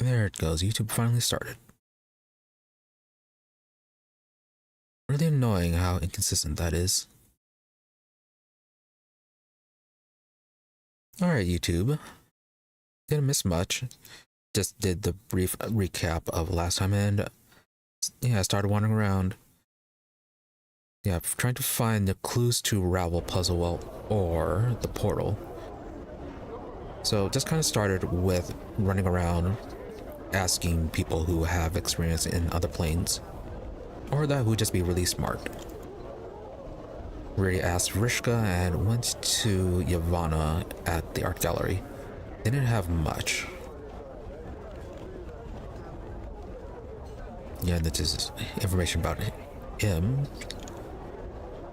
There it goes, YouTube finally started. Really annoying how inconsistent that is. Alright, YouTube. Didn't miss much. Just did the brief recap of last time, and yeah, I started wandering around. Yeah, trying to find the clues to Ravel puzzle, well, or the portal. So just kind of started with running around asking people who have experience in other planes, or that would just be really smart. Really asked Rishka and went to Yavanna at the art gallery. Didn't have much. Yeah, that's just information about him.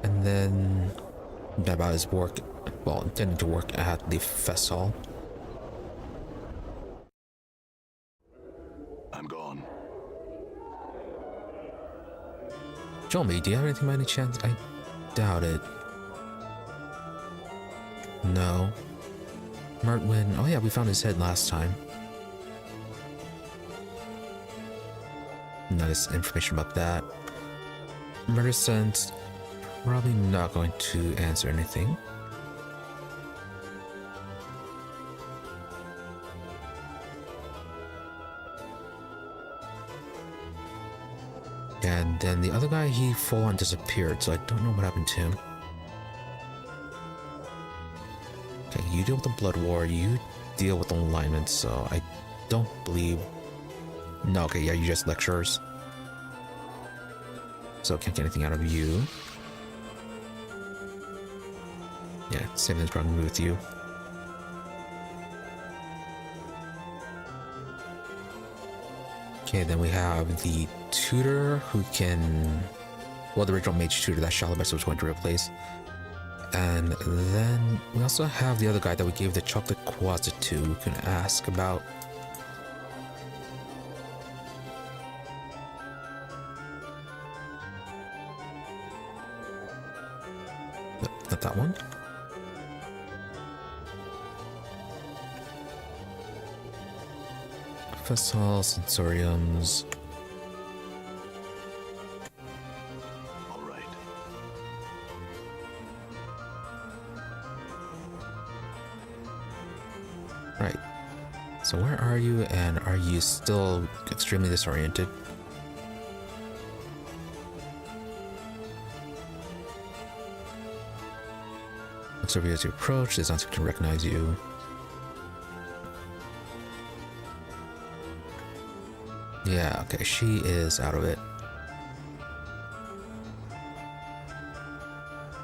And then about his work, well, intending to work at the fest hall. I'm gone. Show me, do you have anything by any chance? I doubt it. No. Mertwin, oh yeah, we found his head last time. Nice information about that. Murder sense, probably not going to answer anything. And then the other guy, he full on disappeared, so I don't know what happened to him. Okay, you deal with the blood war, you deal with alignment, so I don't believe... No, okay, yeah, you just lecturers. So can't get anything out of you. Yeah, same thing's probably with you. Okay, then we have the tutor who can... Well, the original mage tutor that Shalabes was going to replace. And then we also have the other guy that we gave the chocolate quasit to, who can ask about... No, not that one. Festival, sensoriums. All right. Right. So where are you, and are you still extremely disoriented? Looks over you as you approach, does not seem to recognize you. Yeah, okay, she is out of it.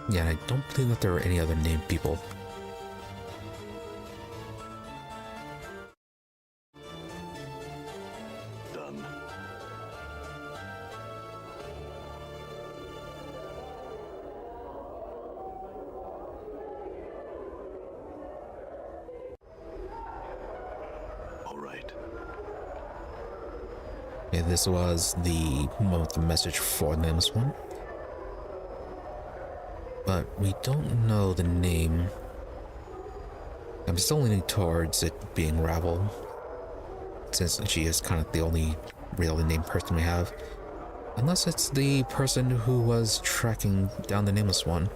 Yeah, I don't believe that there are any other named people. Done. All right. Okay, this was the moment with the message for Nameless One. But we don't know the name. I'm still leaning towards it being Ravel, since she is kind of the only really named person we have. Unless it's the person who was tracking down the Nameless One.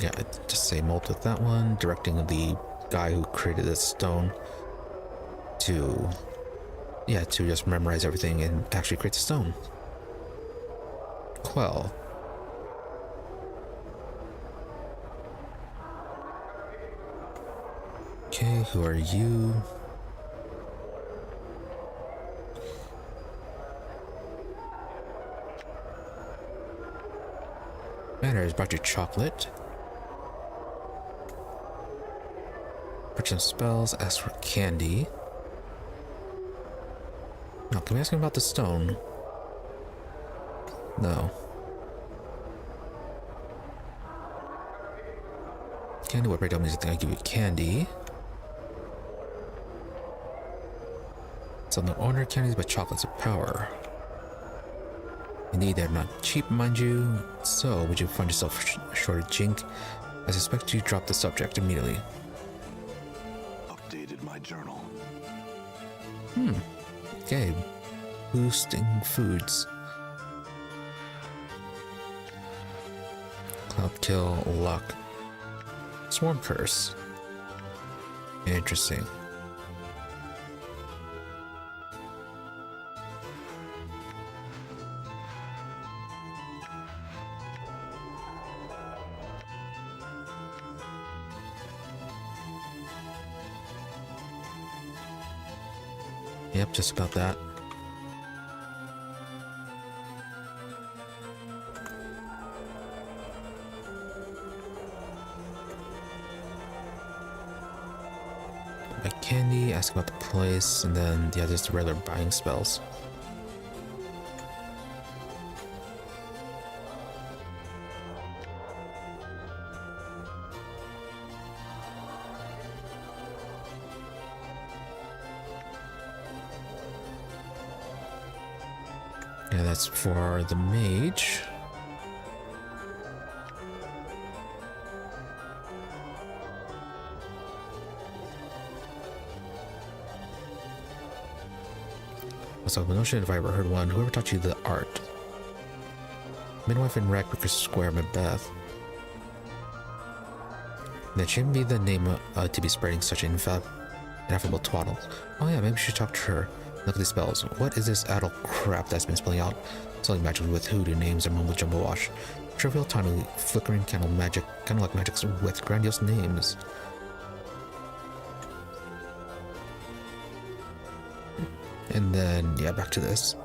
Yeah, just say mold with that one, directing the guy who created this stone to, yeah, to just memorize everything and actually create the stone. Quell. Okay, who are you? Manners brought you chocolate. Purchase spells, ask for candy. Now, can we ask him about the stone? No. Candy, what breakdown means I think I give you candy. So no ordinary candies, but chocolates of power. Indeed, they're not cheap, mind you. So, would you find yourself short of jink? I suspect you dropped the subject immediately. Updated my journal. Okay. Boosting foods. Cloud kill, luck. Swarm curse. Interesting. Yep, just about that. Buy candy, ask about the place, and then yeah, just regular buying spells. Yeah, that's for the mage. Also, no shit if I ever heard one. Whoever taught you the art? Midwife in Rackbreaker Square, Macbeth. That shouldn't be the name to be spreading such ineffable twaddle. Oh yeah, maybe we should talk to her. Look at these spells. What is this addle crap that's been spilling out? Selling magic with hoodoo names and mumbo jumbo wash. Trivial, tiny, flickering candle magic, kind of like magics with grandiose names. And then, yeah, back to this.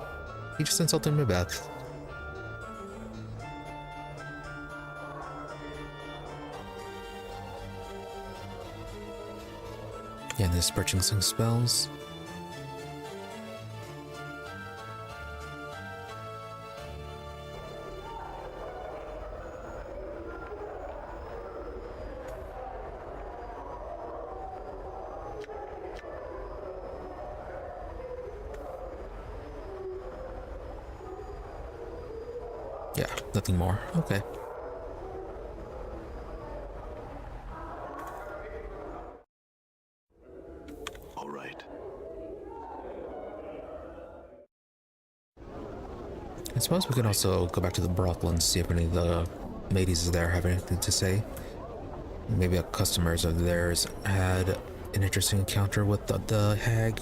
He just insulted Macbeth. Yeah, and this purchasing spells. Yeah, nothing more. Okay. All right. I suppose we can also go back to the brothel and see if any of the ladies there have anything to say. Maybe a customers of theirs had an interesting encounter with the hag.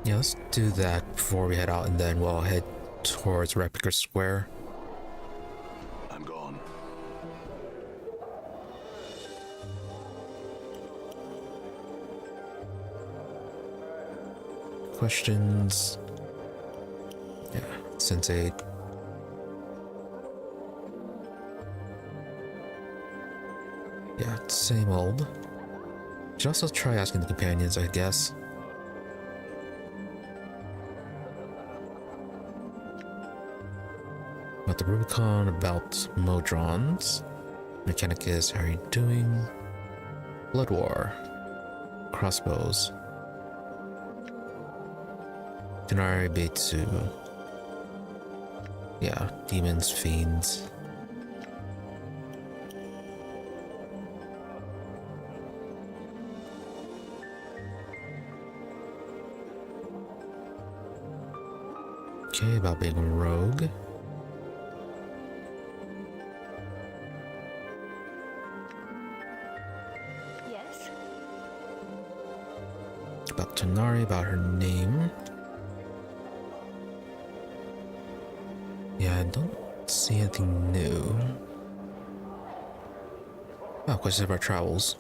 Yeah, let's do that before we head out, and then we'll head towards Rackbreaker Square. I'm gone. Questions? Yeah, Sensei. Yeah, same old. Should also try asking the companions, I guess. About the Rubicon, about modrons. Mechanicus, how are you doing? Blood War. Crossbows. Denari Beitsu. Yeah, demons, fiends. Okay, about being a rogue. Yes. About Tanari, about her name. Yeah, I don't see anything new. Oh, questions of our travels.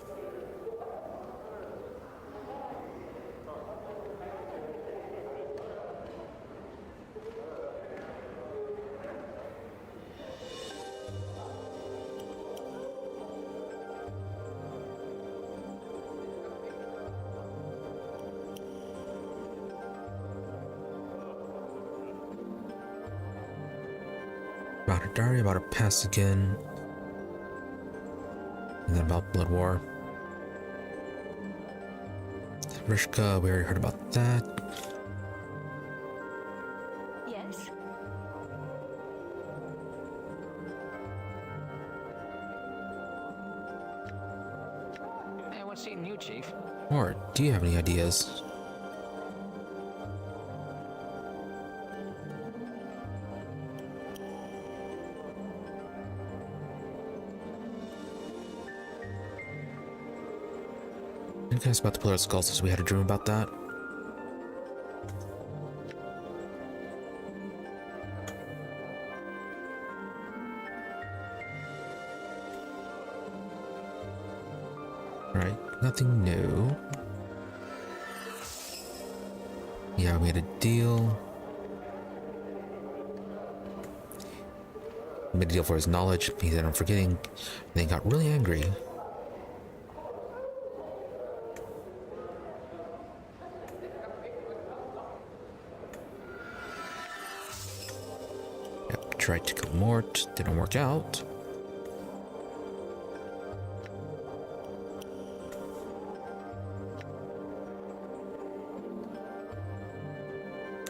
About her diary, about her past again. And then about Blood War. Rishka, we already heard about that. Yes. Or do you have any ideas? Any guys about the Pillar of Skulls since we had a dream about that? Alright, nothing new. Yeah, we had a deal. Made a deal for his knowledge. He said I'm forgetting. And then he got really angry. Yep, tried to kill Mort. Didn't work out.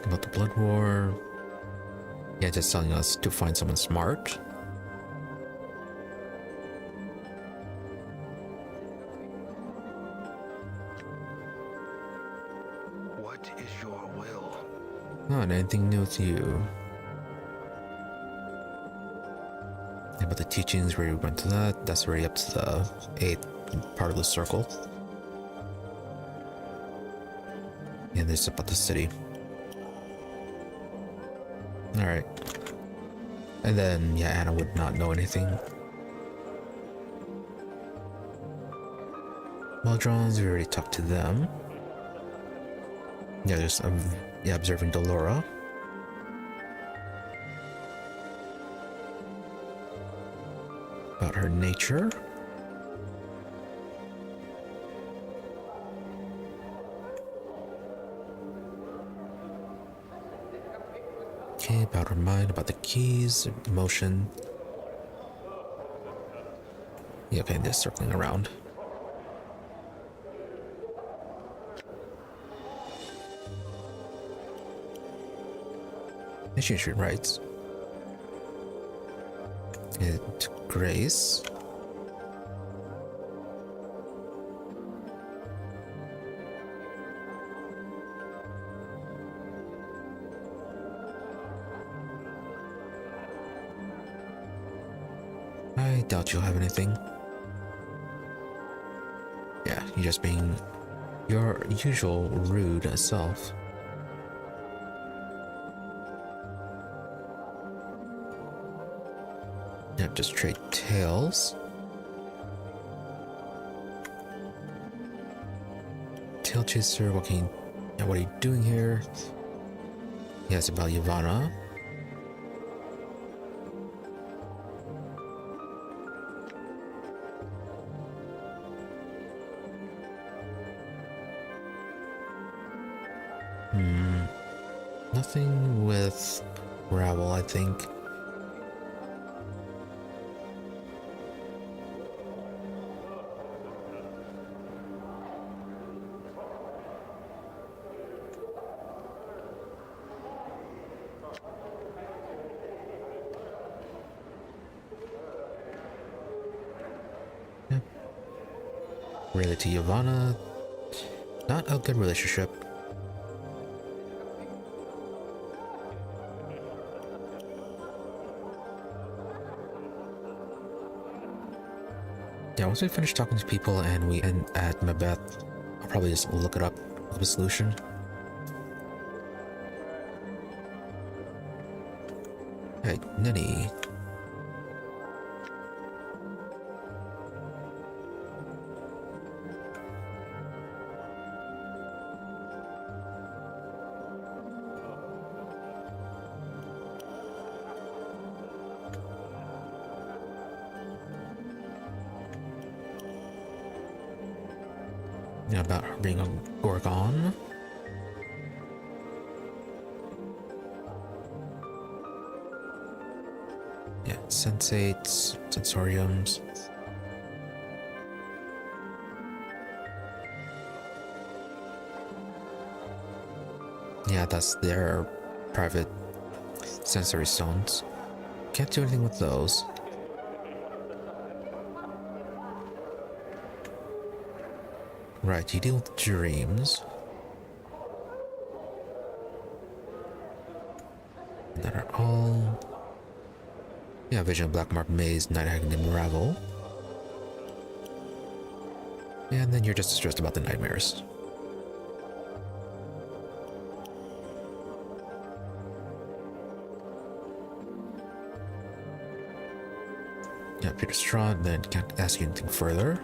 About the Blood War. Yeah, just telling us to find someone smart. What is your will? Not anything new with you. Yeah, but the teachings, we already went to that. That's already up to the 8th part of the circle. And this is about the city. Alright. And then, yeah, Anna would not know anything. Modrons, we already talked to them. Yeah, there's yeah, observing Delora. About her nature. Okay, about her mind, about the keys, emotion. Yeah, okay, just circling around. Initiation rights. And Grace. I doubt you'll have anything. Yeah, you're just being your usual rude self. Yep, just trade tails. Tail chaser, what are you doing here? Yeah, it's about Yavanna. Nothing with Ravel, I think. Related to Yavanna, not a good relationship. Yeah, once we finish talking to people and we end at Mabeth, I'll probably just look it up, look up a solution. Hey, Nini. Yeah, about her being a Gorgon. Yeah, sensates, sensoriums. Yeah, that's their private sensory stones. Can't do anything with those. Right, you deal with dreams. That are all... Yeah, Vision of Black Mark Maze, Night Hag named Ravel. And then you're just stressed about the nightmares. Yeah, you're distraught, then can't ask you anything further.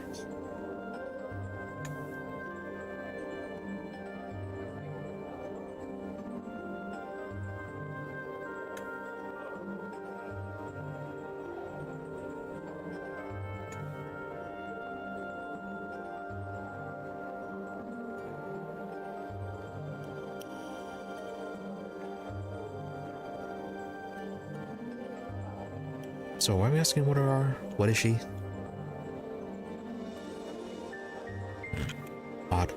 So why am I asking what is she? Odd.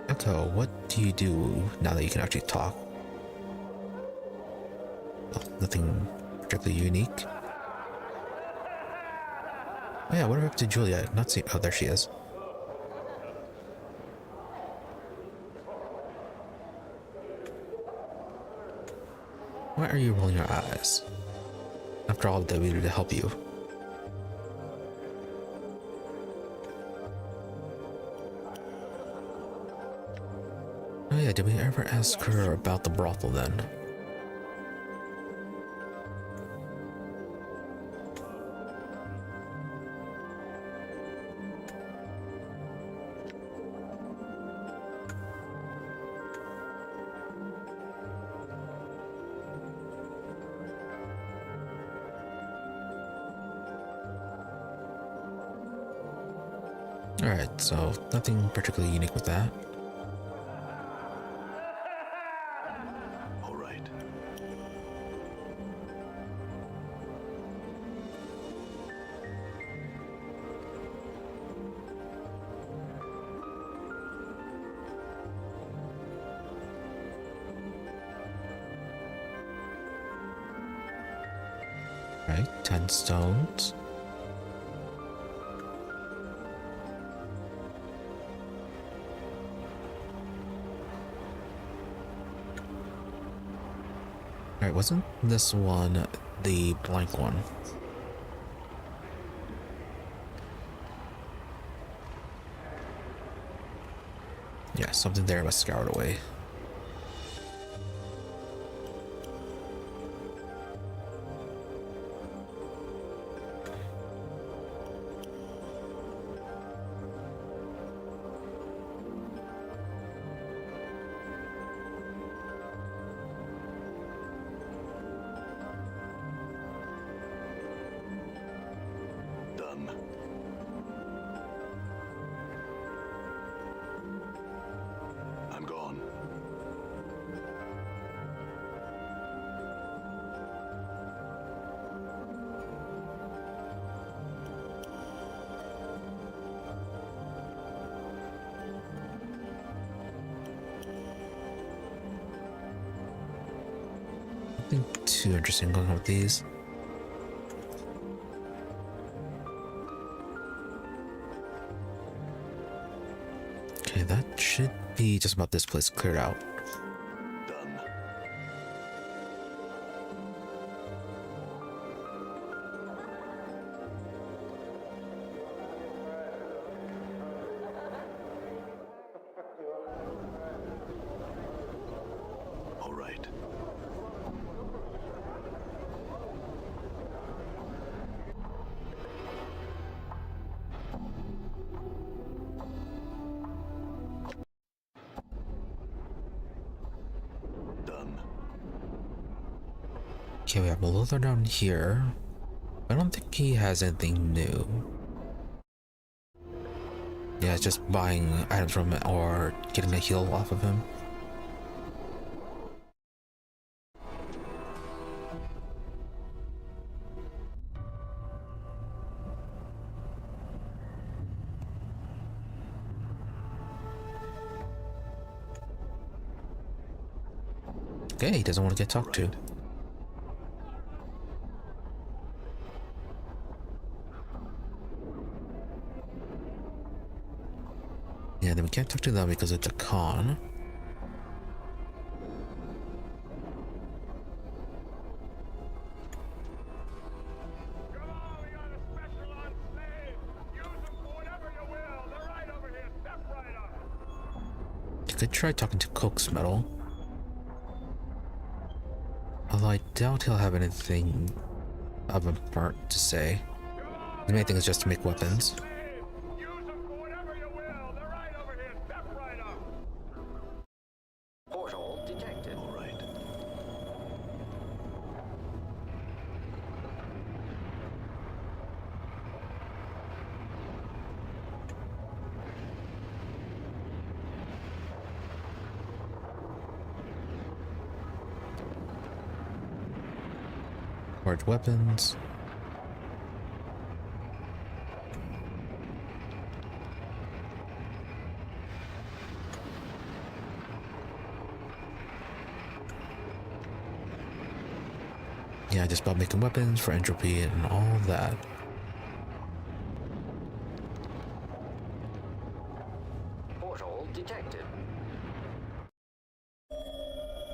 Echo, what do you do now that you can actually talk? Oh, nothing particularly unique. Oh yeah, what happened to Julia? Not seeing. Oh, there she is. Why are you rolling your eyes? After all that we did to help you. Oh yeah, did we ever ask her about the brothel then? Alright, so nothing particularly unique with that. All right. Right, 10 stones. Alright, wasn't this one the blank one? Yeah, something there was scoured away. Done. I'm gone. Nothing too interesting going on with these. Okay, that should be just about this place cleared out. Done. All right. Done. Okay, we have a Luther down here. I don't think he has anything new. Yeah, it's just buying items from him or getting a heal off of him. Okay, he doesn't want to get talked to. Yeah, then we can't talk to them because it's a con. You could try talking to Coke's Metal. Although I doubt he'll have anything of important to say. The main thing is just to make weapons. Portal detected. All right. Forge weapons. Yeah, just about making weapons for entropy and all that. Portal detected.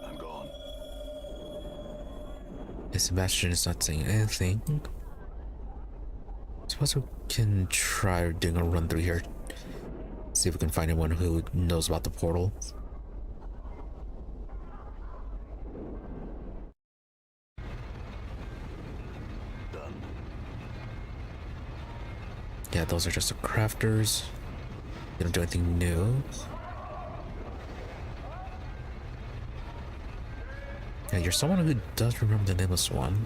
I'm gone. And Sebastian is not saying anything. Suppose we can try doing a run through here. See if we can find anyone who knows about the portal. Done. Yeah, those are just the crafters. They don't do anything new. Yeah, you're someone who does remember the Nameless One.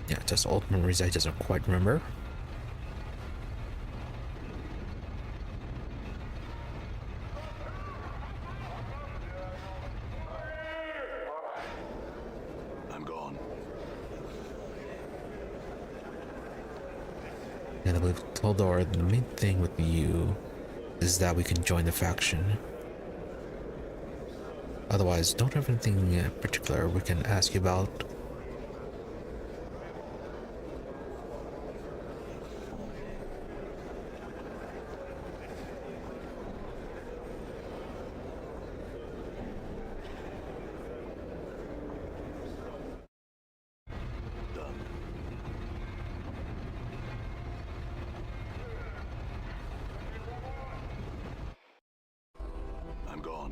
Yeah, just old memories I doesn't quite remember. I'm gone. And I believe Toldor, the main thing with you is that we can join the faction. Otherwise, don't have anything in particular we can ask you about. Done. I'm gone.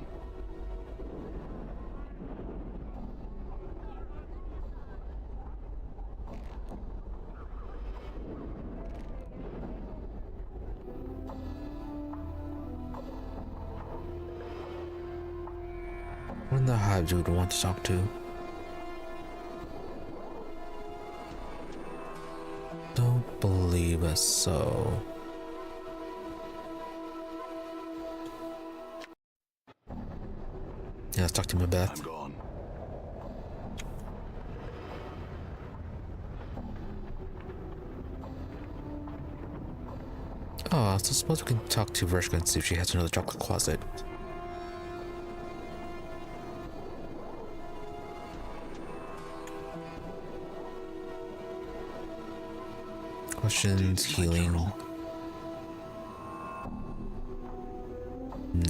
What in the hive do we want to talk to? Don't believe us so. Yeah, let's talk to I'm Macbeth. gone. Oh, so suppose we can talk to Vershka and see if she has another chocolate closet. Questions, healing.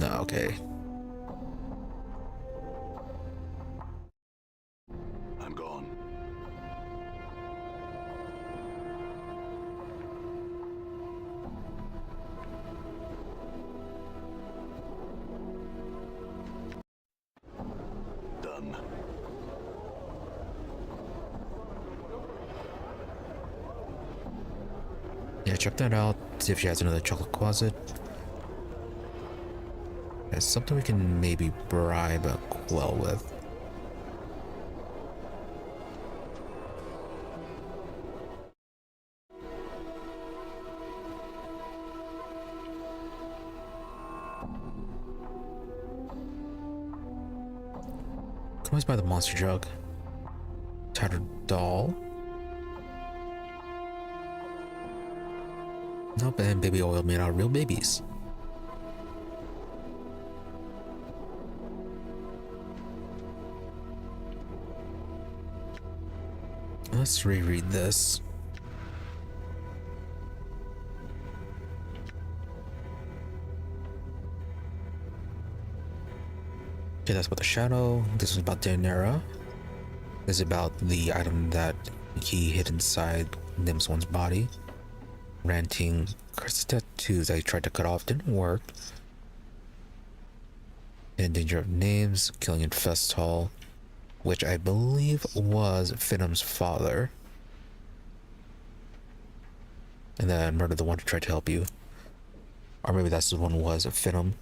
No, okay. I'm gone. Done. Yeah, check that out. See if she has another chocolate closet. That's something we can maybe bribe a Quell with. Can always buy the monster jug. Tattered doll. Nope, and baby oil made out of real babies. Let's reread this. Okay, that's about the shadow. This is about Daenerys. This is about the item that he hid inside Nameless One's body. Ranting curse tattoos I tried to cut off didn't work. In danger of names, killing in Festhall, which I believe was Finam's father. And then murder the one who tried to help you. Or maybe that's the one who was Finam's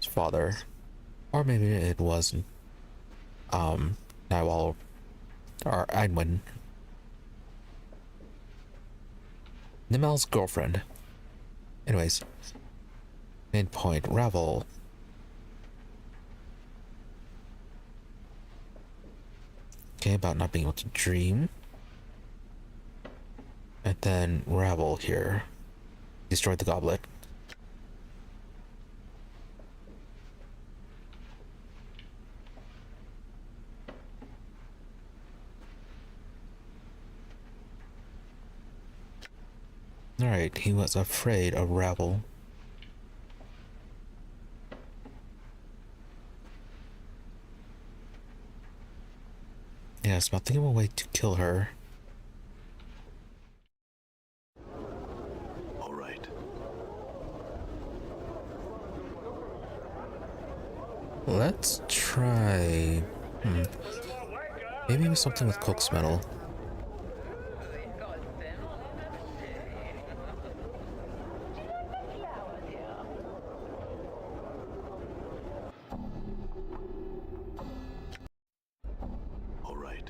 father. Or maybe it was Nywall or Edwin. Nimel's girlfriend. Anyways. Main point, Ravel. Okay, about not being able to dream. And then Ravel here. Destroyed the goblet. Alright, he was afraid of Ravel. Yeah, it's about thinking of a way to kill her. All right. Let's try... Maybe it was something with Cloak's metal. All right.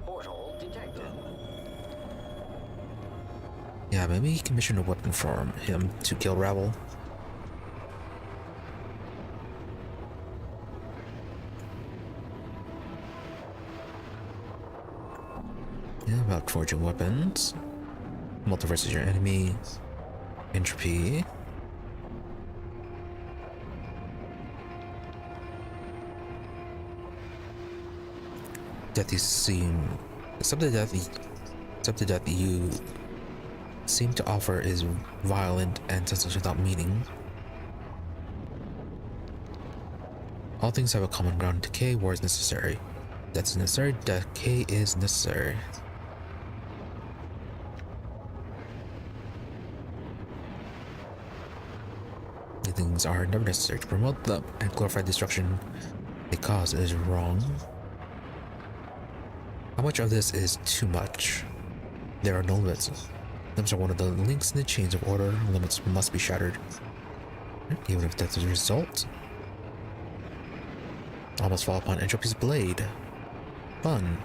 Portal detected. Yeah, maybe he commissioned a weapon from him to kill Ravel. Yeah, about forging weapons. Multiverse is your enemy. Entropy. That you seem... Something that you seem to offer is violent and senseless without meaning. All things have a common ground. Decay, war is necessary. That's necessary. Decay is necessary. These things are never necessary to promote them and glorify destruction they cause is wrong. How much of this is too much? There are no limits. Limits are one of the links in the chains of order. Limits must be shattered. Even if that's the result. Almost fall upon Entropy's blade. Fun.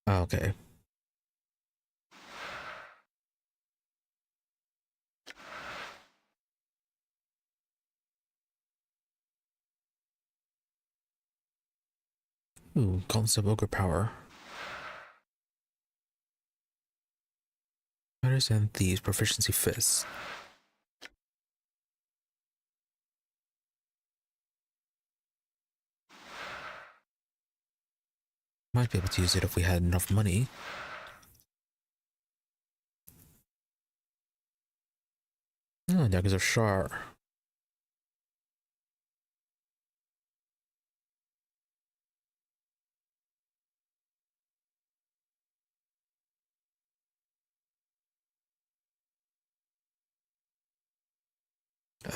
Okay. Ooh, concept ogre power. Fighters and thieves proficiency fists. Might be able to use it if we had enough money. Oh, daggers of Shar.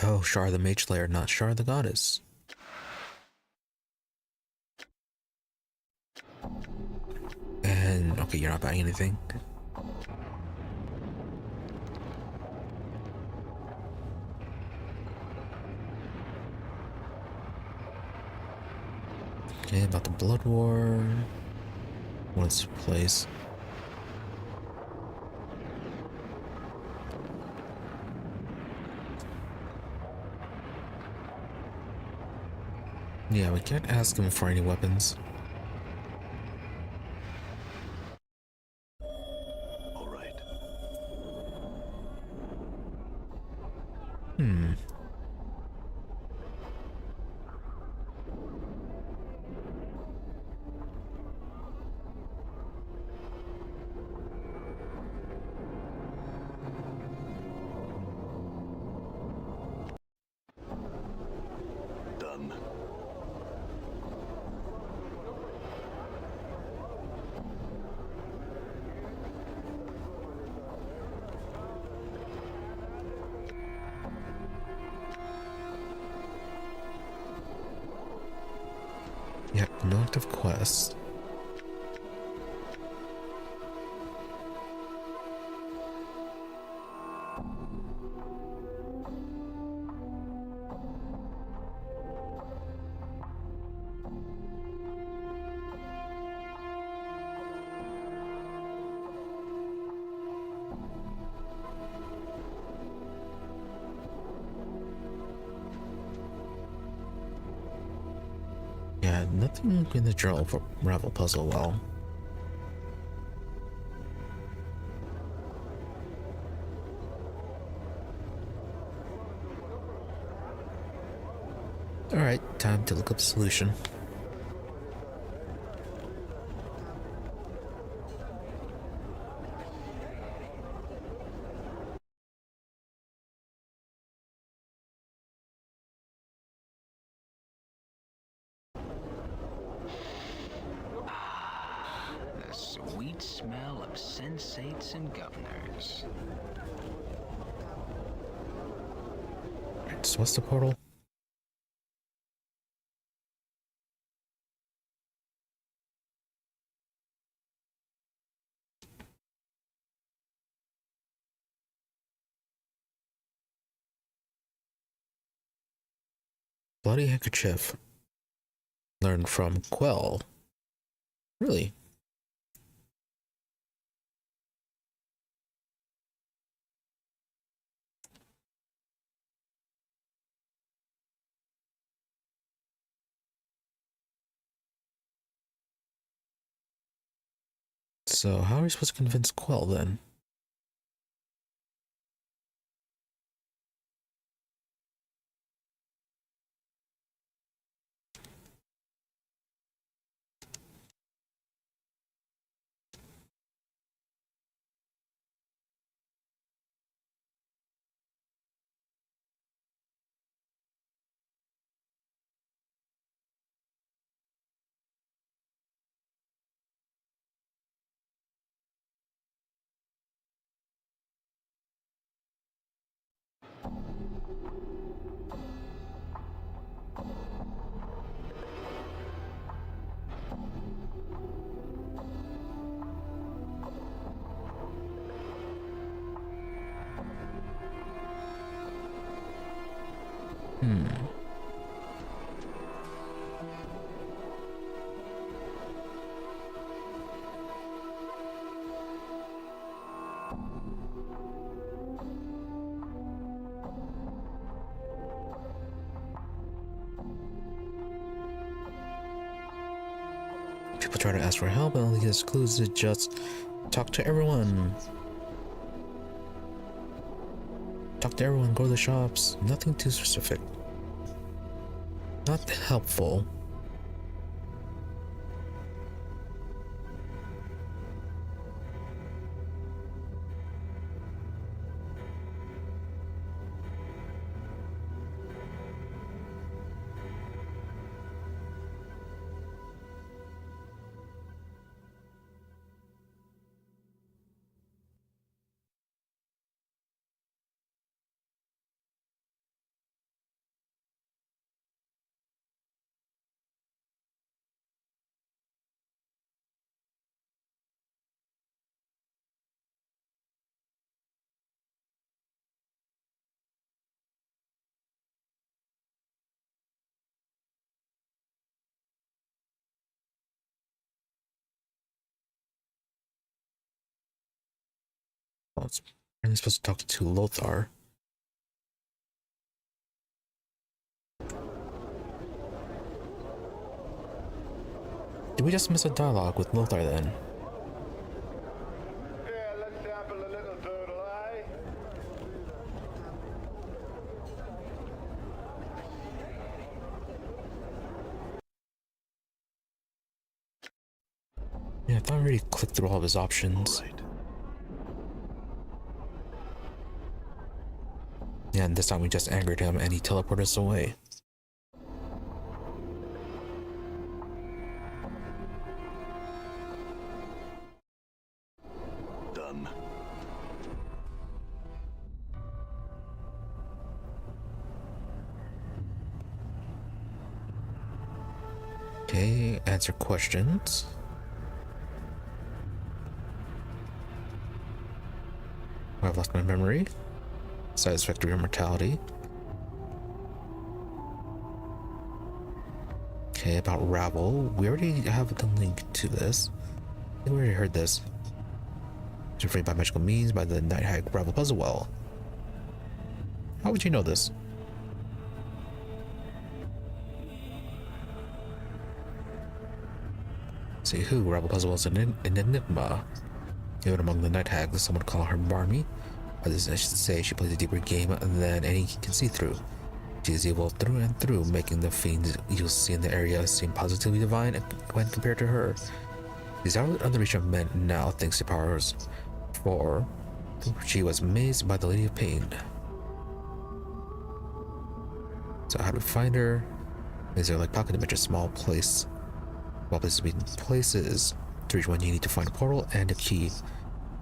Oh, Shar the Mage Slayer, not Shar the Goddess. And, okay, you're not buying anything. Okay, about the Blood War. What's place? Yeah, we can't ask him for any weapons. All right. Hmm. Done. Yeah, no active quest. Yeah, nothing in the journal for Ravel puzzle well. Alright, time to look up the solution. The sweet smell of sensates and governors. Alright, so what's the portal? Bloody handkerchief. Learned from Quell. Really? So how are we supposed to convince Quell then? Hmm. People try to ask for help and all he gets clues to just talk to everyone. Talk to everyone, go to the shops. Nothing too specific. Not helpful. Well, it's apparently supposed to talk to Lothar. Did we just miss a dialogue with Lothar then? Yeah, let's sample a little turtle, eh? Yeah, I thought I already clicked through all of his options. All right. Yeah, and this time we just angered him and he teleported us away. Done. Okay, answer questions. I've lost my memory. Satisfactory immortality. Okay, about Ravel. We already have the link to this. I think we already heard this. It's framed by magical means by the Night Hag Ravel puzzle well. How would you know this? Say who? Ravel puzzle was an enigma. Even among the Night Hags, some would call her Barmy. Others, I should say, she plays a deeper game than any can see through. She is evil through and through, making the fiends you'll see in the area seem positively divine when compared to her. She's out of the reach of men now, thanks to powers. For she was amazed by the Lady of Pain. So how do we find her? Is there like pocket image a small place? Small places mean places. To reach one, you need to find a portal and a key.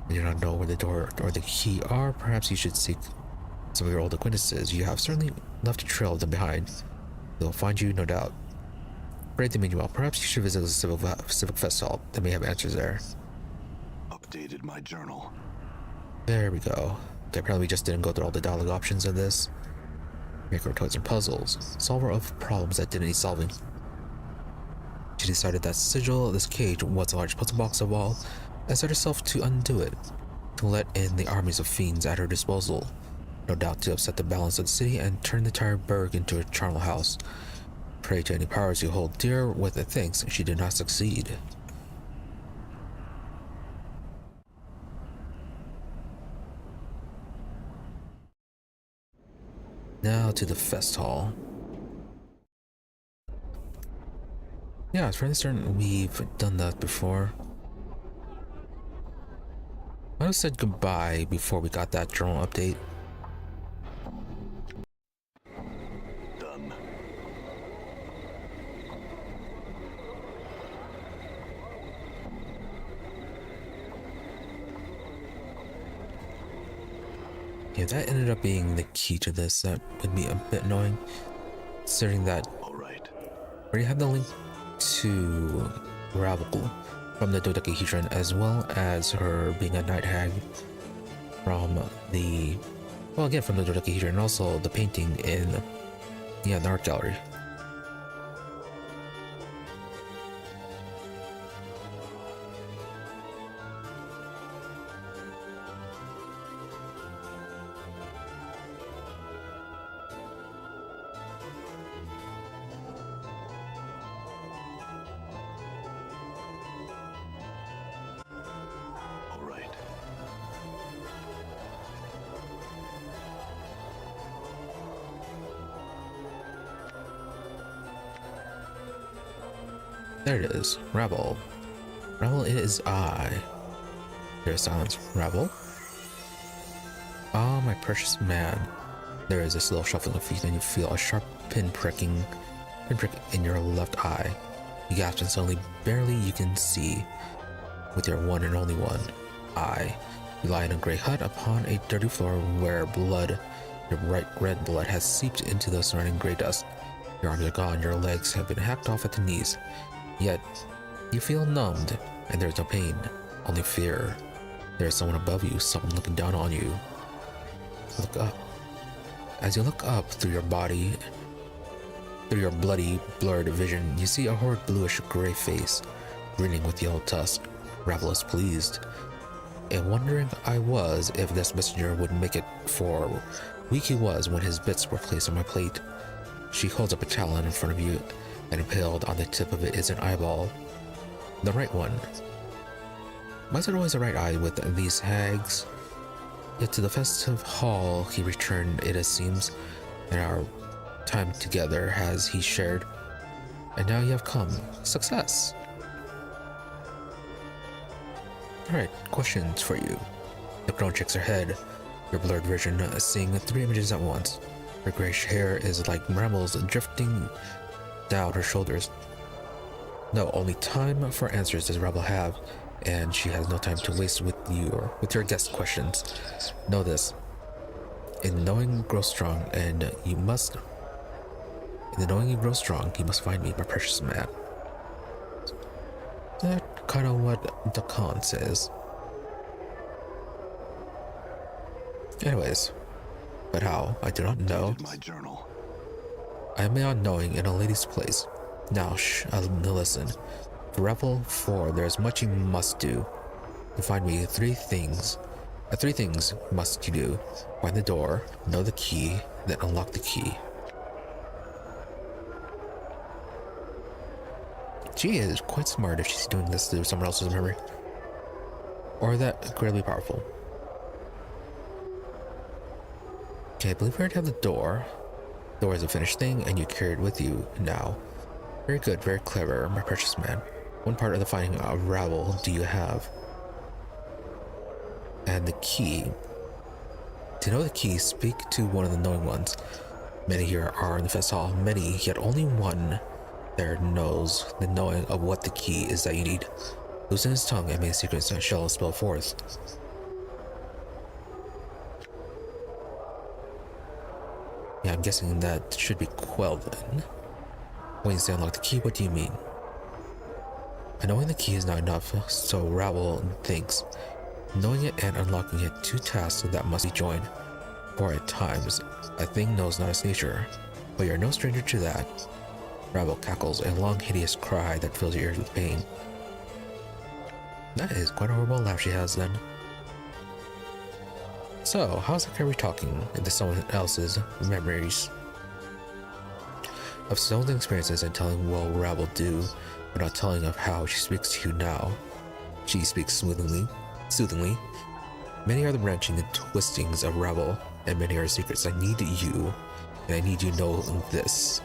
You do not know where the door or the key are. Perhaps you should seek some of your old acquaintances. You have certainly left a trail of them behind. They'll find you, no doubt. Great to meet you well. Perhaps you should visit the Civic Festival. They may have answers there. Updated my journal. There we go. Okay, apparently we just didn't go through all the dialogue options in this. Maker of toys and puzzles. Solver of problems that didn't need solving. She decided that Sigil, this cage, was a large puzzle box of all, and set herself to undo it, to let in the armies of fiends at her disposal, no doubt to upset the balance of the city and turn the entire burg into a charnel house. Pray to any powers you hold dear, with a thanks she did not succeed. Now to the fest hall. Yeah, it's fairly certain we've done that before. I have said goodbye before we got that journal update. Done. Yeah, that ended up being the key to this. That would be a bit annoying, considering that All right. we already have the link to Ravel from the dodecahedron, as well as her being a night hag from the, well, again from the dodecahedron, and also the painting in the art gallery. All right. There it is, Ravel. Ravel, it is I. There's silence. Ravel? Ah, my precious man. There is a slow shuffling of feet, and you feel a sharp pinprick in your left eye. You gasp, and suddenly, barely you can see, with your one and only one eye. You lie in a gray hut upon a dirty floor where blood, your bright red blood, has seeped into the surrounding gray dust. Your arms are gone, your legs have been hacked off at the knees. Yet, you feel numbed, and there is no pain, only fear. There is someone above you, someone looking down on you. Look up. As you look up through your body, through your bloody, blurred vision, you see a horrid bluish gray face, grinning with yellow tusk. Ravel is pleased. And wondering I was if this messenger would make it, for weak he was when his bits were placed on my plate. She holds up a talon in front of you, and impaled on the tip of it is an eyeball. The right one. Why is it always the right eye with these hags? Yet to the festive hall he returned, it seems, and our time together has he shared. And now you have come. Success! Alright, questions for you. The crone shakes her head, your blurred vision seeing 3 images at once. Her grayish hair is like brambles drifting down her shoulders. No, only time for answers does Ravel have, and she has no time to waste with your guest questions. Know this. In knowing grow strong, and you must. In the knowing you grow strong, you must find me, my precious man. That kind of what the con says. Anyways, but how? I do not know. My journal. I am beyond knowing in a lady's place. Now, listen. For Ravel 4, there is much you must do. To find me, 3 things. 3 things must you do. Find the door, know the key, then unlock the key. She is quite smart if she's doing this through someone else's memory. Or that incredibly powerful. Okay, I believe we already have the door. The door is a finished thing, and you carry it with you now. Very good, very clever, my precious man. One part of the finding of Ravel do you have? And the key. To know the key, speak to one of the knowing ones. Many here are in the fest hall, many, yet only one there knows the knowing of what the key is that you need. Loosen his tongue and may secrets shall spill forth. Yeah, I'm guessing that should be quelled then. When you say unlock the key, what do you mean? And knowing the key is not enough, so Ravel thinks. Knowing it and unlocking it, 2 tasks that must be joined. For at times, a thing knows not its nature, but you're no stranger to that. Ravel cackles, a long hideous cry that fills your ears with pain. That is quite a horrible laugh she has then. So, how's the carry talking into someone else's memories? Of his own experiences and telling what Ravel do, but not telling of how she speaks to you now. She speaks soothingly. Many are the wrenching and twistings of Ravel, and many are secrets. I need you, and I need you to know this.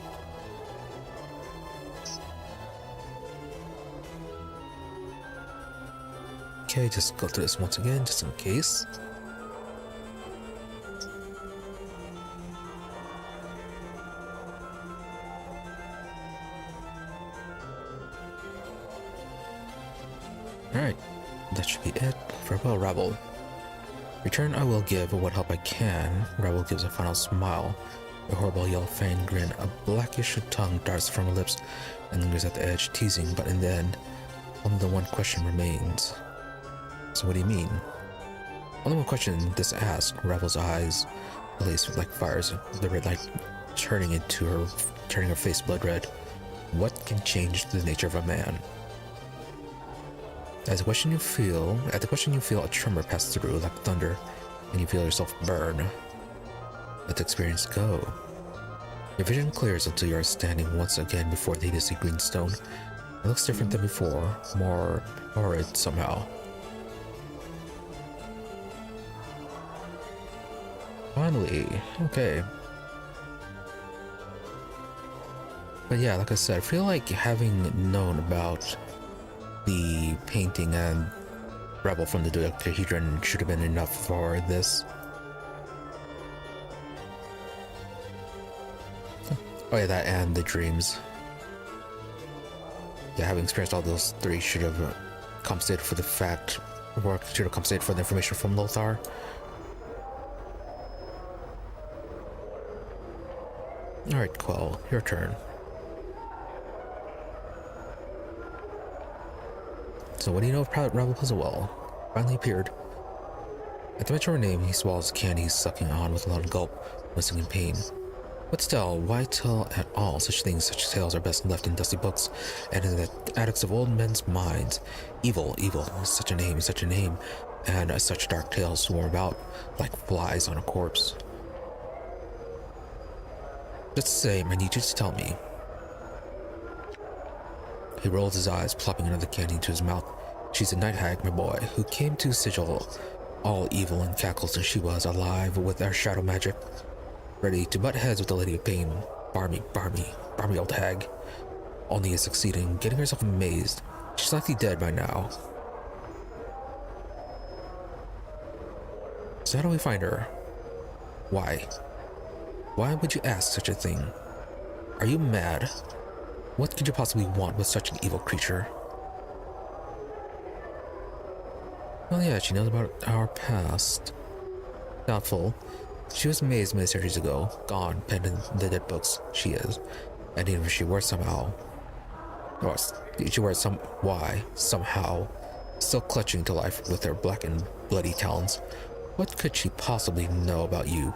Okay, just go through this once again, just in case. Alright, that should be it. Farewell, Ravel. Return I will give what help I can. Ravel gives a final smile. A horrible yellow fang grin, a blackish tongue darts from her lips and lingers at the edge, teasing, but in the end, only the one question remains. So what do you mean? Only one question this asks. Ravel's eyes blaze like fires, the red light turning her face blood red. What can change the nature of a man? At the question you feel a tremor pass through like thunder, and you feel yourself burn. Let the experience go. Your vision clears until you are standing once again before the hideous green stone. It looks different than before, more horrid somehow. Finally, okay. But yeah, like I said, I feel like having known about the painting and Ravel from the dodecahedron should have been enough for this. Oh yeah, that and the dreams. Yeah, having experienced all those 3 should have compensated for the fact, or should have compensated for the information from Lothar. Alright, Quell, your turn. So what do you know of Ravel Puzzlewell? Finally appeared. At the mention of her name, he swallows the candy he's sucking on with a loud gulp, whistling in pain. But still, why tell at all such things? Such tales are best left in dusty books and in the attics of old men's minds. Evil, such a name. and such dark tales swarm about like flies on a corpse. Just the same, I need you to tell me. He rolls his eyes, plopping another candy into his mouth. She's a night hag, my boy, who came to Sigil, all evil and cackles, and she was alive with our shadow magic, ready to butt heads with the Lady of Pain. Barmy old hag. Only is succeeding, getting herself amazed. She's likely dead by now. So how do we find her? Why? Why would you ask such a thing? Are you mad? What could you possibly want with such an evil creature? Well, yeah, she knows about our past. Doubtful. She was amazed many centuries ago, gone, penned in the dead books. She is. And even if she were somehow, or she were somehow, still clutching to life with her black and bloody talons, what could she possibly know about you?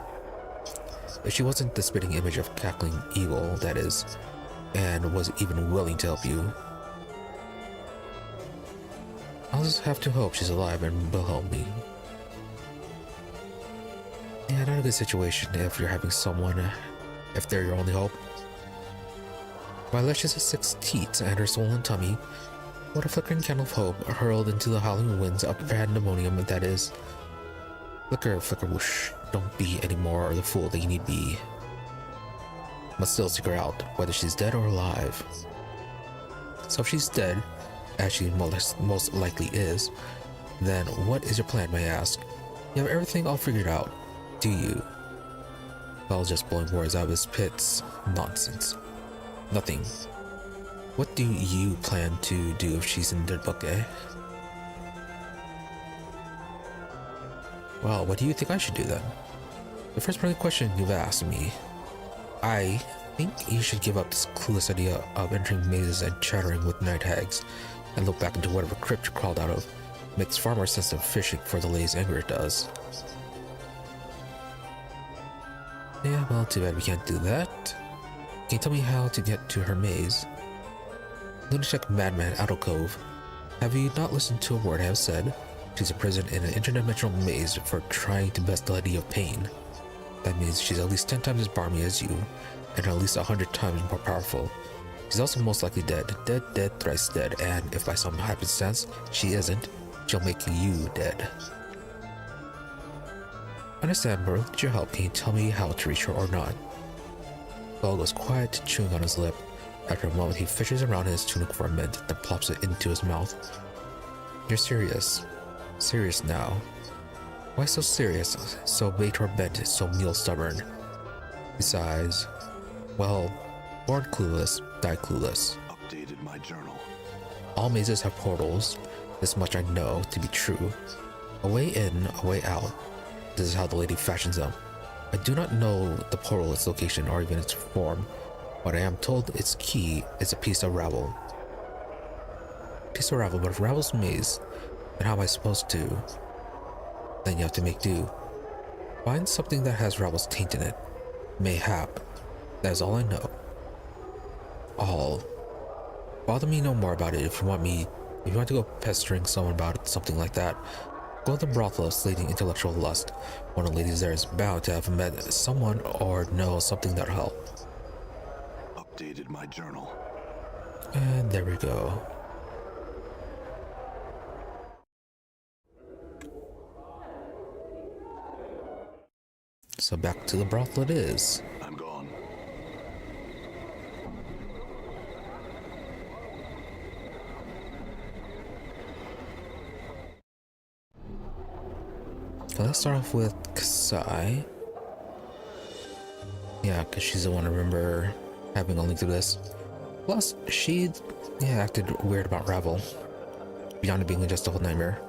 If she wasn't the spitting image of cackling evil, that is, and was even willing to help you, I'll just have to hope she's alive and will help me. Yeah, not a good situation if you're having someone, if they're your only hope. By luscious 6 teats and her swollen tummy, what a flickering candle of hope hurled into the howling winds of pandemonium that is. Flicker, flicker, whoosh. Don't be any more the fool that you need be. Must still seek her out, whether she's dead or alive. So if she's dead, as she most likely is, then what is your plan, may I ask? You have everything all figured out, do you? Well, just blowing words out of his pits. Nonsense. Nothing. What do you plan to do if she's in the book, eh? Well, what do you think I should do then? The first part of the question you've asked me. I think you should give up this clueless idea of entering mazes and chattering with night hags and look back into whatever crypt you crawled out of. Makes far more sense than fishing for the lady's anger it does. Yeah, well, too bad we can't do that. Can you tell me how to get to her maze? Lunatic madman alcove. Have you not listened to a word I have said? She's imprisoned in an interdimensional maze for trying to best the Lady of Pain. That means she's at least 10 times as barmy as you, and at least 100 times more powerful. She's also most likely dead, dead, thrice dead, and if by some happenstance she isn't, she'll make you dead. Understand, bro, with your help, can you tell me how to reach her or not? Bell goes quiet, chewing on his lip. After a moment, he fishes around in his tunic for a mint, then plops it into his mouth. You're serious. Serious now. Why so serious? So bait or bent, so mule stubborn. Besides, well, born clueless, die clueless. Updated my journal. All mazes have portals. This much I know to be true. A way in, a way out. This is how the lady fashions them. I do not know the portal, its location, or even its form, but I am told its key is a piece of Ravel. Piece of Ravel, but if Ravel's maze, then how am I supposed to? Then you have to make do. Find something that has Ravel's taint in it. Mayhap. That is all I know. All. Bother me no more about it if you want to go pestering someone about something like that. Go to the brothel of slating intellectual lust. One of the ladies there is bound to have met someone or know something that'll help. Updated my journal. And there we go. So back to the brothel it is. I'm gone. So let's start off with Kasai. Yeah, because she's the one I remember having only through this. Plus, she acted weird about Ravel. Beyond it being just a whole nightmare.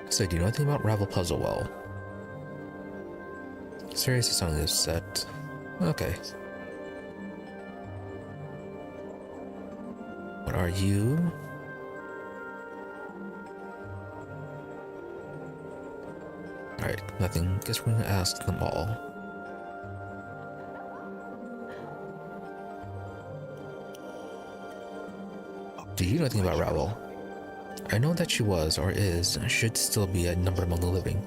So, do you know anything about Ravel Puzzle well? Seriously, sounding upset. Okay. What are you? Alright, nothing. Guess we're gonna ask them all. Do you know anything about Ravel? I know that she was, or is, should still be a number among the living.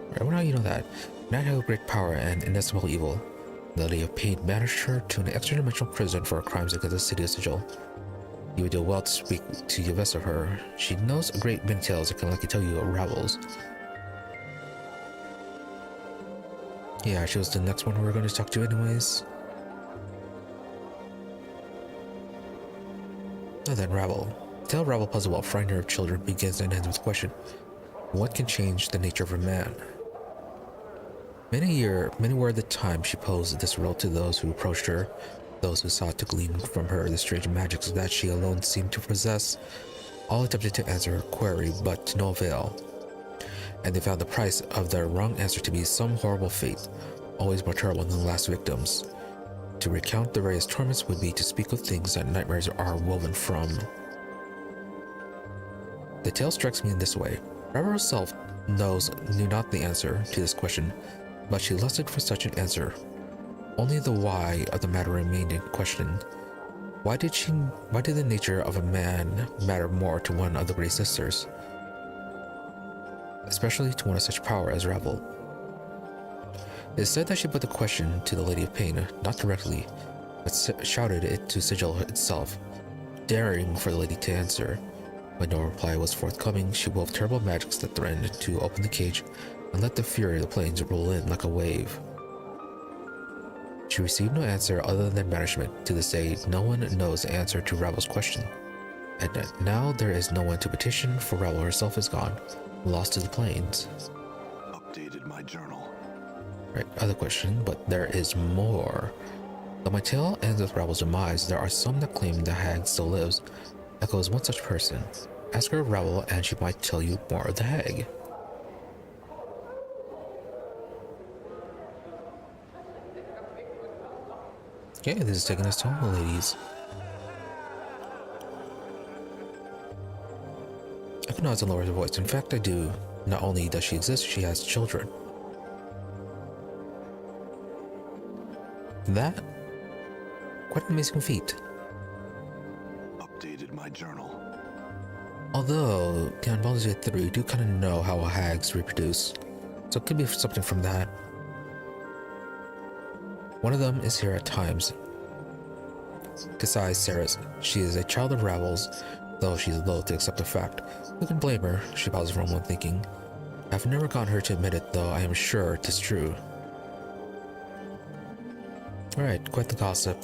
Right, well now you know that. Night had great power and inestimable evil. The Lady of Pain banished her to an extra-dimensional prison for her crimes against the city of Sigil. You would do well to speak to Yves of her. She knows a great many tales that can likely tell you Ravel's. Yeah, she was the next one we were going to talk to anyways. Now then, Ravel. Tell Ravel puzzle about Frightener of Children begins and ends with the question, what can change the nature of a man? Many were the time she posed this riddle to those who approached her, those who sought to glean from her the strange magics that she alone seemed to possess. All attempted to answer her query, but to no avail. And they found the price of their wrong answer to be some horrible fate, always more terrible than the last victims. To recount the various torments would be to speak of things that nightmares are woven from. The tale strikes me in this way. Ravel herself knew not the answer to this question, but she lusted for such an answer. Only the why of the matter remained in question. Why did the nature of a man matter more to one of the great sisters, especially to one of such power as Ravel? It is said that she put the question to the Lady of Pain, not directly, but shouted it to Sigil itself, daring for the lady to answer. When no reply was forthcoming, she wove terrible magics that threatened to open the cage and let the fury of the plains roll in like a wave. She received no answer other than banishment. To this day, no one knows the answer to Ravel's question. And now there is no one to petition, for Ravel herself is gone, lost to the plains. Updated my journal. Right, other question, but there is more. Though my tale ends with Ravel's demise, there are some that claim the hag still lives. Echo is one such person. Ask her Ravel and she might tell you more of the hag. Okay, this is taking us to home, ladies. Echo nods and lowers her voice. In fact, I do. Not only does she exist, she has children. That? Quite an amazing feat. Updated my journal. Although, on Baldur's Gate 3, we do kind of know how hags reproduce, so it could be something from that. One of them is here at times. Kasai Saris. She is a child of Ravel's, though she is loath to accept the fact. Who can blame her? She pauses for a moment, thinking. I've never gotten her to admit it, though I am sure 'tis true. Alright, quite the gossip.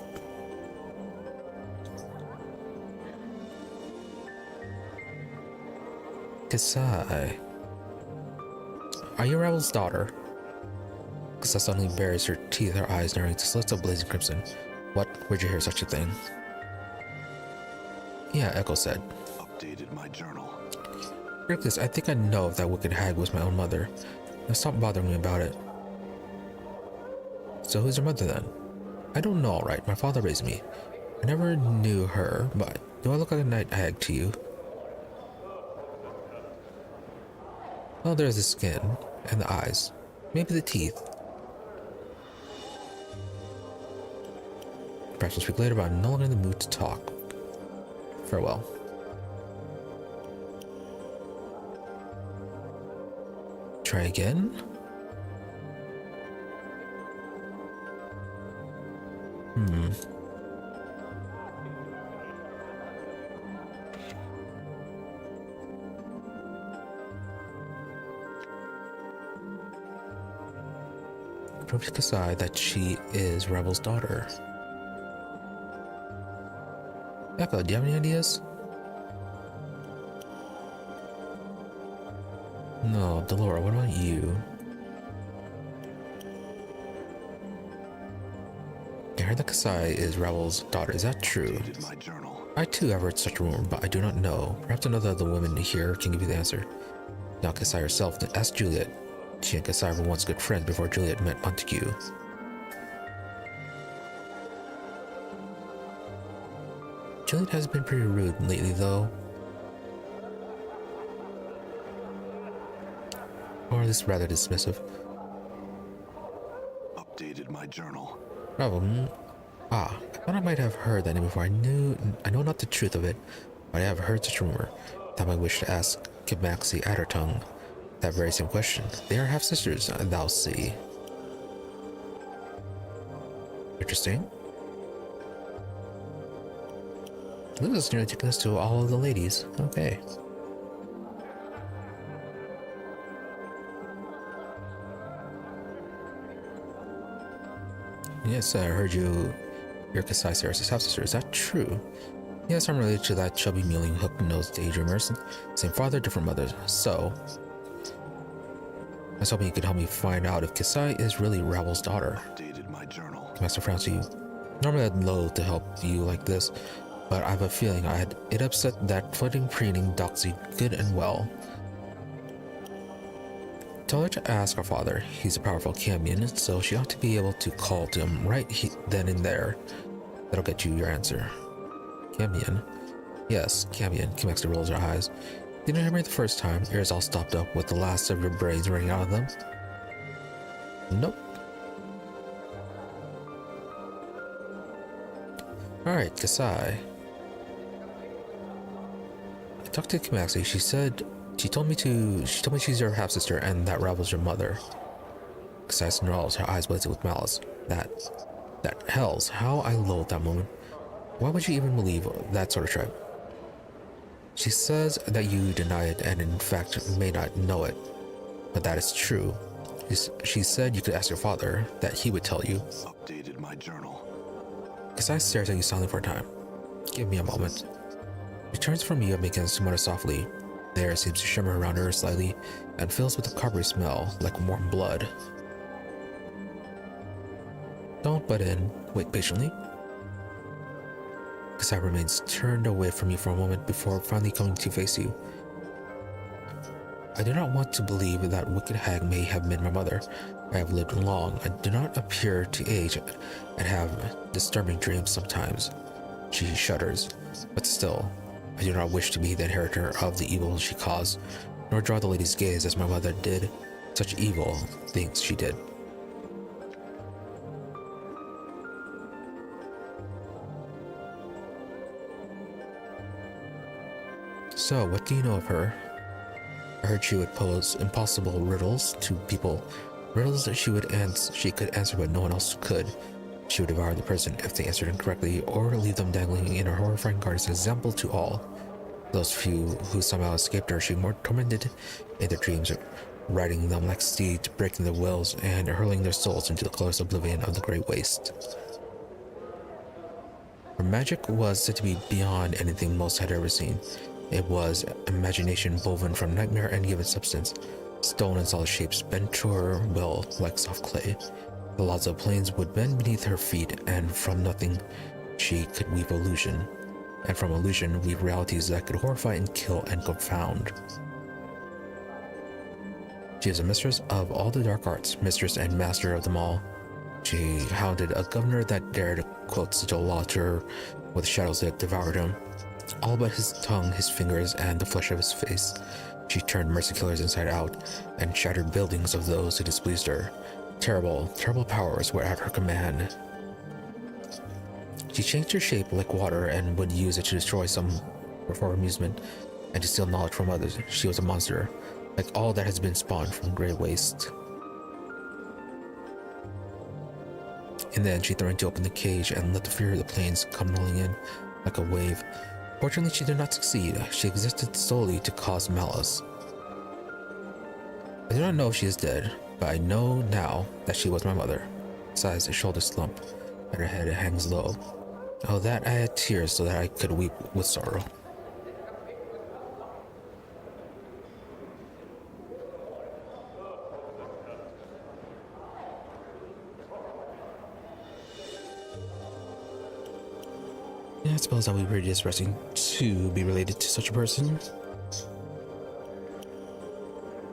Kasai. Are you Ravel's daughter? Kasai suddenly bares her teeth, her eyes narrowing to slits of blazing crimson. What? Where'd you hear such a thing? Yeah, Echo said. Updated my journal. Ridiculous, I think I know if that wicked hag was my own mother. Now stop bothering me about it. So who's your mother then? I don't know, alright. My father raised me. I never knew her, but do I look like a night hag to you? Well, there's the skin, and the eyes. Maybe the teeth. Perhaps we'll speak later, but I'm no longer in the mood to talk. Farewell. Try again? Prove to Kasai that she is Ravel's daughter. Echo, do you have any ideas? No, Delora, what about you? I heard that Kasai is Ravel's daughter. Is that true? Updated my journal. I too have heard such a rumor, but I do not know. Perhaps another of the women here can give you the answer. Now Kasai herself, then ask Juliet. She and Kasai were once good friends before Juliet met Montague. Juliet has been pretty rude lately, though. Or at least rather dismissive. Updated my journal. Ravel, I thought I might have heard that name before. I know not the truth of it, but I have heard such rumor that I wish to ask Kimaxi Addertongue that very same question. They are half-sisters, thou see. Interesting. This is nearly taking us to all of the ladies. Okay. Yes, I heard you're Kasai Sarah's half-sister. Is that true? Yes, I'm related to that chubby mewling hook-nosed daydreamers. Same father, different mothers. So, I was hoping you could help me find out if Kasai is really Ravel's daughter. Updated my journal. Master frowns at you. Normally I'd loathe to help you like this, but I have a feeling it upset that flirting, preening Doxy good and well. Tell her to ask her father. He's a powerful Camion, so she ought to be able to call to him right then and there. That'll get you your answer. Camion? Yes, Camion. Kimaxi rolls her eyes. Didn't hear me the first time, ears all stopped up with the last of your brains running out of them? Nope. Alright, Kasai. I talked to Kimaxi. She told me she's your half-sister and that Ravel's your mother. Kasai snarls, her eyes blazing with malice. That hells, how I loathe that woman. Why would you even believe that sort of tripe? She says that you deny it and in fact may not know it, but that is true. She said you could ask your father, that he would tell you. Updated my journal. Kasai stares at you silently for a time. Give me a moment. She turns from you and begins to mutter softly. The air seems to shimmer around her slightly and fills with a coppery smell like warm blood. Don't butt in. Wait patiently. Kasai remains turned away from you for a moment before finally coming to face you. I do not want to believe that wicked hag may have been my mother. I have lived long. I do not appear to age and have disturbing dreams sometimes. She shudders, but still, I do not wish to be the inheritor of the evil she caused, nor draw the lady's gaze as my mother did. Such evil things she did. So, what do you know of her? I heard she would pose impossible riddles to people. Riddles that she could answer but no one else could. She would devour the person if they answered incorrectly, or leave them dangling in her horrifying guard as an example to all. Those few who somehow escaped her she more tormented in their dreams, riding them like steeds, breaking their wills, and hurling their souls into the close oblivion of the great waste. Her magic was said to be beyond anything most had ever seen. It was imagination woven from nightmare and given substance. Stone and solid shapes bent to her will like soft clay. The laws of planes would bend beneath her feet, and from nothing she could weave illusion. And from illusion weave realities that could horrify and kill and confound. She is a mistress of all the dark arts, mistress and master of them all. She hounded a governor that dared quote Sigil law to her with shadows that devoured him. All but his tongue, his fingers, and the flesh of his face. She turned mercy killers inside out and shattered buildings of those who displeased her. Terrible, terrible powers were at her command. She changed her shape like water and would use it to destroy some for her amusement and to steal knowledge from others. She was a monster, like all that has been spawned from great waste. In the end, she threatened to open the cage and let the fury of the plains come rolling in like a wave. Fortunately, she did not succeed. She existed solely to cause malice. I do not know if she is dead, but I know now that she was my mother. Besides, her shoulders slump, and her head hangs low. Oh, that I had tears so that I could weep with sorrow. Yeah, I suppose that would be pretty distressing to be related to such a person.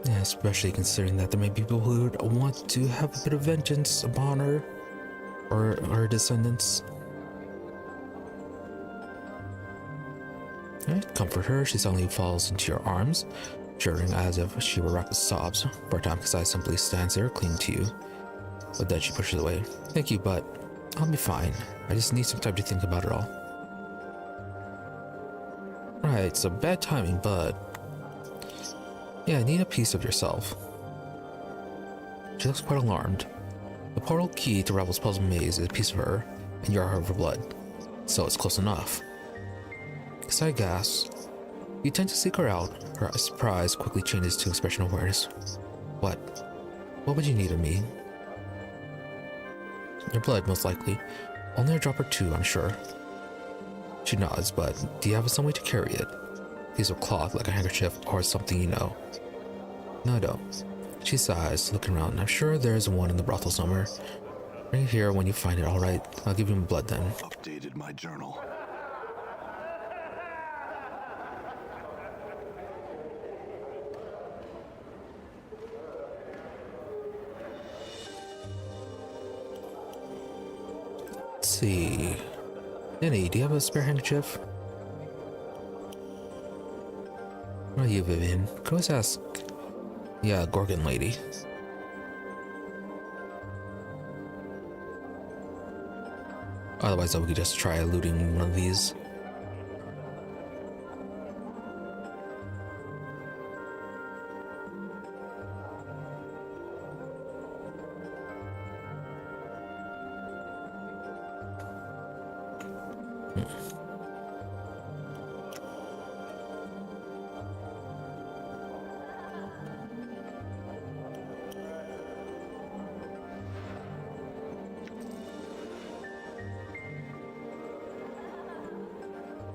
Yeah, especially considering that there may be people who would want to have a bit of vengeance upon her or her descendants. Alright, comfort her. She suddenly falls into your arms, shuddering as if she were racked with sobs. For a time, Kasai simply stands there, clinging to you. But then she pushes away. Thank you, but I'll be fine. I just need some time to think about it all. Right, so bad timing, but yeah, I need a piece of yourself. She looks quite alarmed. The portal key to Ravel's puzzle maze is a piece of her, and you are her blood, so it's close enough. Kasai gasps. You tend to seek her out. Her surprise quickly changes to expression awareness. What? What would you need of me? Your blood, most likely. Only a drop or two, I'm sure. She nods, but do you have some way to carry it? A piece of cloth, like a handkerchief, or something you know? No, I don't. She sighs, looking around. I'm sure there's one in the brothel somewhere. Bring it here when you find it, alright? I'll give you my blood then. Updated my journal. Let's see. Nenny, do you have a spare handkerchief? What about you, Vivian? Can always ask. Yeah, Gorgon lady. Otherwise, we could just try looting one of these.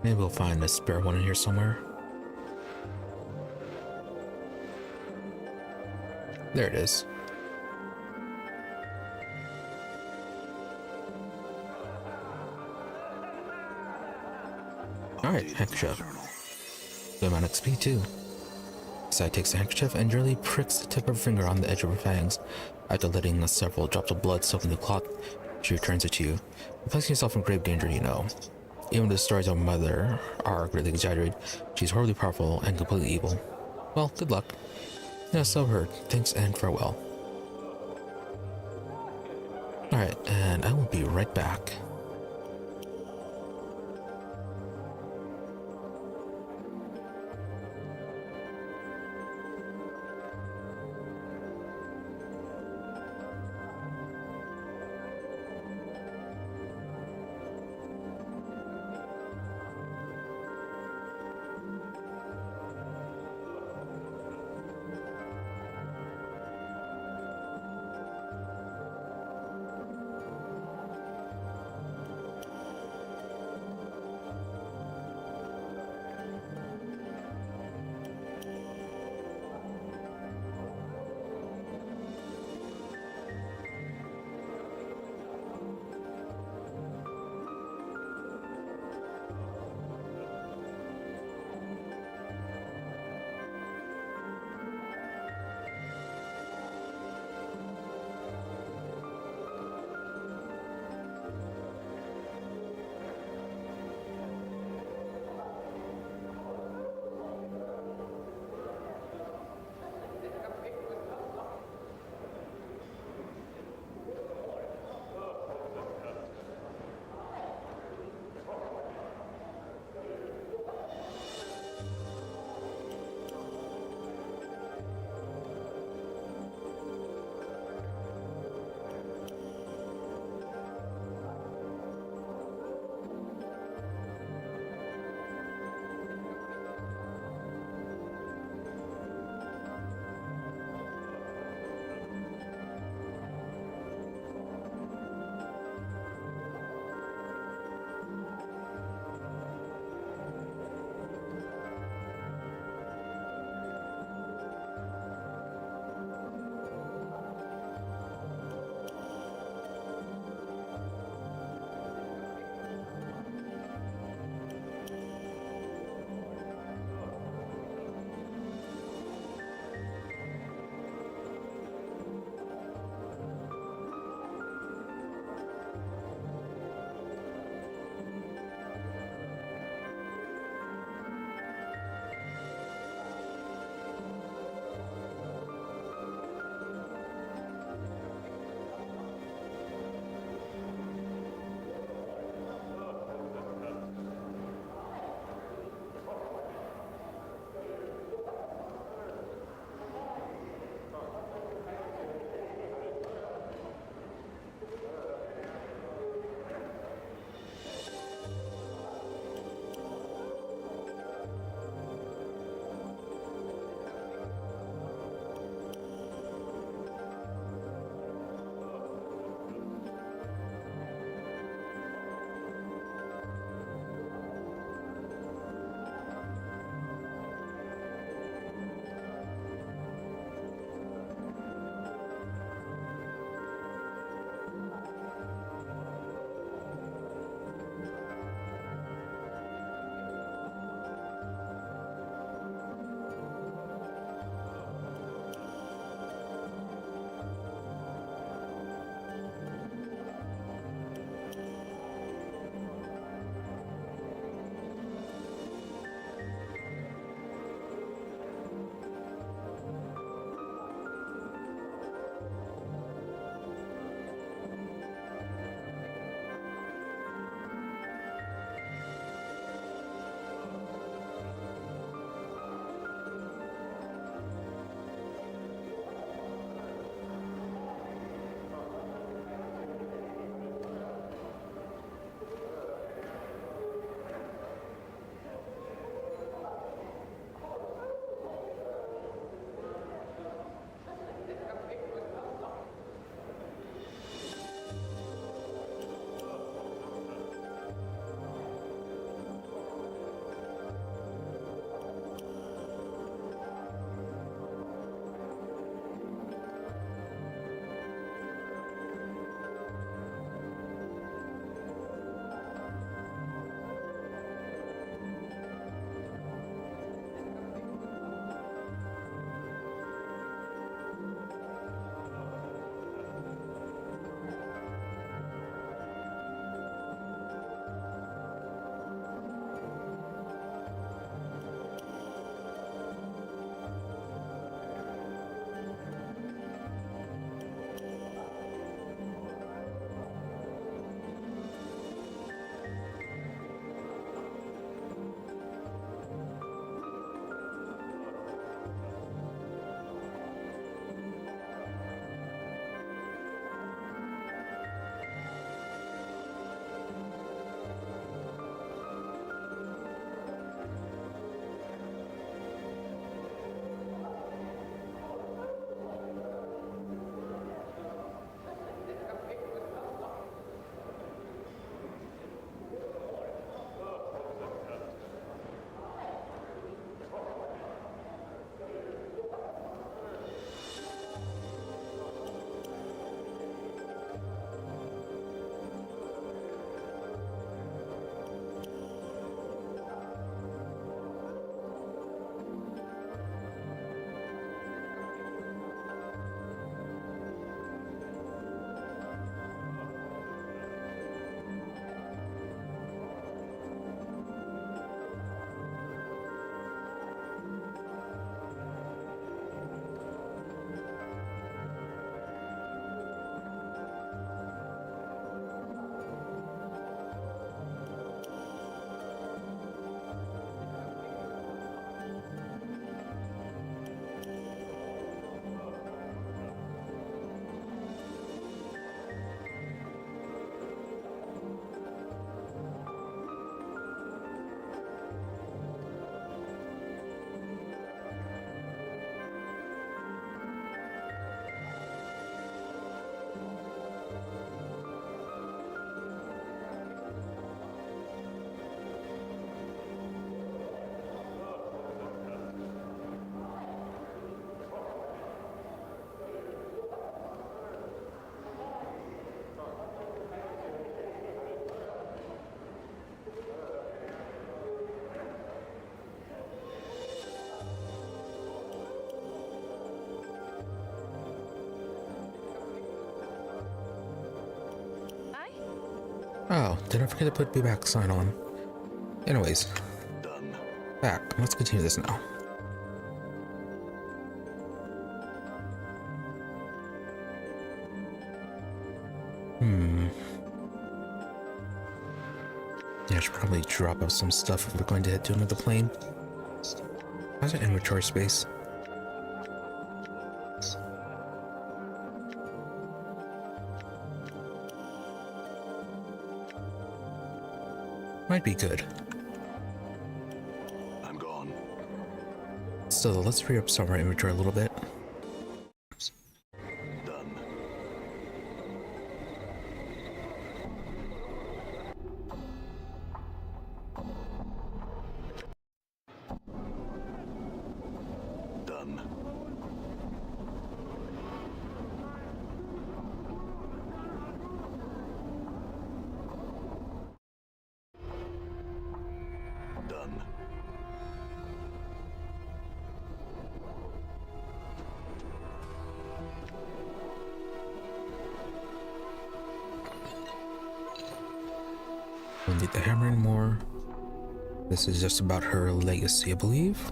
Maybe we'll find a spare one in here somewhere. There it is. Alright, handkerchief. Good amount of XP too. Sai takes the handkerchief and gently pricks the tip of her finger on the edge of her fangs. After letting several drops of blood soak in the cloth, she returns it to you. You're placing yourself in grave danger, you know. Even the stories of her mother are greatly exaggerated. She's horribly powerful and completely evil. Well, good luck. Yeah, so heard. Thanks and farewell. Alright, and I will be right back. Oh, did I forget to put be back sign on? Anyways, Done. back. Let's continue this now. Yeah, I should probably drop out some stuff if we're going to head to another plane. How's our inventory space? Might be good. I'm gone. Still, let's free up some of our inventory a little bit. Done. Done. Done. Don't need the hammer anymore. This is just about her legacy, I believe.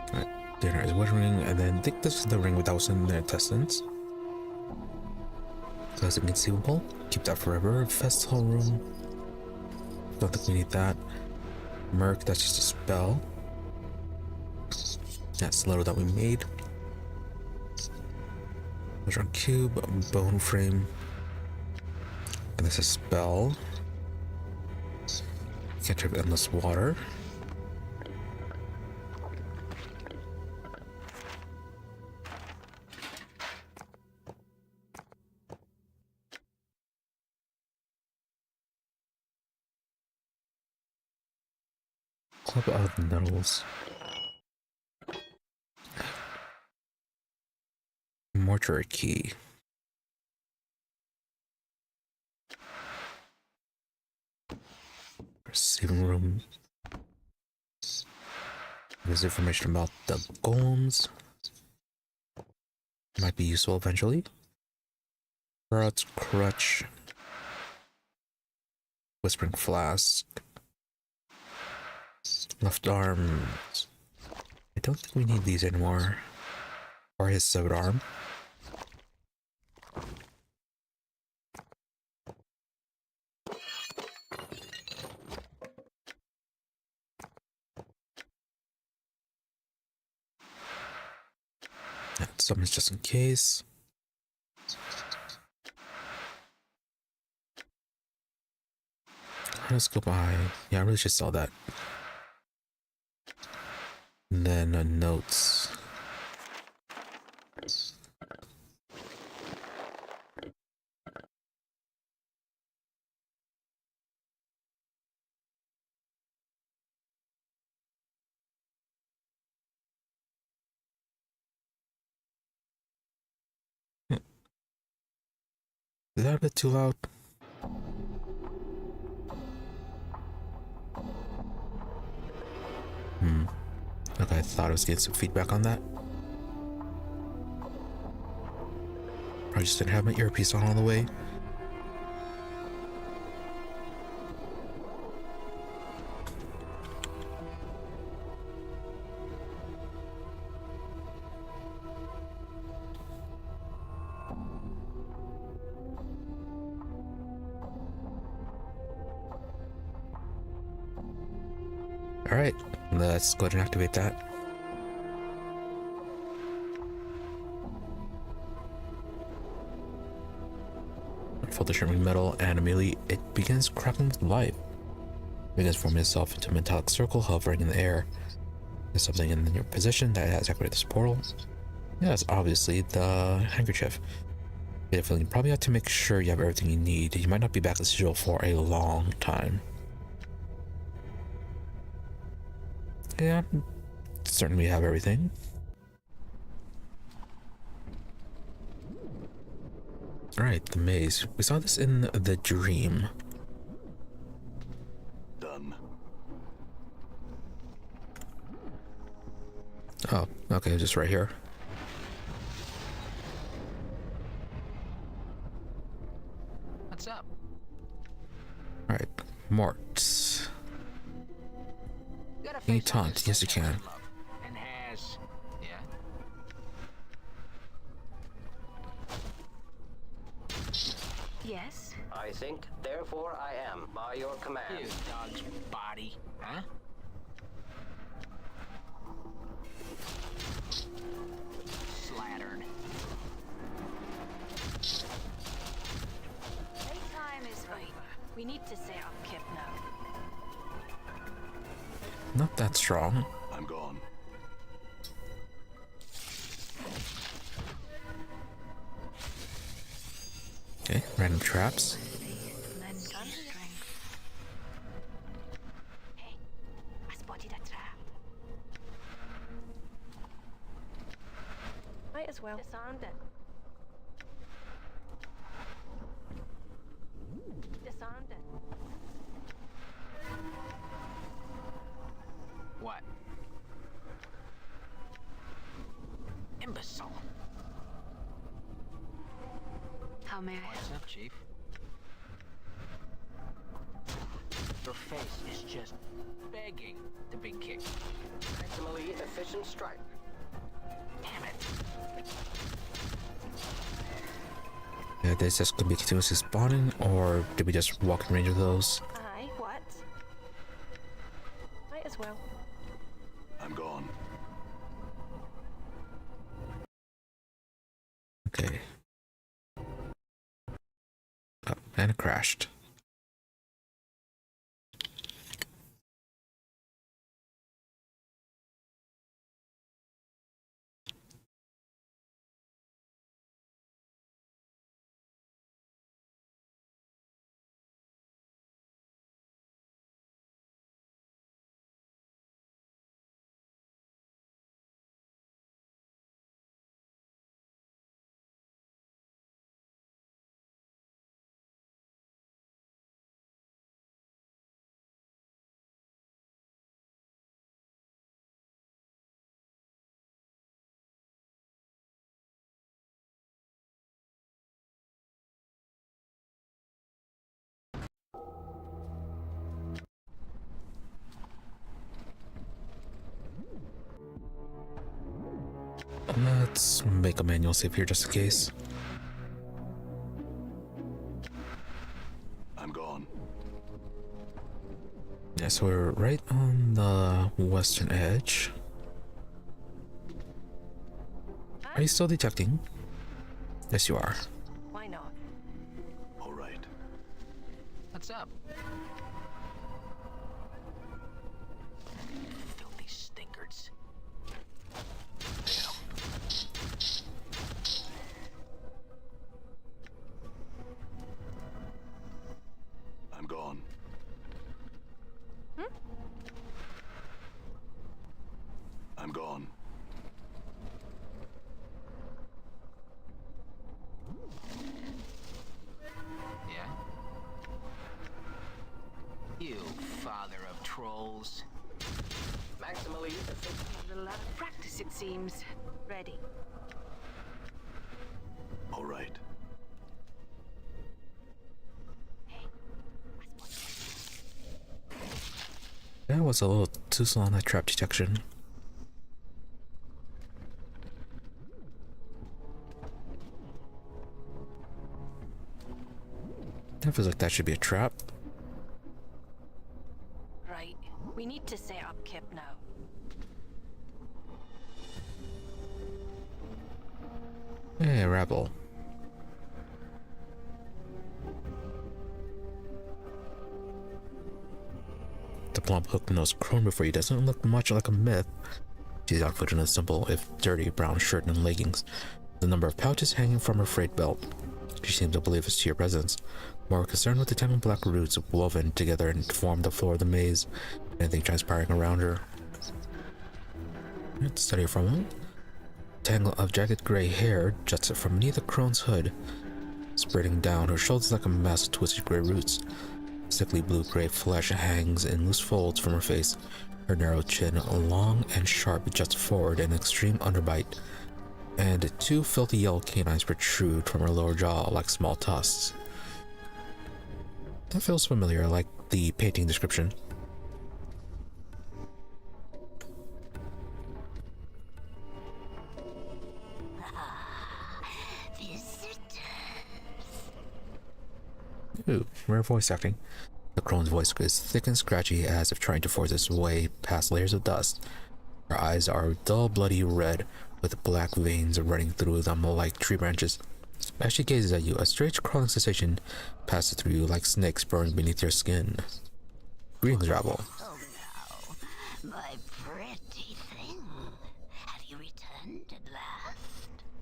Alright, dinner is wood ring, and then I think this is the ring without in the intestines. So that's inconceivable. Keep that forever. Festival room. Don't think we need that. Merc, that's just a spell. That's the letter that we made. Modron cube, bone frame. And this is spell. Can't have endless water. Club of Nettles. Mortuary key. Receiving room. There's information about the golems. Might be useful eventually. Rod's crutch. Whispering flask. Left arm. I don't think we need these anymore. Or his severed arm. Something's just in case. Let's go by. Yeah, I really should sell that. And then notes. Is that a bit too loud? Okay, I thought I was getting some feedback on that. Probably just didn't have my earpiece on all the way. Alright, let's go ahead and activate that. For the shimmering metal, and immediately it begins crackling with life. It begins forming itself into a metallic circle hovering in the air. There's something in your position that has activated this portal. Yes, obviously the handkerchief. You probably have to make sure you have everything you need. You might not be back at Sigil for a long time. Yeah, certainly have everything. Alright, the maze. We saw this in the dream. Done. Oh, okay, just right here. taunt. Yes, you can. And has, yeah. Yes? I think, therefore I am, by your command. You dog's body, huh? Slattern. Playtime is over. We need to set up Kip now. Not that strong. I'm gone. Okay, random traps. Men gun strength. Hey, I spotted a trap. Might as well. Disarmed it. Disarmed it. What? Imbecile. How may I help? What's up, Chief? Your face is just begging to be kicked. Maximally efficient strike. Damn it. Yeah, this just could be continuously spawning, or did we just walk in range of those? Aye, what? Might as well. I'm gone. Okay. Oh, and it crashed. Let's make a manual save here just in case. I'm gone. Yeah, so we're right on the western edge. Are you still detecting? Yes, you are. Why not? All right. What's up? Filthy stinkards. I'm gone. I'm gone. Yeah? You father of trolls. Maximally efficient. A little out of practice, it seems. Ready. All right. Hey, I spotted That was a little too slow on that trap detection. That feels like that should be a trap. Right. We need to set up Kip now. Hey, Ravel. The plump hook-nosed crone before you doesn't look much like a myth. She's outfitted in a simple, if dirty, brown shirt and leggings. The number of pouches hanging from her freight belt. She seems oblivious to your presence, more concerned with the tiny black roots woven together and form the floor of the maze, anything transpiring around her. Let's study her for a moment. Tangle of jagged gray hair juts from beneath the crone's hood, spreading down her shoulders like a mass of twisted gray roots. Sickly blue-gray flesh hangs in loose folds from her face. Her narrow chin, long and sharp, juts forward in an extreme underbite, and two filthy yellow canines protrude from her lower jaw like small tusks. That feels familiar, like the painting description. Ooh, rare voice acting. The crone's voice is thick and scratchy, as if trying to force its way past layers of dust. Her eyes are dull, bloody red, with black veins running through them like tree branches. As she gazes at you, a strange crawling sensation passes through you like snakes burrowing beneath your skin. Greetings, Ravel. Oh no, my pretty thing. Have you returned at last?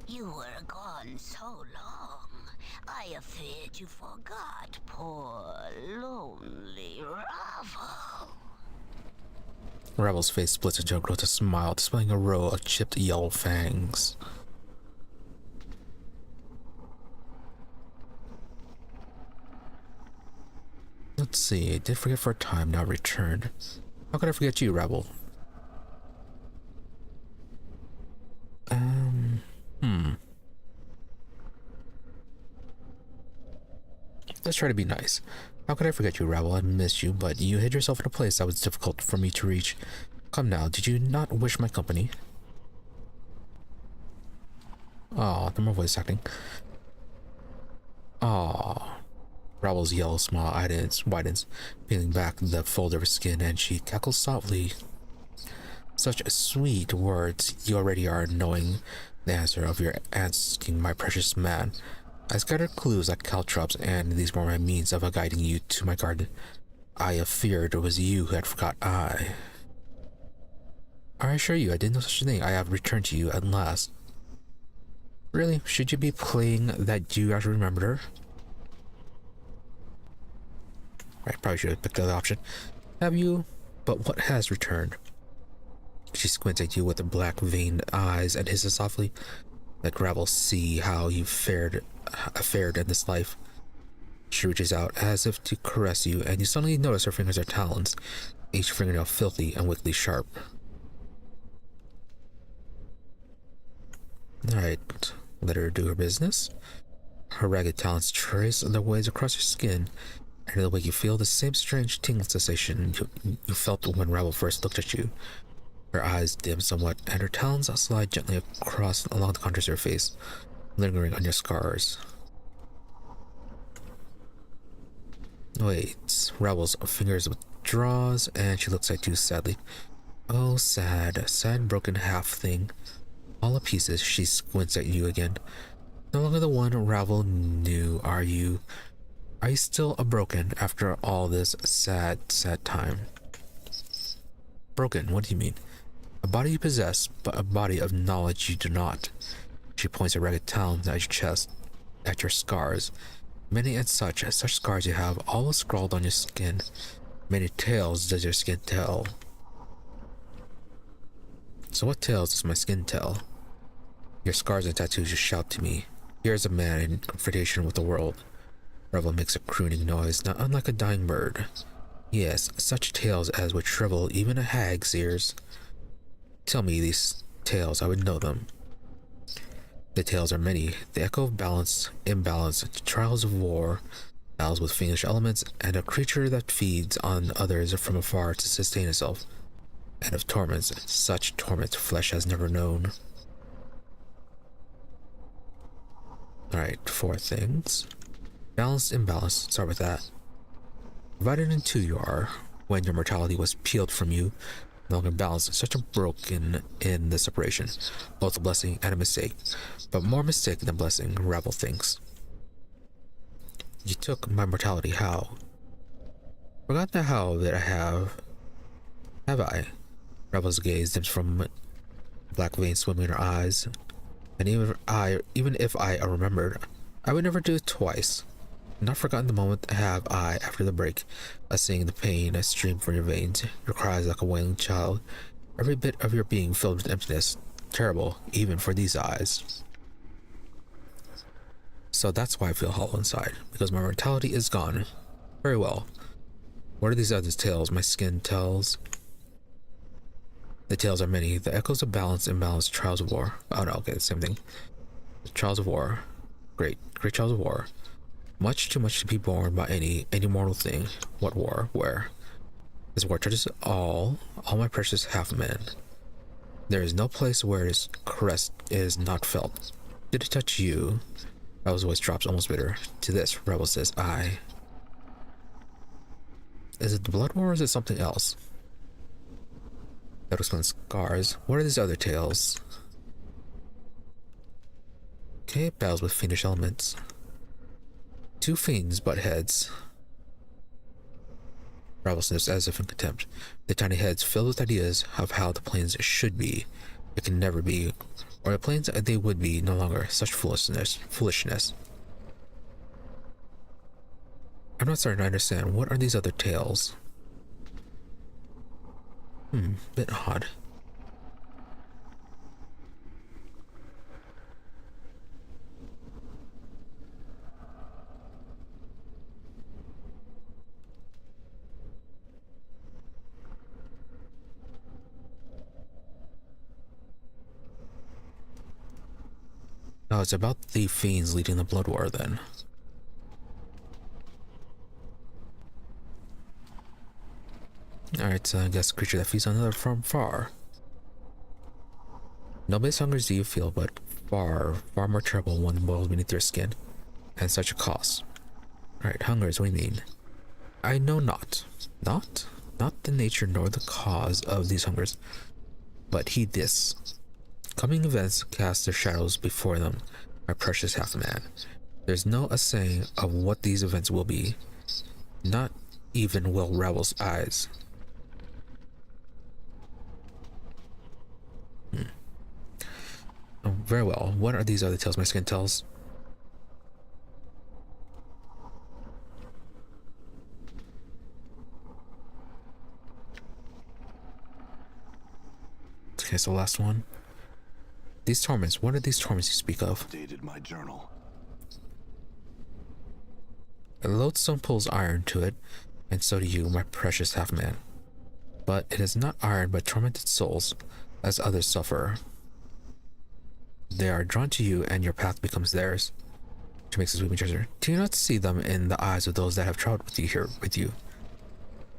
You were gone so long. I feared you forgot poor, lonely Ravel. Ravel's face splits into a grotesque smile, displaying a row of chipped yellow fangs. Let's see, I did forget for a time, now returned. How could I forget you, Ravel? Let's try to be nice. How could I forget you, Ravel? I missed you, but you hid yourself in a place that was difficult for me to reach. Come now, did you not wish my company? Aw, the more voice acting. Aw. Ravel's yellow smile widens, peeling back the fold of her skin, and she cackles softly. Such sweet words. You already are knowing the answer of your asking, my precious man. I scattered clues like caltrops, and these were my means of guiding you to my garden. I feared it was you who had forgot I assure you, I didn't know such a thing. I have returned to you at last. Really? Should you be playing that you actually remembered her? I probably should have picked the other option. Have you? But what has returned? She squints at you with her black veined eyes and hisses softly. Let Ravel see how you fared in this life. She reaches out as if to caress you, and you suddenly notice her fingers are talons, each fingernail filthy and wickedly sharp. Alright, let her do her business. Her ragged talons trace their ways across your skin, and in the way you feel the same strange tingling sensation you felt when Ravel first looked at you. Her eyes dim somewhat, and her talons slide gently along the contours of her face, lingering on your scars. Wait, Ravel's fingers withdraws, and she looks at you sadly. Oh, sad broken half thing. All in pieces, she squints at you again. No longer the one Ravel knew, are you? Are you still a broken after all this sad time? Broken, what do you mean? A body you possess, but a body of knowledge you do not. She points her ragged talons at your chest, at your scars. Many and such scars you have, all scrawled on your skin. Many tales does your skin tell. So what tales does my skin tell? Your scars and tattoos you shout to me. Here is a man in confrontation with the world. Ravel makes a crooning noise, not unlike a dying bird. Yes, such tales as would shrivel even a hag's ears. Tell me these tales, I would know them. The tales are many. The echo of balance, imbalance, trials of war, battles with fiendish elements, and a creature that feeds on others from afar to sustain itself. And of torments, such torment flesh has never known. Alright, 4 things. Balance, imbalance, start with that. Divided in two you are, when your mortality was peeled from you, no longer balanced, such a broken in the separation, both a blessing and a mistake, but more mistake than blessing, Ravel thinks. You took my mortality, how? Forgot the how that I have I? Ravel's gaze dims from black veins swimming in her eyes, and even if I remembered, I would never do it twice. Not forgotten the moment have I after the break, seeing the pain that streamed from your veins, your cries like a wailing child, every bit of your being filled with emptiness, terrible even for these eyes. So that's why I feel hollow inside, because my mortality is gone. Very well. What are these other tales my skin tells? The tales are many. The echoes of balance, imbalance, trials of war. Oh no, okay, same thing. The trials of war. Great trials of war. Much too much to be borne by any mortal thing. What war? Where? This war touches all my precious half-men. There is no place where its caress is not felt. Did it touch you? Ravel's voice drops almost bitter. To this, Ravel says, I. Is it the Blood War or is it something else? That explains scars. What are these other tales? Okay, battles with fiendish elements. Two fiends butt heads. Ravel sniffs as if in contempt. The tiny heads filled with ideas of how the planes should be. It can never be. Or the planes they would be no longer. Such foolishness. I'm not starting to understand. What are these other tales? Bit odd. Oh, it's about the fiends leading the Blood War then. Alright, so I guess a creature that feeds on another from far. No base hunger do you feel, but far more terrible when boils beneath your skin. And such a cost. Alright, hungers, what do you mean? I know not. Not the nature nor the cause of these hungers. But heed this. Coming events cast their shadows before them, my precious half-man. There's no assaying of what these events will be. Not even will Ravel's eyes. Oh, very well. What are these other tales my skin tells? Okay, so last one. These torments, what are these torments you speak of? Dated my journal. A lodestone pulls iron to it, and so do you, my precious half-man. But it is not iron but tormented souls, as others suffer. They are drawn to you, and your path becomes theirs. She makes a sweeping gesture. Do you not see them in the eyes of those that have traveled with you here with you?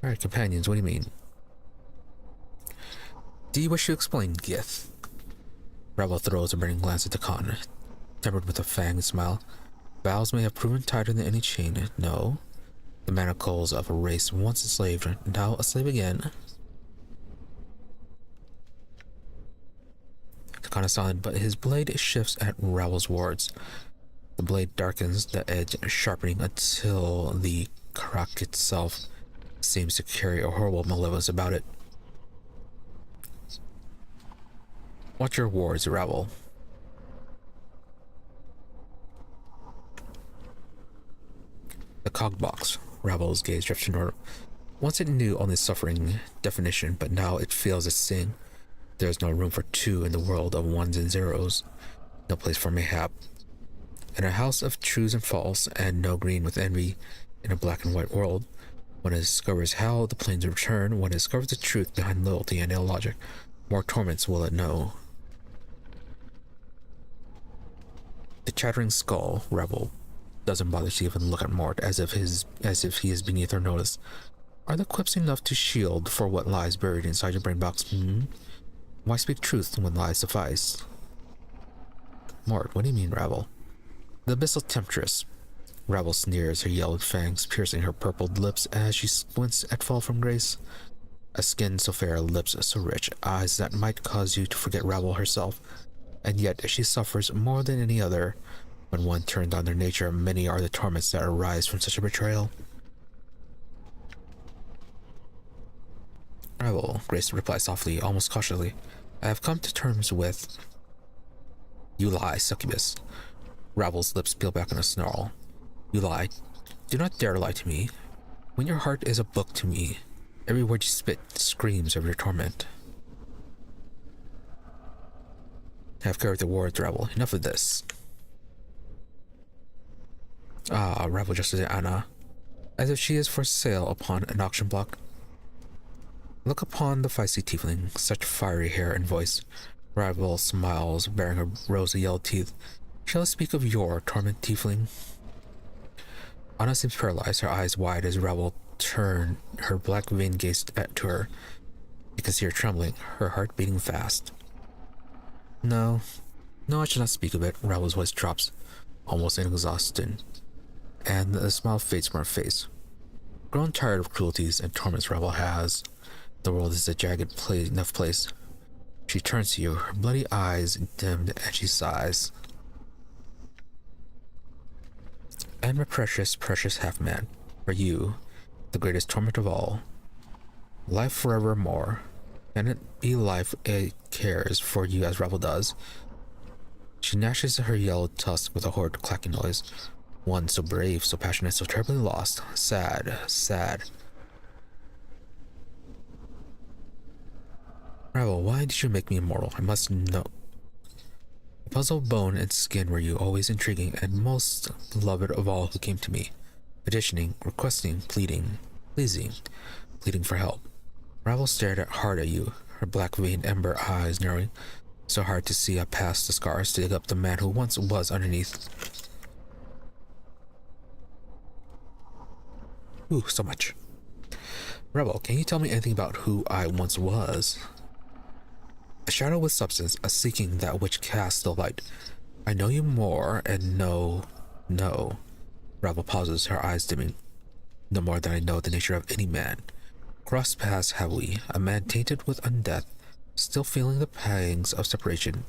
Alright, companions, what do you mean? Do you wish to explain, Gith? Ravel throws a burning glance at the Khan, tempered with a fanged smile. Vows may have proven tighter than any chain. No. The manacles of a race once enslaved, now a slave again. The Khan is silent, but his blade shifts at Ravel's words. The blade darkens, the edge sharpening until the crack itself seems to carry a horrible malevolence about it. Watch your words, Ravel. The cog box. Ravel's gaze drifts to Nordom. Once it knew only suffering definition, but now it feels its sting. There is no room for two in the world of ones and zeros. No place for mayhap. In a house of truths and false, and no green with envy, in a black and white world, one discovers how the planes return, one discovers the truth behind loyalty and illogic. More torments will it know. The chattering skull, Ravel, doesn't bother to even look at Mort as if he is beneath her notice. Are the quips enough to shield for what lies buried inside your brain box? Why speak truth when lies suffice? Mort, what do you mean, Ravel? The abyssal temptress. Ravel sneers, her yellowed fangs piercing her purpled lips as she squints at fall from grace. A skin so fair, lips so rich, eyes that might cause you to forget Ravel herself. And yet she suffers more than any other. When one turns on their nature, many are the torments that arise from such a betrayal. Ravel, Grace replies softly, almost cautiously. I have come to terms with... You lie, succubus. Ravel's lips peel back in a snarl. You lie. Do not dare lie to me. When your heart is a book to me, every word you spit screams of your torment. Have care with the words, Ravel. Enough of this. Ah, Ravel just as Anna, as if she is for sale upon an auction block. Look upon the feisty tiefling, such fiery hair and voice. Ravel smiles, baring her rosy yellow teeth. Shall I speak of your torment, tiefling? Anna seems paralyzed, her eyes wide as Ravel turned her black vein gaze to her. You can see her trembling, her heart beating fast. No, I should not speak of it. Ravel's voice drops, almost in exhaustion, and the smile fades from her face. Grown tired of cruelties and torments Ravel has. The world is a jagged enough place. She turns to you, her bloody eyes dimmed, and she sighs. And my precious, precious half-man, for you, the greatest torment of all. Life forevermore. Can it be life it cares for you as Ravel does? She gnashes her yellow tusk with a horrid clacking noise. One so brave, so passionate, so terribly lost. Sad, sad. Ravel, why did you make me immortal? I must know. A puzzle of bone and skin were you, always intriguing, and most beloved of all who came to me. Petitioning, requesting, pleading, pleasing, pleading for help. Ravel stared hard at you, her black veined ember eyes narrowing, so hard to see up past the scars to dig up the man who once was underneath. Ooh, so much. Ravel, can you tell me anything about who I once was? A shadow with substance, a seeking that which casts the light. I know you more, and no. Ravel pauses, her eyes dimming. No more than I know the nature of any man. Crossed paths have we, a man tainted with undeath, still feeling the pangs of separation,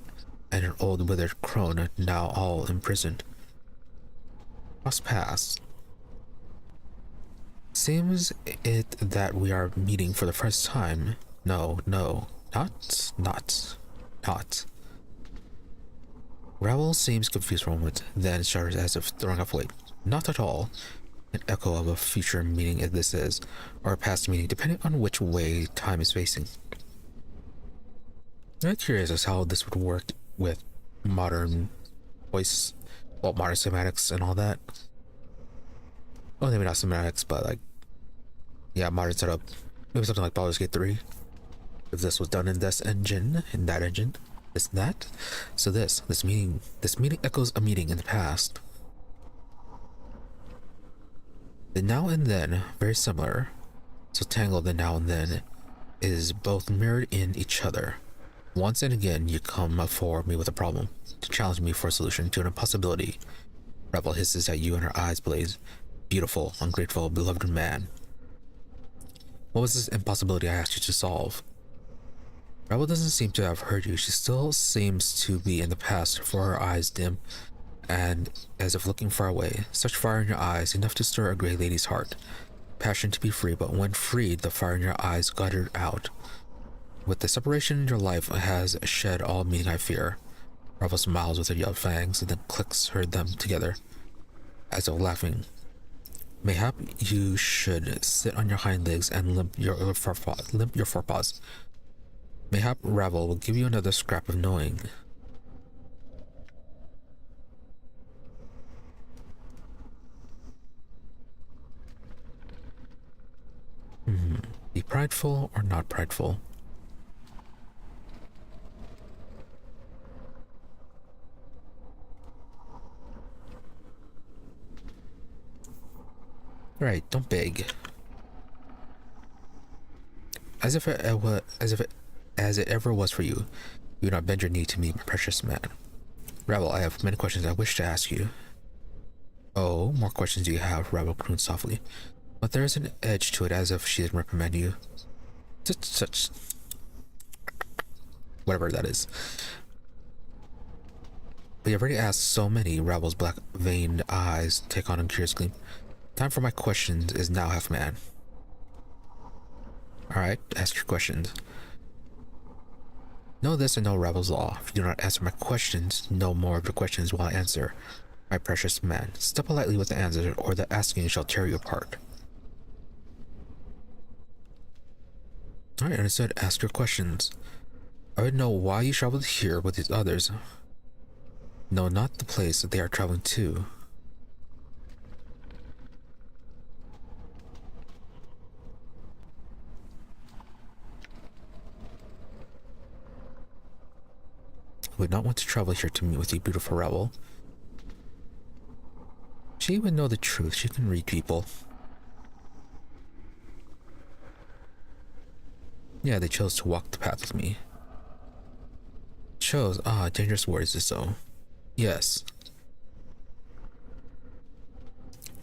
and an old withered crone now all imprisoned. Crossed paths. Seems it that we are meeting for the first time. No, not. Ravel seems confused for a moment, then shudders as if throwing off weight. Not at all. An echo of a future meaning this is, or a past meaning, depending on which way time is facing. I'm curious as how this would work with modern voice, well, modern semantics and all that. Well, maybe not semantics, but like, yeah, modern setup. Maybe something like Baldur's Gate 3. If this was done in this engine, in that engine, this and that. So this meeting echoes a meeting in the past. The now and then, very similar. So tangled the now and then is both mirrored in each other. Once and again, you come before me with a problem, to challenge me for a solution to an impossibility. Ravel hisses at you and her eyes blaze. Beautiful, ungrateful, beloved man. What was this impossibility I asked you to solve? Ravel doesn't seem to have heard you. She still seems to be in the past, for her eyes dim, and as if looking far away. Such fire in your eyes, enough to stir a grey lady's heart. Passion to be free, but when freed, the fire in your eyes guttered out. With the separation in your life has shed all meaning I fear. Ravel smiles with her yellow fangs, and then clicks them together, as if laughing. Mayhap you should sit on your hind legs and limp your forepaws. Mayhap Ravel will give you another scrap of knowing. Be prideful or not prideful? Right, don't beg. As it ever was for you, you would not bend your knee to me, my precious man. Ravel, I have many questions I wish to ask you. Oh, more questions do you have? Ravel crooned softly, but there is an edge to it, as if she didn't reprimand you. Such whatever that is. But you've already asked so many. Ravel's black veined eyes take on a curious gleam. Time for my questions is now, half-man. Alright, ask your questions. Know this and know Ravel's law. If you do not answer my questions, no more of your questions will I answer. My precious man, step politely with the answer, or the asking shall tear you apart. Alright, understood. Ask your questions. I would know why you traveled here with these others. No, not the place that they are traveling to. Would not want to travel here to meet with you, beautiful Ravel. She would know the truth. She can read people. Yeah, they chose to walk the path with me. Chose? Ah, dangerous word is this so? Yes.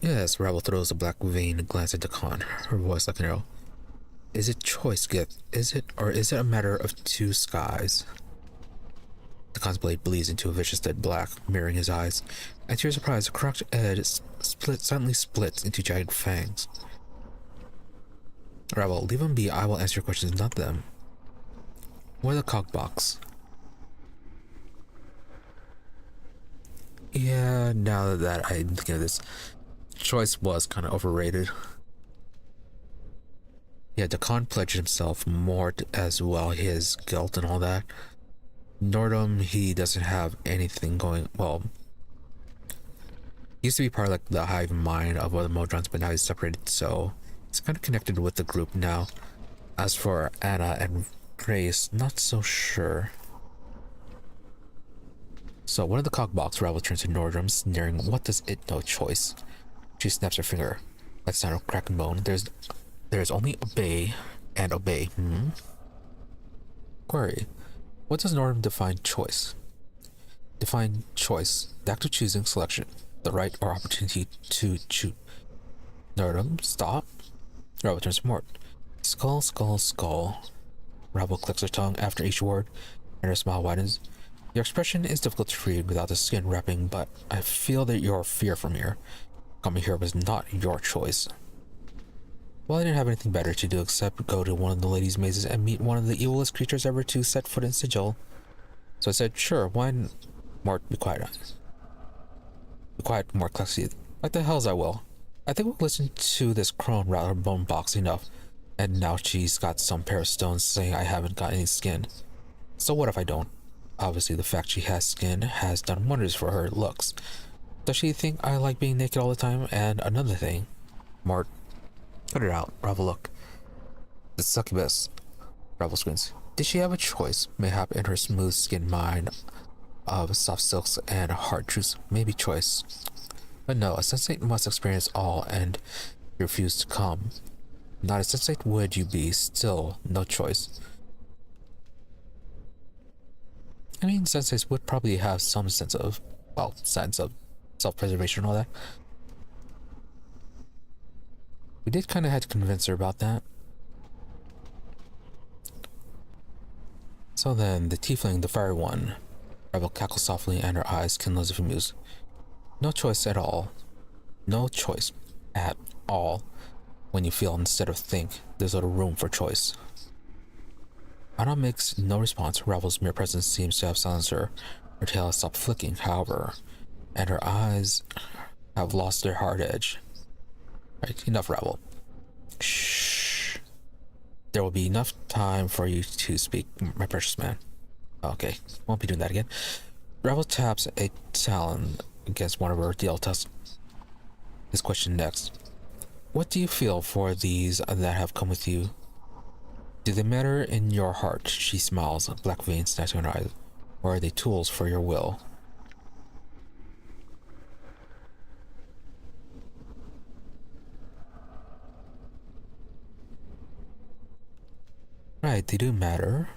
Yes, Ravel throws a black vein glance at Dakan, her voice like an arrow. Is it choice, Gith? Is it, or is it a matter of two skies? Dakan's blade bleeds into a vicious dead black, mirroring his eyes, and to your surprise, the cracked edge suddenly splits into jagged fangs. Ravel, leave them be, I will answer your questions, not them. What the cockbox? Yeah, now that I'm thinking of this, choice was kind of overrated. Yeah, Dakan pledged himself more as well, his guilt and all that. Nordom, he doesn't have anything going, well, he used to be part of like the hive mind of other modrons, but now he's separated, so he's kind of connected with the group now. As for Anna and Grace, not so sure. So one of the cockbox, Ravel turns to Nordom, sneering, what does it know choice? She snaps her finger. Like sound of cracking bone. There's only obey and obey. Query. What does Nordom define choice? Define choice, the act of choosing selection, the right or opportunity to choose. Nordom, stop. Ravel turns to Mort. Skull, skull, skull. Ravel clicks her tongue after each word, and her smile widens. Your expression is difficult to read without the skin wrapping, but I feel that your fear from here. Coming here was not your choice. Well, I didn't have anything better to do except go to one of the ladies' mazes and meet one of the evilest creatures ever to set foot in Sigil. So I said, sure, why not? Mort, be quiet. Be quiet, Mort Klexi. Like the hells I will. I think we'll listen to this crone rather bone box enough. And now she's got some pair of stones saying I haven't got any skin. So what if I don't? Obviously the fact she has skin has done wonders for her looks. Does she think I like being naked all the time? And another thing. Mort, cut it out. Ravel, look. The succubus. Ravel screams. Did she have a choice? Mayhap in her smooth-skinned mind of soft silks and hard truths. Maybe choice. But no, a sensate must experience all and refuse to come. Not a sensate would you be, still no choice. I mean, sensates would probably have some sense of, well, sense of self-preservation and all that. We did kind of have to convince her about that. So then, the tiefling, the fiery one. Ravel cackles softly and her eyes kindle as if amused. No choice at all. No choice at all. When you feel instead of think, there's little room for choice. Anna makes no response. Ravel's mere presence seems to have silenced her. Her tail has stopped flicking, however, and her eyes have lost their hard edge. Right, enough, Ravel. Shh. There will be enough time for you to speak, my precious man. Okay, won't be doing that again. Ravel taps a talon against one of her deal tusks. His question next. What do you feel for these that have come with you? Do they matter in your heart? She smiles, black veins snatching her eyes. Or are they tools for your will? Right, they do matter.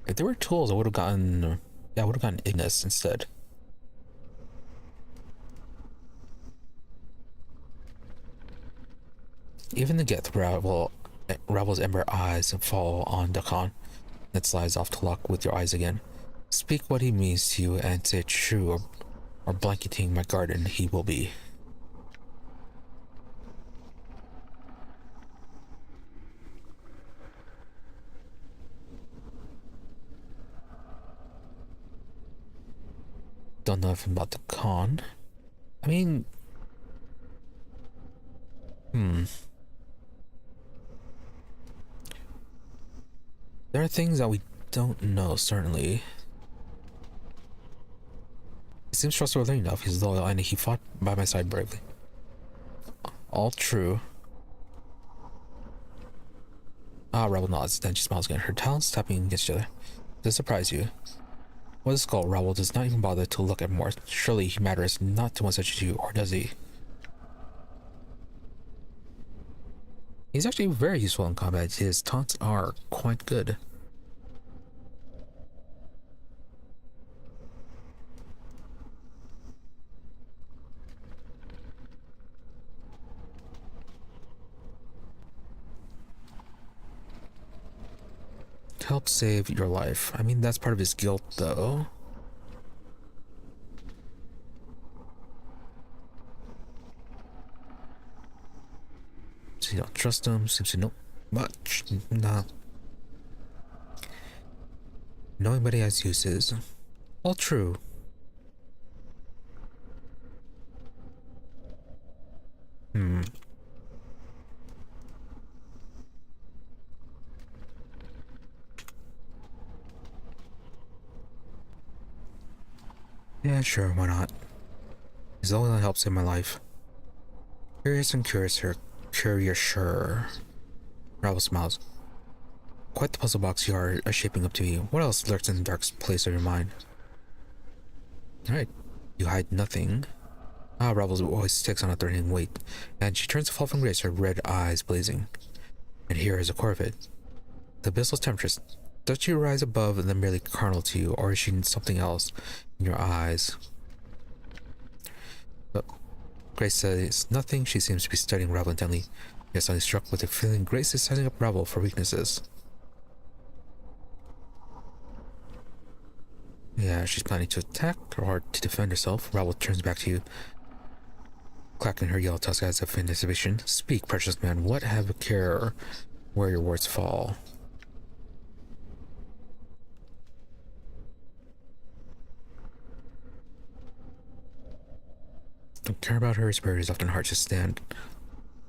If they were tools, I would have gotten... Yeah, I would have gotten Ignis instead. Even the Geth, Ravel's ember eyes fall on Dakan. It slides off to lock with your eyes again. Speak what he means to you and say true, or blanketing my garden he will be. Don't know anything about the con. I mean... There are things that we don't know, certainly. He seems trustworthy enough, he's loyal, and he fought by my side bravely. All true. Ravel nods, then she smiles again, her talons tapping against each other. Does it surprise you? With a skull, Ravel does not even bother to look at Mort. Surely he matters not to one such as you, or does he? He's actually very useful in combat. His taunts are quite good. helped save your life. I mean, that's part of his guilt, though. So you don't trust him. Seems to know much. Nah. Knowing what he has uses. All true. Yeah, sure, why not? He's the only one that helps save my life. Curious and curious here. Curious, sure. Ravel smiles. Quite the puzzle box you are shaping up to be. What else lurks in the dark place of your mind? Alright, you hide nothing. Ravel's voice takes on a threatening weight, and she turns to fall from grace, her red eyes blazing. And here is the core of it. The abyssal's temptress. Does she rise above than merely carnal to you, or is she something else in your eyes? But Grace says nothing. She seems to be studying Ravel intently. Yet suddenly struck with the feeling Grace is sizing up Ravel for weaknesses. Yeah, she's planning to attack or to defend herself. Ravel turns back to you, clacking her yellow tusk as if in exhibition. Speak, precious man. What have a care where your words fall? Don't care about her. Superior is often hard to stand.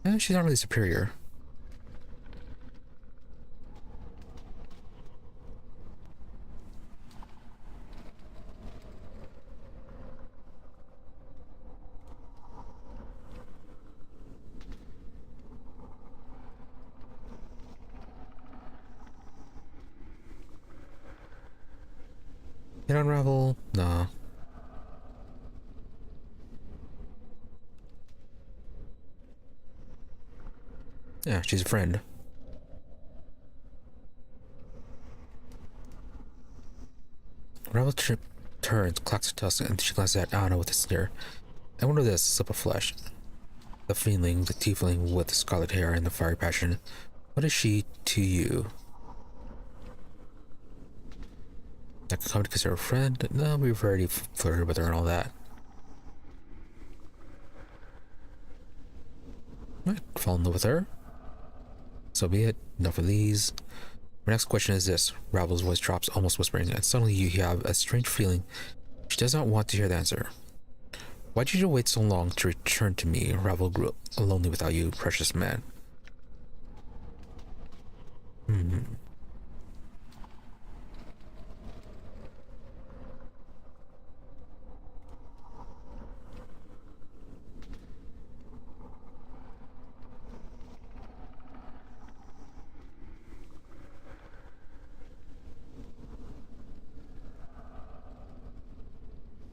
And she's not really superior. Hit on Ravel? Nah. Yeah, she's a friend. Ravel turns, clacks her tusk, and she glances at Anna with a sneer. I wonder this slip of flesh. The fiendling, the tiefling with the scarlet hair and the fiery passion. What is she to you? I could come to consider a friend? No, we've already flirted with her and all that. Might fall in love with her. So be it. Enough of these. My next question is this. Ravel's voice drops, almost whispering, and suddenly you have a strange feeling. She does not want to hear the answer. Why did you wait so long to return to me? Ravel grew lonely without you, precious man.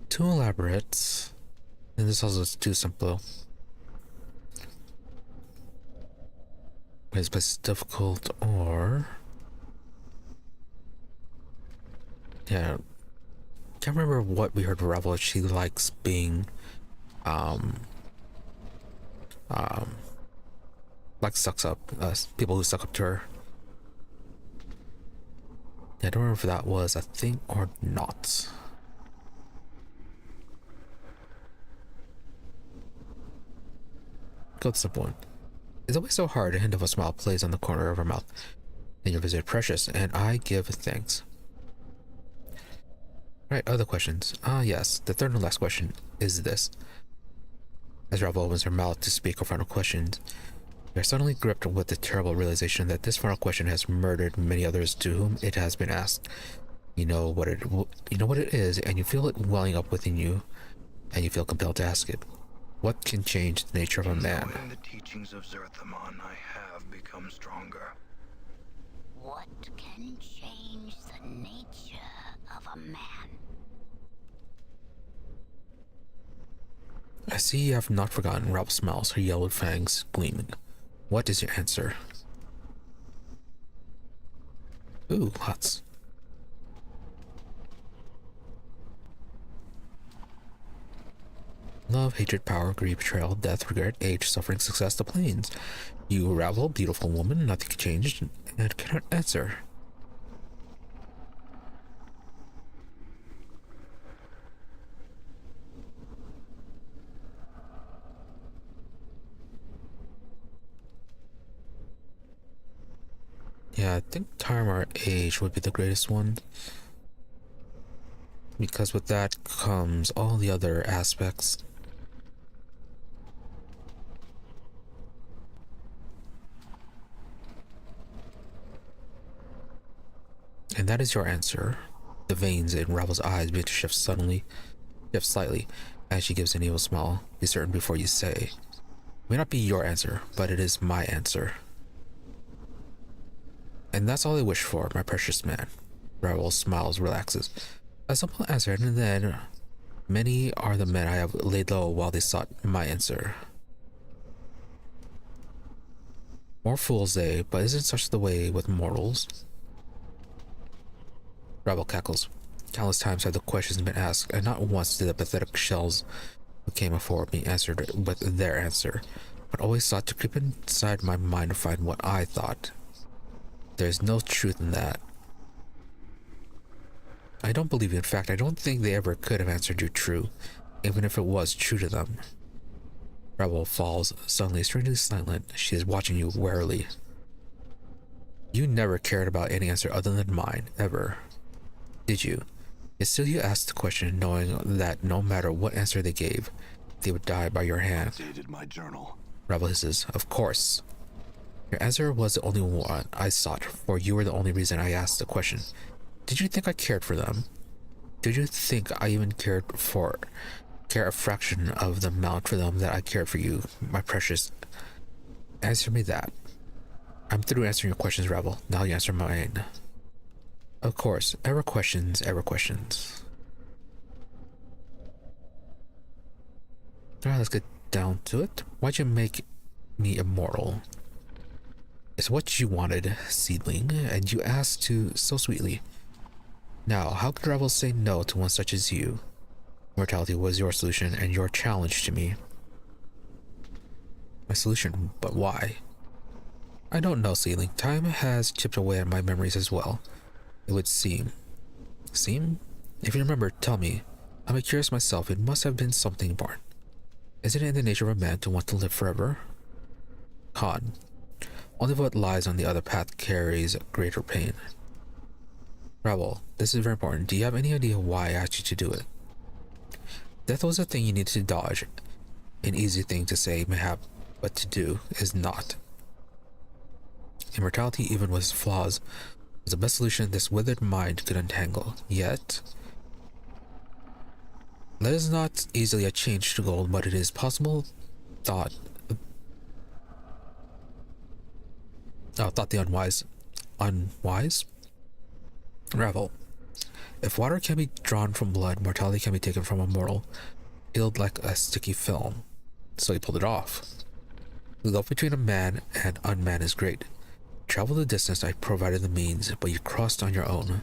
Too elaborate, and this also is too simple. This place is difficult, or yeah, can't remember what we heard of Ravel. She likes being, like sucks up people who suck up to her. Yeah, I don't remember if that was a thing or not. Go to the simple one. It's always so hard. A hint of a smile plays on the corner of her mouth. Then your visit precious, and I give thanks. Right, other questions. Yes, the third and last question is this. As Ravel opens her mouth to speak her final questions, you are suddenly gripped with the terrible realization that this final question has murdered many others to whom it has been asked. You know what it is, and you feel it welling up within you, and you feel compelled to ask it. What can change the nature of a man? In the teachings of Zerthamon, I have become stronger. What can change the nature of a man? I see you have not forgotten. Ravel smiles, her yellow fangs gleaming. What is your answer? Ooh, lots. Love, hatred, power, greed, betrayal, death, regret, age, suffering, success, the planes. You, Ravel, beautiful woman, nothing can change, and cannot answer. Yeah, I think time or age would be the greatest one. Because with that comes all the other aspects. And that is your answer. The veins in Ravel's eyes begin to shift slightly, as she gives an evil smile. Be certain before you say. It may not be your answer, but it is my answer. And that's all I wish for, my precious man. Ravel smiles, relaxes. A simple answer, and then many are the men I have laid low while they sought my answer. More fools they, but isn't such the way with mortals? Ravel cackles. Countless times have the questions been asked, and not once did the pathetic shells who came before me answered with their answer, but always sought to creep inside my mind to find what I thought. There is no truth in that. I don't believe you. In fact, I don't think they ever could have answered you true, even if it was true to them. Ravel falls, suddenly strangely silent. She is watching you warily. You never cared about any answer other than mine, ever. Did you? Yet still you asked the question, knowing that no matter what answer they gave, they would die by your hand. Updated my journal. Ravel hisses, of course. Your answer was the only one I sought, for you were the only reason I asked the question. Did you think I cared for them? Did you think I even care a fraction of the amount for them that I cared for you, my precious? Answer me that. I'm through answering your questions, Ravel. Now you answer mine. Of course, ever questions, ever questions. Alright, let's get down to it. Why'd you make me immortal? It's what you wanted, seedling, and you asked to so sweetly. Now, how could Ravel say no to one such as you? Mortality was your solution and your challenge to me. My solution, but why? I don't know, seedling. Time has chipped away at my memories as well. It would seem. Seem? If you remember, tell me. I'm curious myself. It must have been something important. Isn't it in the nature of a man to want to live forever? Con. Only what lies on the other path carries greater pain. Ravel, this is very important. Do you have any idea why I asked you to do it? Death was a thing you needed to dodge. An easy thing to say may have, but to do is not. Immortality, even with its flaws, was the best solution this withered mind could untangle. Yet, that is not easily a change to gold, but it is possible. Thought the unwise. Unwise? Ravel. If water can be drawn from blood, mortality can be taken from a mortal, peeled like a sticky film. So he pulled it off. The gulf between a man and unman is great. Travel the distance, I provided the means, but you crossed on your own.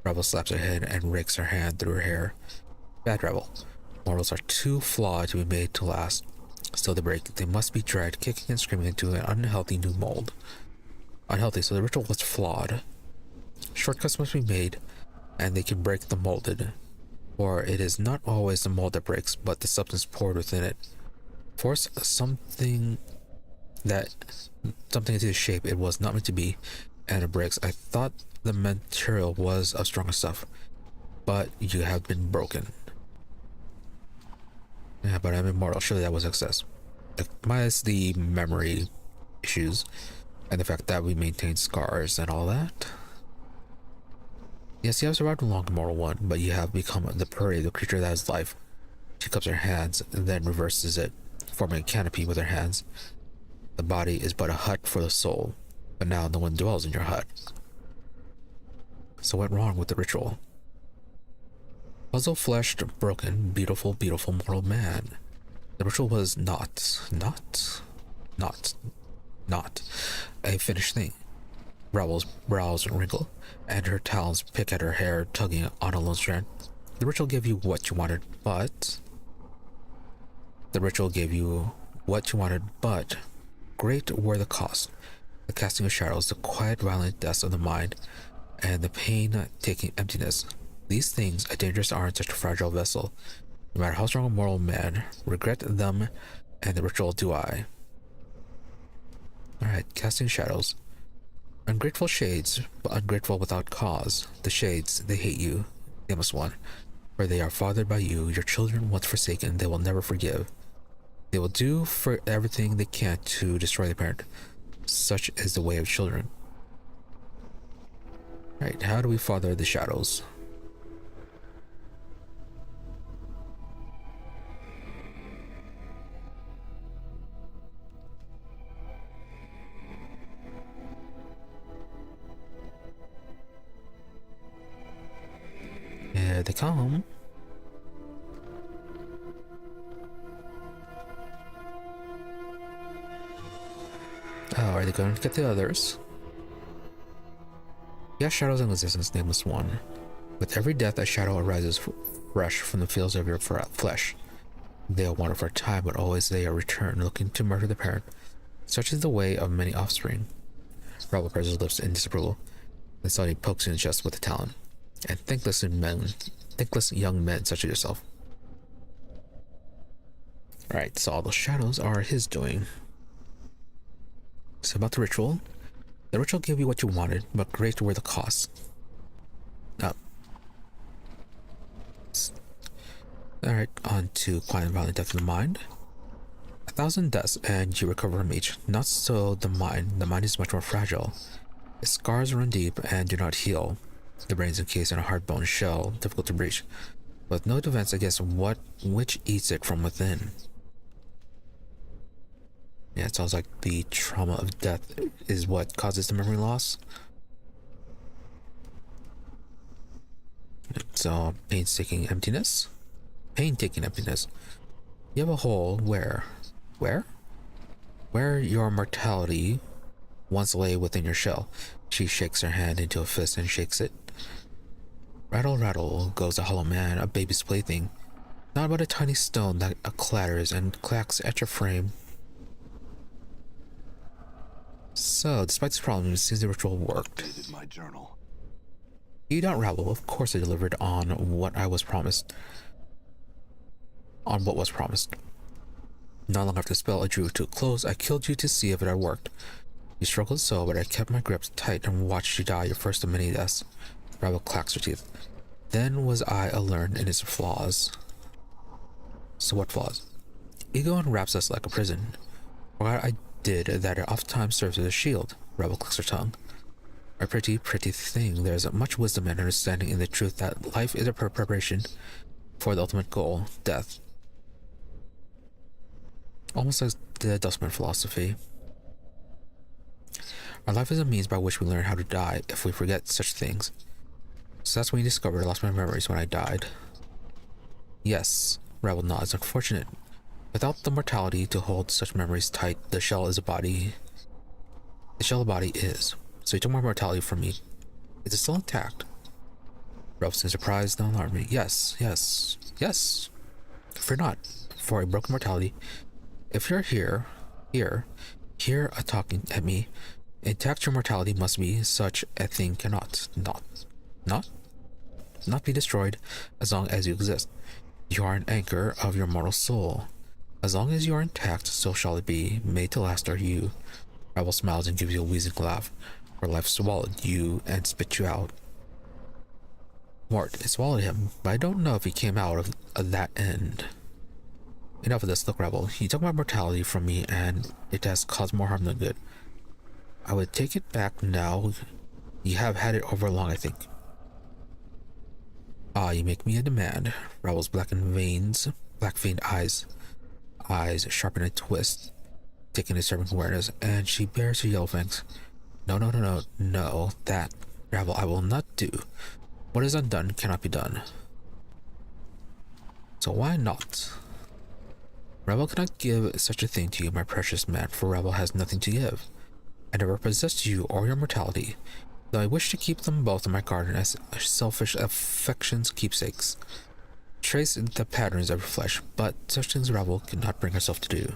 Ravel slaps her head and rakes her hand through her hair. Bad Ravel. Mortals are too flawed to be made to last. Still they break. They must be dragged kicking and screaming into an unhealthy new mold. Unhealthy, so the ritual was flawed. Shortcuts must be made, and they can break the molded. For it is not always the mold that breaks, but the substance poured within it. Force something into shape it was not meant to be, and it breaks. I thought the material was of stronger stuff, but you have been broken. Yeah, but I'm immortal. Surely that was success. Minus the memory issues, and the fact that we maintain scars and all that. Yes, you have survived a long immortal one, but you have become the prey, the creature that is life. She cups her hands and then reverses it, forming a canopy with her hands. The body is but a hut for the soul, but now no one dwells in your hut. So what went wrong with the ritual? Puzzle-fleshed, broken, beautiful, beautiful mortal man. The ritual was not a finished thing. Ravel's brows wrinkle, and her talons pick at her hair, tugging on a lone strand. The ritual gave you what you wanted, but great were the costs. The casting of shadows, the quiet, violent deaths of the mind, and the pain-taking emptiness. These things a dangerous are in such a fragile vessel. No matter how strong a mortal man, regret them, and the ritual do I. Alright, casting shadows. Ungrateful shades, but ungrateful without cause. The shades, they hate you, Nameless One, for they are fathered by you. Your children, once forsaken, they will never forgive. They will do for everything they can to destroy their parent. Such is the way of children. Right, how do we father the shadows? Here they come. Oh, are they going to get the others? Yes, shadows in existence, Nameless One. With every death, a shadow arises fresh from the fields of your flesh. They are wander for a time, but always they are returned, looking to murder the parent. Such is the way of many offspring. Ravel presses his lips in disapproval, and suddenly pokes in his chest with a talon. And thankless young men such as yourself. Alright, so all those shadows are his doing. So about the ritual. The ritual gave you what you wanted, but great were the costs. Alright, on to quiet and violent death of the mind. 1,000 deaths and you recover from each. Not so the mind. The mind is much more fragile. Its scars run deep and do not heal. The brain is encased in a hard bone shell, difficult to breach, with no defense against which eats it from within. Yeah, it sounds like the trauma of death is what causes the memory loss. So, painstaking emptiness. Painstaking emptiness. You have a hole where your mortality once lay within your shell. She shakes her hand into a fist and shakes it. Rattle, rattle goes a hollow man, a baby's plaything. Not but a tiny stone that clatters and clacks at your frame. So, despite this problem, it seems the ritual worked. Dated my journal. You don't Ravel. Of course I delivered on what was promised. No long after the spell I drew to a close, I killed you to see if it had worked. You struggled so, but I kept my grip tight and watched you die your first of many deaths. Ravel clacks her teeth. Then was I learned in its flaws. So what flaws? Ego enwraps us like a prison. What I did that it oftentimes serves as a shield. Ravel clicks her tongue. A pretty thing. There's much wisdom and understanding in the truth that life is a preparation for the ultimate goal, death. Almost like the Godsmen philosophy. Our life is a means by which we learn how to die if we forget such things. So that's when you discovered I lost my memories when I died. Yes, Ravel nods. Unfortunate. Without the mortality to hold such memories tight, the shell is a body. The shell of the body is. So you took my mortality from me. Is it still intact? Ravel seems surprised, don't alarm me. Yes. Fear not, for a broken mortality. If you're here a talking at me, intact your mortality must be. Such a thing cannot not be destroyed as long as you exist. You are an anchor of your mortal soul. As long as you are intact, so shall it be. Made to last are you. Ravel smiles and gives you a wheezing laugh, for life swallowed you and spit you out. Mort, it swallowed him, but I don't know if he came out of that end. Enough of this. Look, Ravel, you took my mortality from me, and it has caused more harm than good. I would take it back now. You have had it over long, I think. Ah, you make me a demand. Ravel's black-veined eyes sharpen and twist, taking disturbing awareness, and she bares her yellow fangs. No, that, Ravel, I will not do. What is undone cannot be done. So why not? Ravel cannot give such a thing to you, my precious man, for Ravel has nothing to give. I never possessed you or your mortality, though I wish to keep them both in my garden as selfish affection's keepsakes. Trace the patterns of your flesh, but such things Ravel cannot bring herself to do.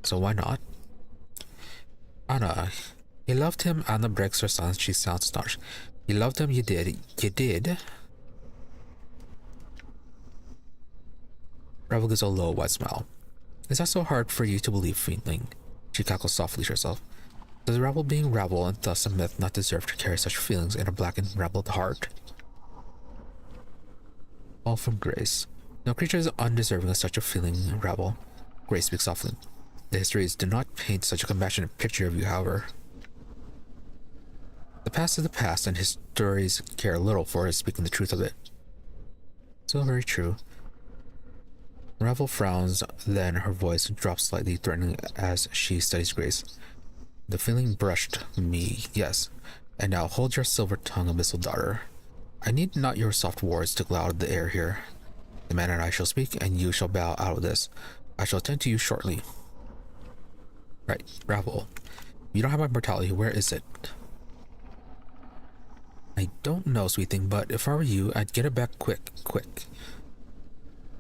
So why not? Anna. You loved him. Anna breaks her silence. She sounds astonished. You loved him, you did. You did? Ravel gives a low, wide smile. Is that so hard for you to believe, Fiendling? She cackles softly to herself. Does Ravel being Ravel and thus a myth not deserve to carry such feelings in a blackened, rebelled heart? All from Grace. No creature is undeserving of such a feeling, Ravel. Grace speaks softly. The histories do not paint such a compassionate picture of you, however. The past is the past, and his stories care little for speaking the truth of it. So very true. Ravel frowns, then her voice drops slightly, threatening as she studies Grace. The feeling brushed me, yes. And now hold your silver tongue, abyssal daughter. I need not your soft words to cloud the air here. The man and I shall speak, and you shall bow out of this. I shall attend to you shortly. Right, Ravel. You don't have my mortality. Where is it? I don't know, sweet thing, but if I were you, I'd get it back quick.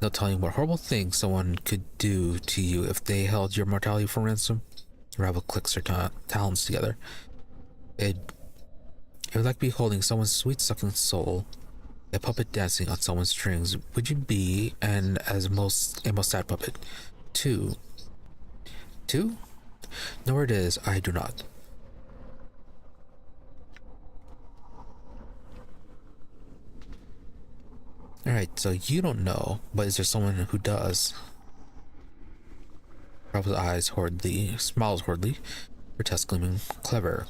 No telling what horrible thing someone could do to you if they held your mortality for ransom. Ravel clicks her talons together. It would like beholding someone's sweet-sucking soul, a puppet dancing on someone's strings. Would you be, and as a most sad puppet? Two? Know where it is, I do not. Alright, so you don't know, but is there someone who does? Ravel's eyes smiles horridly, her teeth gleaming. Clever.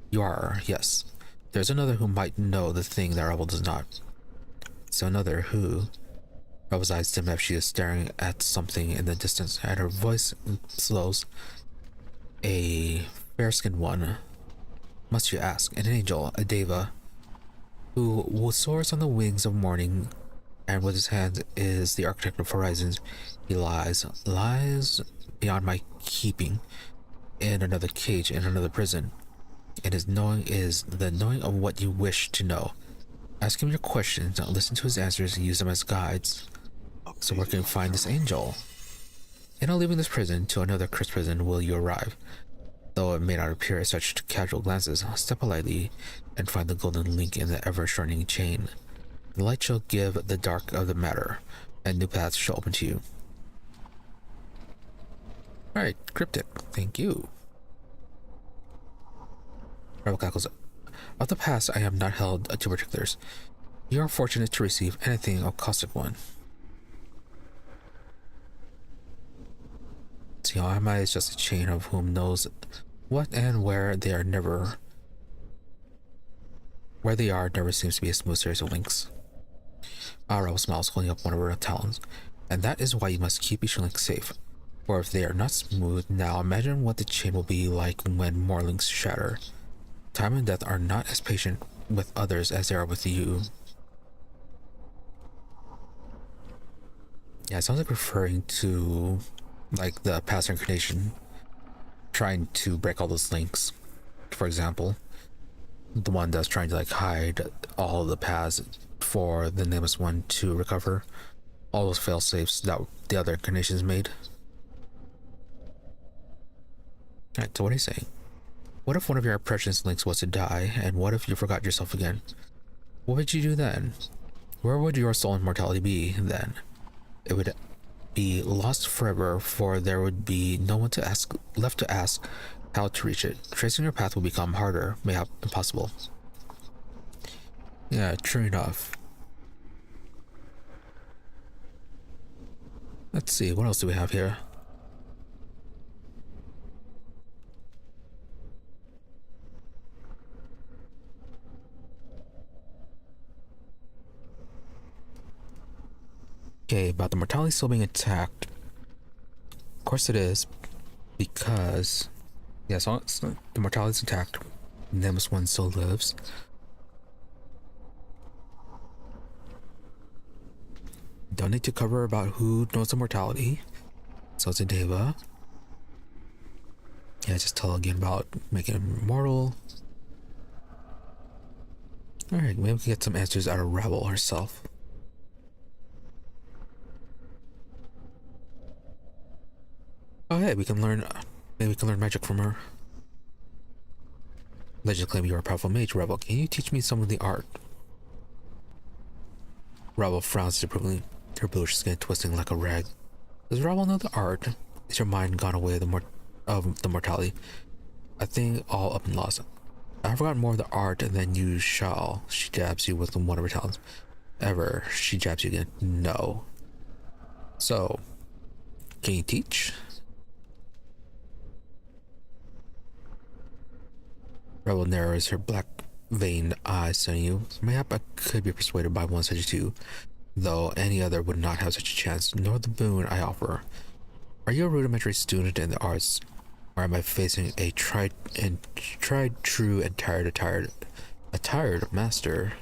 You are, yes. There's another who might know the thing that Ravel does not. So another who... Ravel's eyes dim as she is staring at something in the distance, and her voice slows. A fair-skinned one. Must you ask? An angel, a deva, who soars on the wings of morning, and with his hands is the architect of horizons. He lies beyond my keeping, in another cage, in another prison. And his knowing is the knowing of what you wish to know. Ask him your questions, listen to his answers, and use them as guides. So where can you find this angel? In not leaving this prison, to another cursed prison will you arrive. Though it may not appear as such to casual glances, step politely and find the golden link in the ever-shortening chain. The light shall give the dark of the matter, and new paths shall open to you. Alright, cryptic. Thank you. Ravel cackles. Of the past, I am not held to particulars. You are fortunate to receive anything of caustic one. See, Amai is just a chain of whom knows what and where they are never seems to be a smooth series of links. Ravel smiles, holding up one of her talons. And that is why you must keep each link safe. For if they are not smooth now, imagine what the chain will be like when more links shatter. Time and death are not as patient with others as they are with you. Yeah, it sounds like referring to like the past incarnation trying to break all those links. For example, the one that's trying to like hide all the paths for the Nameless One to recover all those fail safes that the other incarnations made. Alright, so what are you saying? What if one of your precious links was to die, and what if you forgot yourself again? What would you do then? Where would your soul and mortality be then? It would be lost forever, for there would be no one left to ask how to reach it. Tracing your path will become harder, mayhap impossible. Yeah, true enough. Let's see, what else do we have here? Okay, about the mortality still being attacked. Of course it is, because yeah, so the mortality is attacked. Nameless One still lives. Don't need to cover about who knows the mortality. So it's a deva. Yeah, just tell again about making him immortal. Alright, maybe we can get some answers out of Ravel herself. Oh hey, maybe we can learn magic from her. Legends claim you are a powerful mage, Ravel. Can you teach me some of the art? Ravel frowns disapprovingly, her bluish skin twisting like a rag. Does Ravel know the art? Is your mind gone away of the mortality? I think all up and lost. I forgot more of the art than you shall. She jabs you with one of her talents. Ever. She jabs you again. No. So, can you teach? Ravel narrows her black veined eyes on you. Mayhap I could be persuaded by one such as you, though any other would not have such a chance, nor the boon I offer. Are you a rudimentary student in the arts, or am I facing a tried, true, and tired master?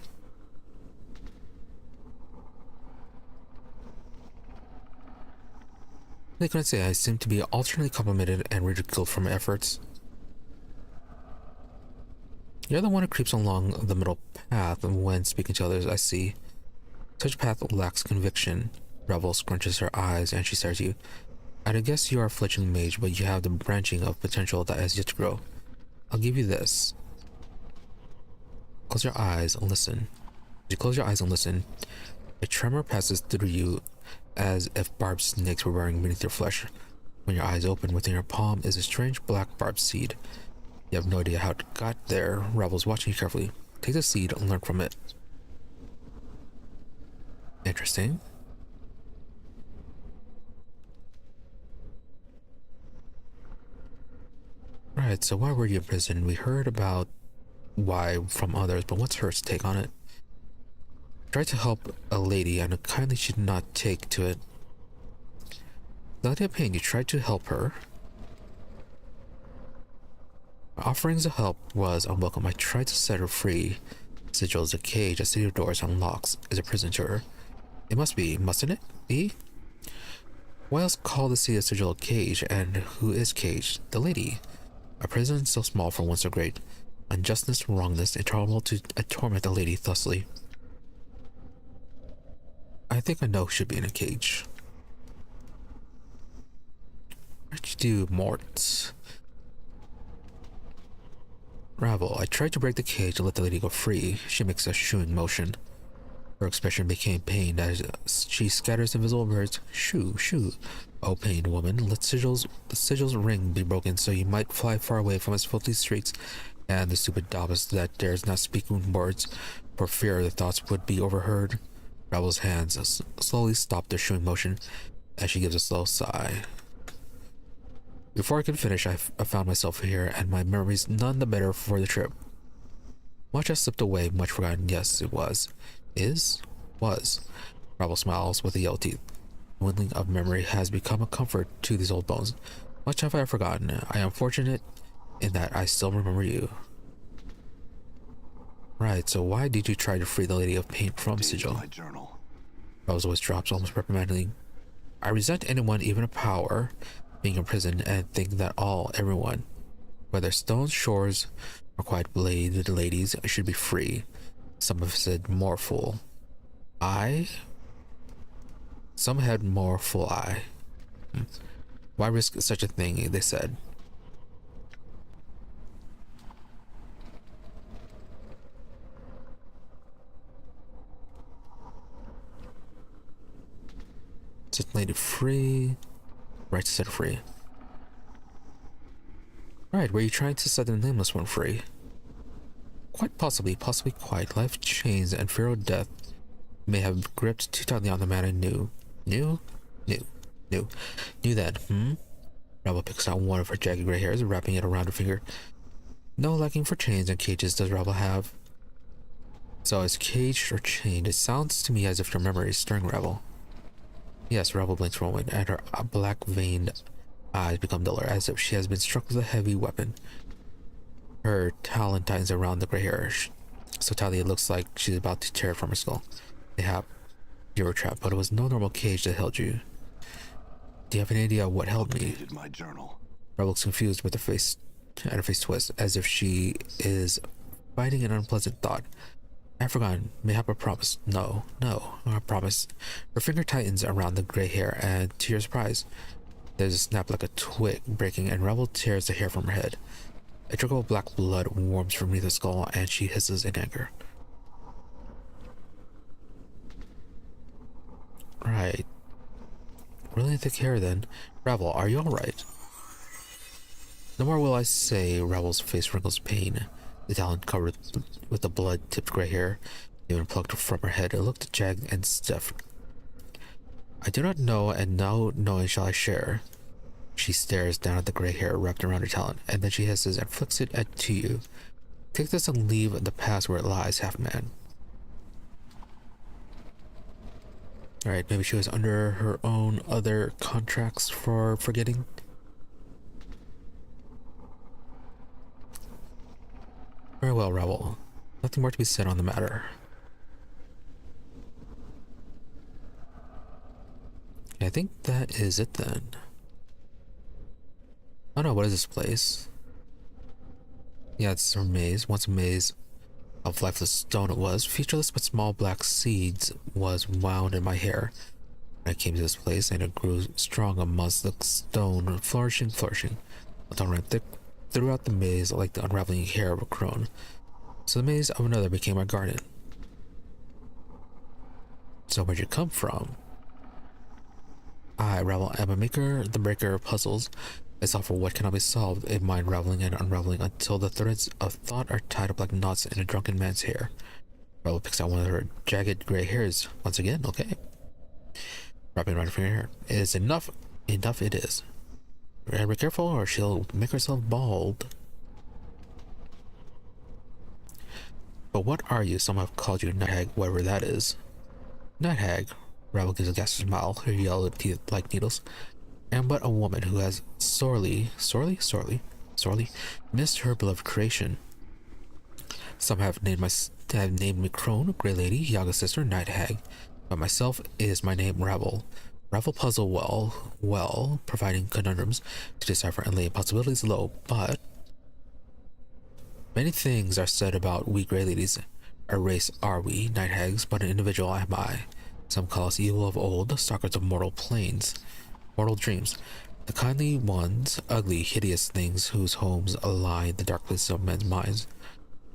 They couldn't say I seem to be alternately complimented and ridiculed for my efforts. You're the one who creeps along the middle path when speaking to others, I see. Such a path lacks conviction. Ravel scrunches her eyes and she stares at you. I'd guess you are a fledgling mage, but you have the branching of potential that has yet to grow. I'll give you this. Close your eyes and listen. As you close your eyes and listen, a tremor passes through you as if barbed snakes were burrowing beneath your flesh. When your eyes open, within your palm is a strange black barbed seed. You have no idea how it got there. Ravel's watching you carefully. Take the seed and learn from it. Interesting. Right, so why were you in prison? We heard about why from others, but what's her take on it? Tried to help a lady, and kindly she did not take to it. The lady of pain, you tried to help her. My offerings of help was unwelcome. I tried to set her free. Sigil is a cage, a city of doors and locks is a prison to her. It must be, mustn't it be? Why else call the city of Sigil a cage, and who is caged? The lady. A prison so small for one so great. Unjustness, wrongness, intolerable to torment the lady thusly. I think I know who should be in a cage. What'd you do, Mort? Ravel, I tried to break the cage to let the lady go free. She makes a shooing motion. Her expression became pained as she scatters invisible words. Shoo, shoo. Oh, pained woman, let the sigil's ring be broken so you might fly far away from its filthy streets and the stupid Davis that dares not speak words for fear the thoughts would be overheard. Ravel's hands slowly stop their shooing motion as she gives a slow sigh. Before I could finish, I found myself here, and my memories none the better for the trip. Much has slipped away, much forgotten. Yes, it was. Is? Was. Ravel smiles with the yellow teeth. Dwindling of memory has become a comfort to these old bones. Much have I forgotten. I am fortunate in that I still remember you. Right, so why did you try to free the Lady of Pain from Sigil? My journal. Ravel's voice drops almost reprimandingly. I resent anyone, even a power, being in prison and think that everyone, whether stones, shores, or quiet bladed ladies, should be free. Some have said more full. Some had more full eye. Why risk such a thing, they said. Set the lady free. Right to set her free. Right, were you trying to set the Nameless One free? Quite possibly quite. Life chains and fear of death may have gripped too tightly on the man I knew. Knew then, Ravel picks out one of her jagged gray hairs, wrapping it around her finger. No liking for chains and cages does Ravel have. So is caged or chained? It sounds to me as if your memory is stirring Ravel. Yes, Ravel blinks for a moment, and her black veined eyes become duller, as if she has been struck with a heavy weapon. Her talon tightens around the gray hair, so tightly it looks like she's about to tear it from her skull. You were trapped, but it was no normal cage that held you. Do you have any idea what held me? My journal. Ravel looks confused with her face twists, as if she is fighting an unpleasant thought. I've forgotten. Mayhap a promise. No, I promise. Her finger tightens around the gray hair, and to your surprise, there's a snap like a twig breaking, and Ravel tears the hair from her head. A trickle of black blood warms from beneath the skull, and she hisses in anger. Right. Really thick hair then. Ravel, are you alright? No more will I say. Ravel's face wrinkles pain. The talon covered with the blood-tipped gray hair, even plucked from her head, it looked jagged and stiff. I do not know, and no knowing shall I share. She stares down at the gray hair wrapped around her talon, and then she hisses and flicks it to you. Take this and leave the past where it lies, half-man. Alright, maybe she was under her own other contracts for forgetting. Very well, Ravel. Nothing more to be said on the matter. I think that is it then. Oh no, what is this place? Yeah, it's a maze. Once a maze of lifeless stone it was. Featureless but small black seeds was wound in my hair. I came to this place and it grew strong amongst the stone, flourishing. A thorn ran thick throughout the maze like the unraveling hair of a crone. So the maze of another became my garden. So where'd you come from? I, Ravel, am a maker, the breaker of puzzles. I solve for what cannot be solved, a mind raveling and unraveling until the threads of thought are tied up like knots in a drunken man's hair. Ravel picks out one of her jagged gray hairs. Once again, okay. Wrapping around her hair. It is enough. Enough it is. And be careful or she'll make herself bald. But what are you? Some have called you Night Hag, whatever that is. Night Hag. Ravel gives a ghastly smile, her yellow teeth like needles. Am but a woman who has sorely missed her beloved creation. Some have named me Crone, Grey Lady, Yaga Sister, Night Hag, but myself is my name Ravel. Ravel puzzle well, providing conundrums to decipher and lay impossibilities low, but many things are said about we Grey Ladies. A race are we, Night Hags, but an individual am I. Some call us evil of old, stalkers of mortal planes. Mortal dreams, the kindly ones, ugly, hideous things whose homes lie in the dark places of men's minds.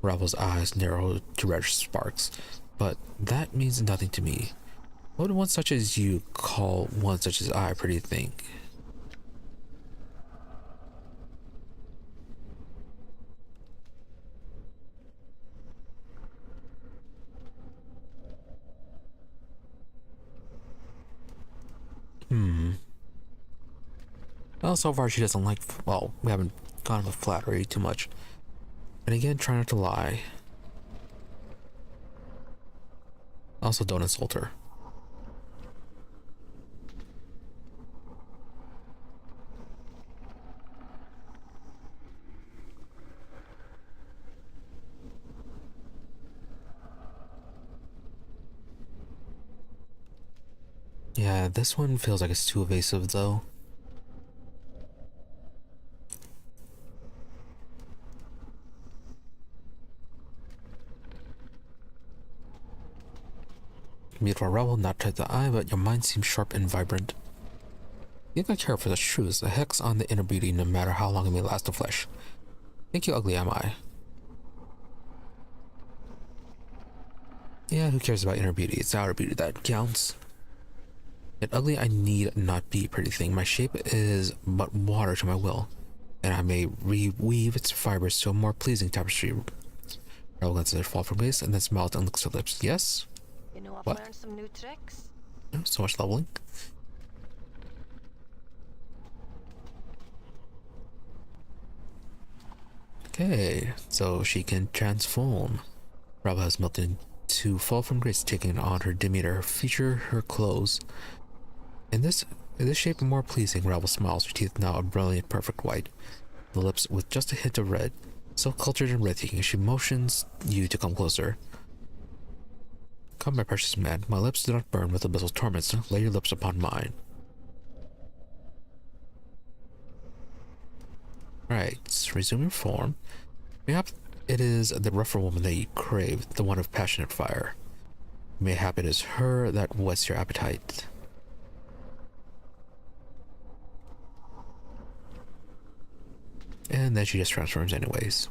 Ravel's eyes narrow to reddish sparks, but that means nothing to me. What would one such as you call one such as I, pretty thing? Well, so far she doesn't like, well, we haven't gone with flattery too much. And again, try not to lie. Also, don't insult her. Yeah, this one feels like it's too evasive though. Beautiful Ravel, not to the eye, but your mind seems sharp and vibrant. You think I care for the truth, a hex on the inner beauty, no matter how long it may last the flesh. Think you ugly, am I? Yeah, who cares about inner beauty? It's outer beauty that counts. Yet ugly I need not be, pretty thing. My shape is but water to my will, and I may reweave its fibers to a more pleasing tapestry. Ravel lets it fall from grace, and then smiles and licks her lips. Yes? You know, I've What? learned some new tricks. Oh, so much leveling. Okay, so she can transform. Ravel has melted to fall from grace, taking on her demeanor, her feature, her clothes. In this shape more pleasing, Ravel smiles, her teeth now a brilliant, perfect white, the lips with just a hint of red. So cultured and breathtaking, she motions you to come closer. Come, my precious man, my lips do not burn with abyssal torments. Lay your lips upon mine. Right, resume your form. Mayhap it is the rougher woman that you crave, the one of passionate fire. Mayhap it is her that whets your appetite. And then she just transforms anyways.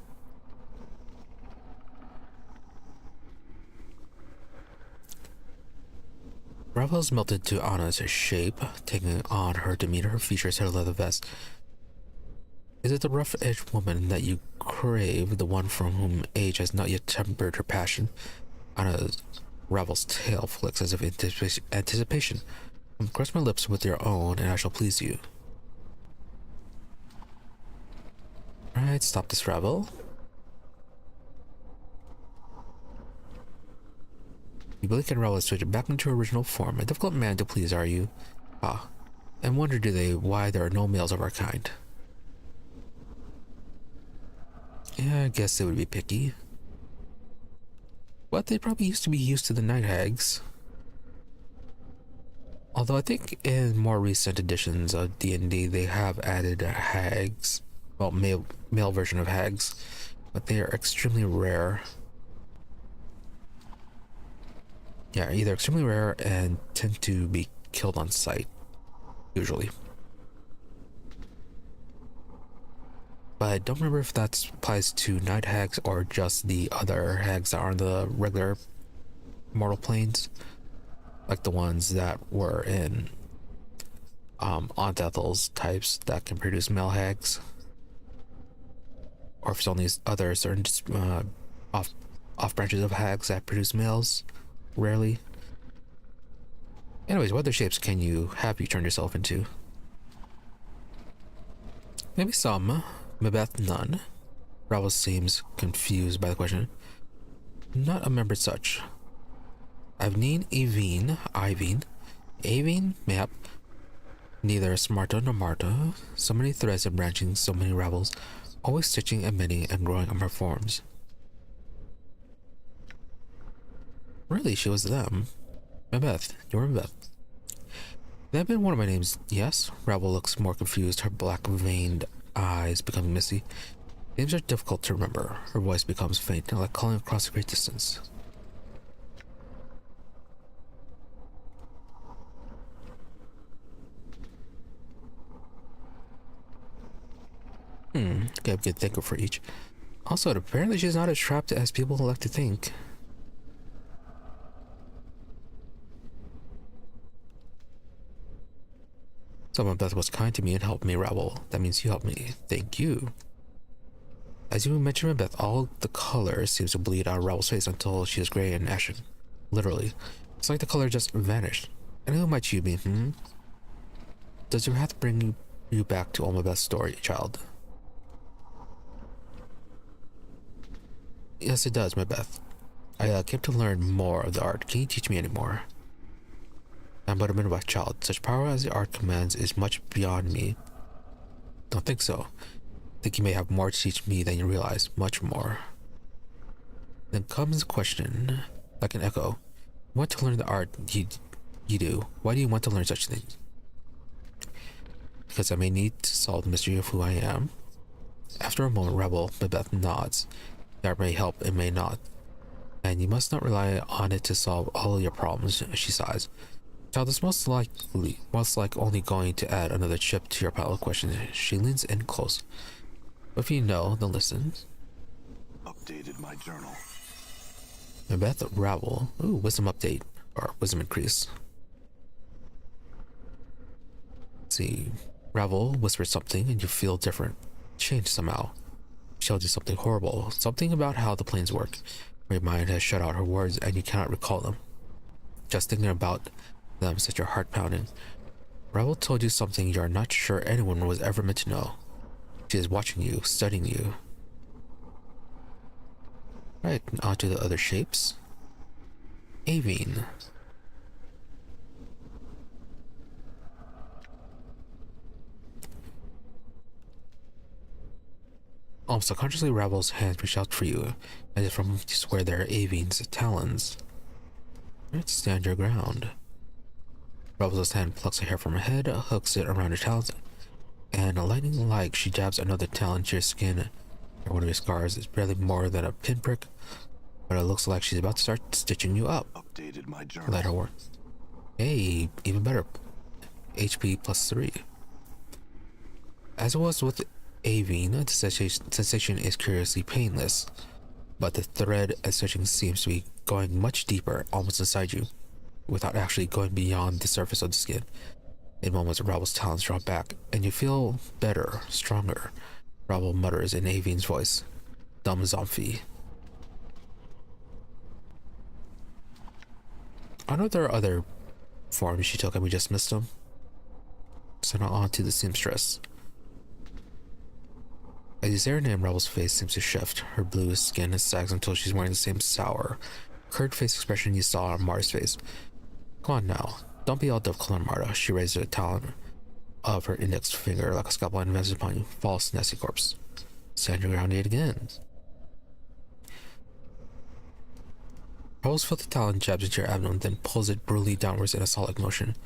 Ravel's melted to Anna's shape, taking on her demeanor, her features, her leather vest. Is it the rough-edged woman that you crave, the one from whom age has not yet tempered her passion? Anna Ravel's tail flicks as if in anticipation. Caress my lips with your own, and I shall please you. Alright, stop this, Ravel. You blink and Ravel is switched back into her original form. A difficult man to please, are you? Ah, and wonder do they why there are no males of our kind. Yeah, I guess they would be picky. But they probably used to be used to the night hags. Although I think in more recent editions of D&D they have added hags. Well, male version of hags. But they are extremely rare. Yeah, either extremely rare and tend to be killed on sight. Usually. But I don't remember if that applies to night hags or just the other hags that are on the regular mortal planes. Like the ones that were in Aunt Ethel's types that can produce male hags. Or if it's only other certain off branches of hags that produce males. Rarely. Anyways, what other shapes can you turn yourself into? Maybe some. Mabeth, none. Ravel seems confused by the question. Not a member such. Avneen, Aveen, mayhap. Neither Smarta nor Marta. So many threads and branching, so many Ravels. Always stitching, emitting, and growing on her forms. Really, she was them. Mabeth, you're Mabeth. That had been one of my names, yes? Ravel looks more confused, her black veined eyes becoming misty. Names are difficult to remember. Her voice becomes faint, like calling across a great distance. Okay, good thinker for each. Also, apparently she's not as trapped as people like to think. Someone that was kind to me and helped me, Ravel. That means you helped me. Thank you. As you mentioned, Beth, all the color seems to bleed out of Ravel's face until she is gray and ashen. Literally. It's like the color just vanished. And who might you be, Does your hat bring you back to Oma Beth's story, child? Yes, it does, Mabeth. I came to learn more of the art. Can you teach me any more? I'm but a midwife, child. Such power as the art commands is much beyond me. Don't think so. Think you may have more to teach me than you realize. Much more. Then comes the question, like an echo. You want to learn the art you do. Why do you want to learn such things? Because I may need to solve the mystery of who I am. After a moment, Ravel, Mabeth nods. The art may help, it may not. And you must not rely on it to solve all your problems, she sighs. Child is most like only going to add another chip to your pile of questions. She leans in close. But if you know, then listen. Updated my journal. Mabeth, Ravel. Ooh, wisdom update. Or wisdom increase. Let's see. Ravel whispers something and you feel different. Changed somehow. She tells you something horrible. Something about how the planes work. Your mind has shut out her words and you cannot recall them. Just thinking about them sets your heart pounding. Ravel told you something you are not sure anyone was ever meant to know. She is watching you, studying you. Right, on to the other shapes. Aveen. Almost unconsciously, Ravel's hands reach out for you, as if from where there are Aveen's talons. Let's stand your ground. Ravel's hand plucks a hair from her head, hooks it around her talons, and lightning like she jabs another talon into your skin. One of your scars is barely more than a pinprick, but it looks like she's about to start stitching you up. Updated my journal. Let her work. Hey, even better. HP +3. As it was with Aveen, the sensation is curiously painless, but the thread and stitching seems to be going much deeper, almost inside you, without actually going beyond the surface of the skin. In moments, Ravel's talons drop back, and you feel better, stronger. Ravel mutters in Avian's voice. Dumb zombie. I know there are other forms she took and we just missed them. So now on to the seamstress. As you say her name, Ravel's face seems to shift. Her blue skin sags until she's wearing the same sour, curved face expression you saw on Marta's face. Go on now. Don't be all difficult on Marta. She raised a talon of her index finger like a scalpel and advances upon you. False, nasty corpse. Stand your ground yet again. Ravel's filthy talon jabs into your abdomen, then pulls it brutally downwards in a solid motion.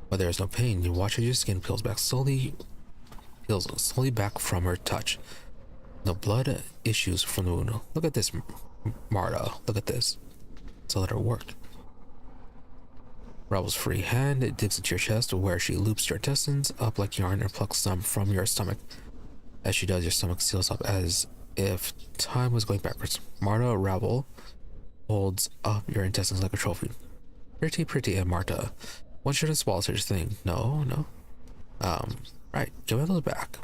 But there is no pain. You watch as your skin peels slowly back from her touch. No blood issues from the wound. Look at this, Marta. Look at this. So let her work. Ravel's free hand digs into your chest, where she loops your intestines up like yarn and plucks some from your stomach. As she does, your stomach seals up as if time was going backwards. Marta, Ravel holds up your intestines like a trophy. Pretty, and Marta. One shouldn't swallow such a thing. No. Right, give me those back.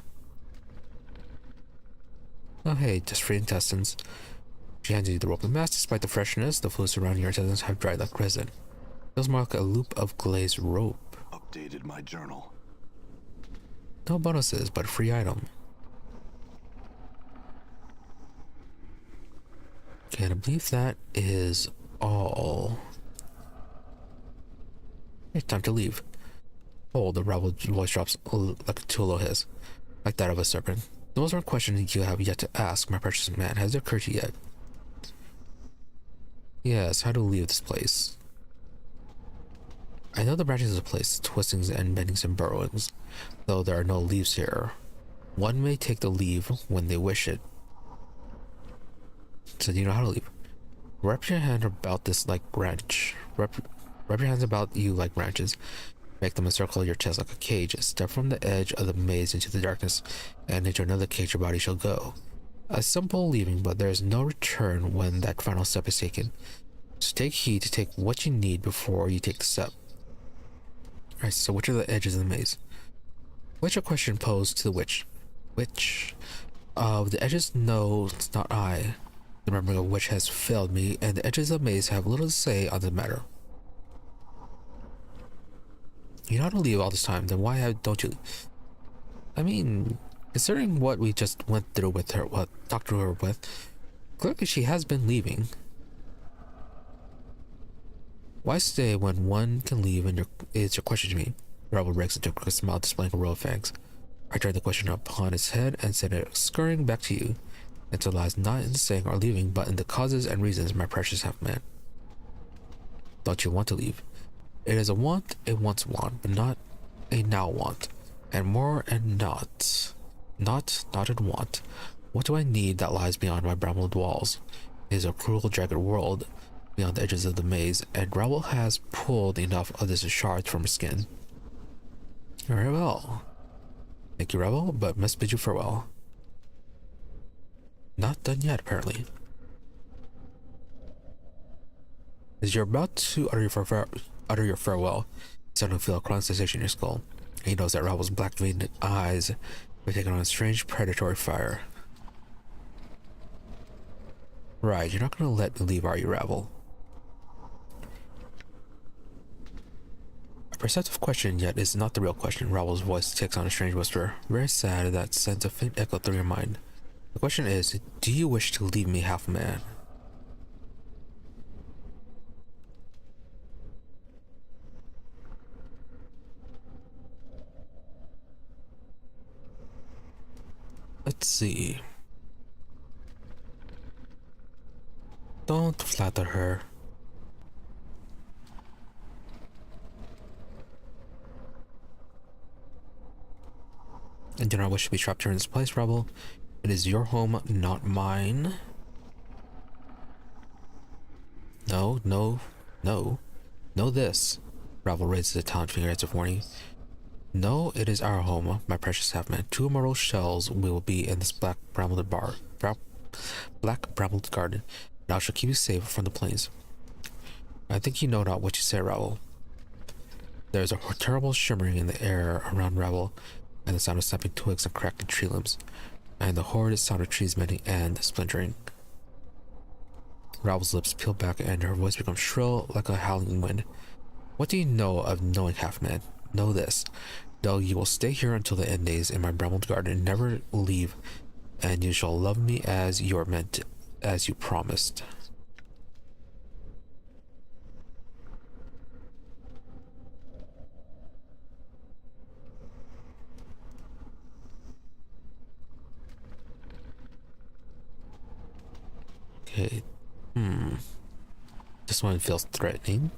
Oh hey, just free intestines. She hands you the rope and mask. Despite the freshness, the fluids surrounding your intestines have dried like resin. Feels more like a loop of glazed rope. Updated my journal. No bonuses, but a free item. And I believe that is all. It's time to leave. Oh, the Ravel voice drops like a too hiss, like that of a serpent. The most important question you have yet to ask, my precious man, has it occurred to you yet? Yes, how to leave this place? I know the branches of the place, twistings and bendings and burrowings, though there are no leaves here. One may take the leave when they wish it. So do you know how to leave? Wrap your hand about this like branch. Wrap your hands about you like branches. Make them encircle your chest like a cage. Step from the edge of the maze into the darkness, and into another cage your body shall go. A simple leaving, but there is no return when that final step is taken. So take heed to take what you need before you take the step. Alright, so which are the edges of the maze? Which a question posed to the witch. Which? The edges? No, it's not I. The memory of which has failed me, and the edges of the maze have little to say on the matter. You know how to leave all this time, then why don't you? I mean, considering what we just went through with her, what talked to her with, clearly she has been leaving. Why stay when one can leave? And it's your question to me. Ravel breaks into a quick smile, displaying a row of fangs. I turned the question upon its head and sent it scurrying back to you. It lies not in saying or leaving, but in the causes and reasons, my precious half-man. Don't you want to leave? It is a want, a once want, but not a now want, and more and not a want. What do I need that lies beyond my brambled walls? It is a cruel, jagged world beyond the edges of the maze, and Ravel has pulled enough of this shards from her skin. Very well. Thank you, Ravel, but must bid you farewell. Not done yet, apparently. As you're about to utter your farewell, you suddenly feel a crawling sensation in your skull. And he knows that Ravel's black-veined eyes have taken on a strange predatory fire. Right, you're not going to let me leave, are you, Ravel? A perceptive question, yet is not the real question. Ravel's voice takes on a strange whisper. Very sad that sends a faint echo through your mind. The question is, do you wish to leave me half man? Let's see. Don't flatter her. I do not wish to be trapped here in this place, Ravel. It is your home, not mine. No. Know this. Ravel raises a taloned finger as if warning. No, it is our home, my precious half-man. 2 immortal shells we will be in this black brambled garden. And I shall keep you safe from the plains. I think you know not what you say, Ravel. There is a terrible shimmering in the air around Ravel, and the sound of snapping twigs and cracking tree limbs. and the horrid sound of trees bending and splintering. Ravel's lips peel back and her voice becomes shrill like a howling wind. What do you know of knowing half-man? Know this, though you will stay here until the end days in my brambled garden and never leave, and you shall love me as you are meant, as you promised. Okay. This one feels threatening.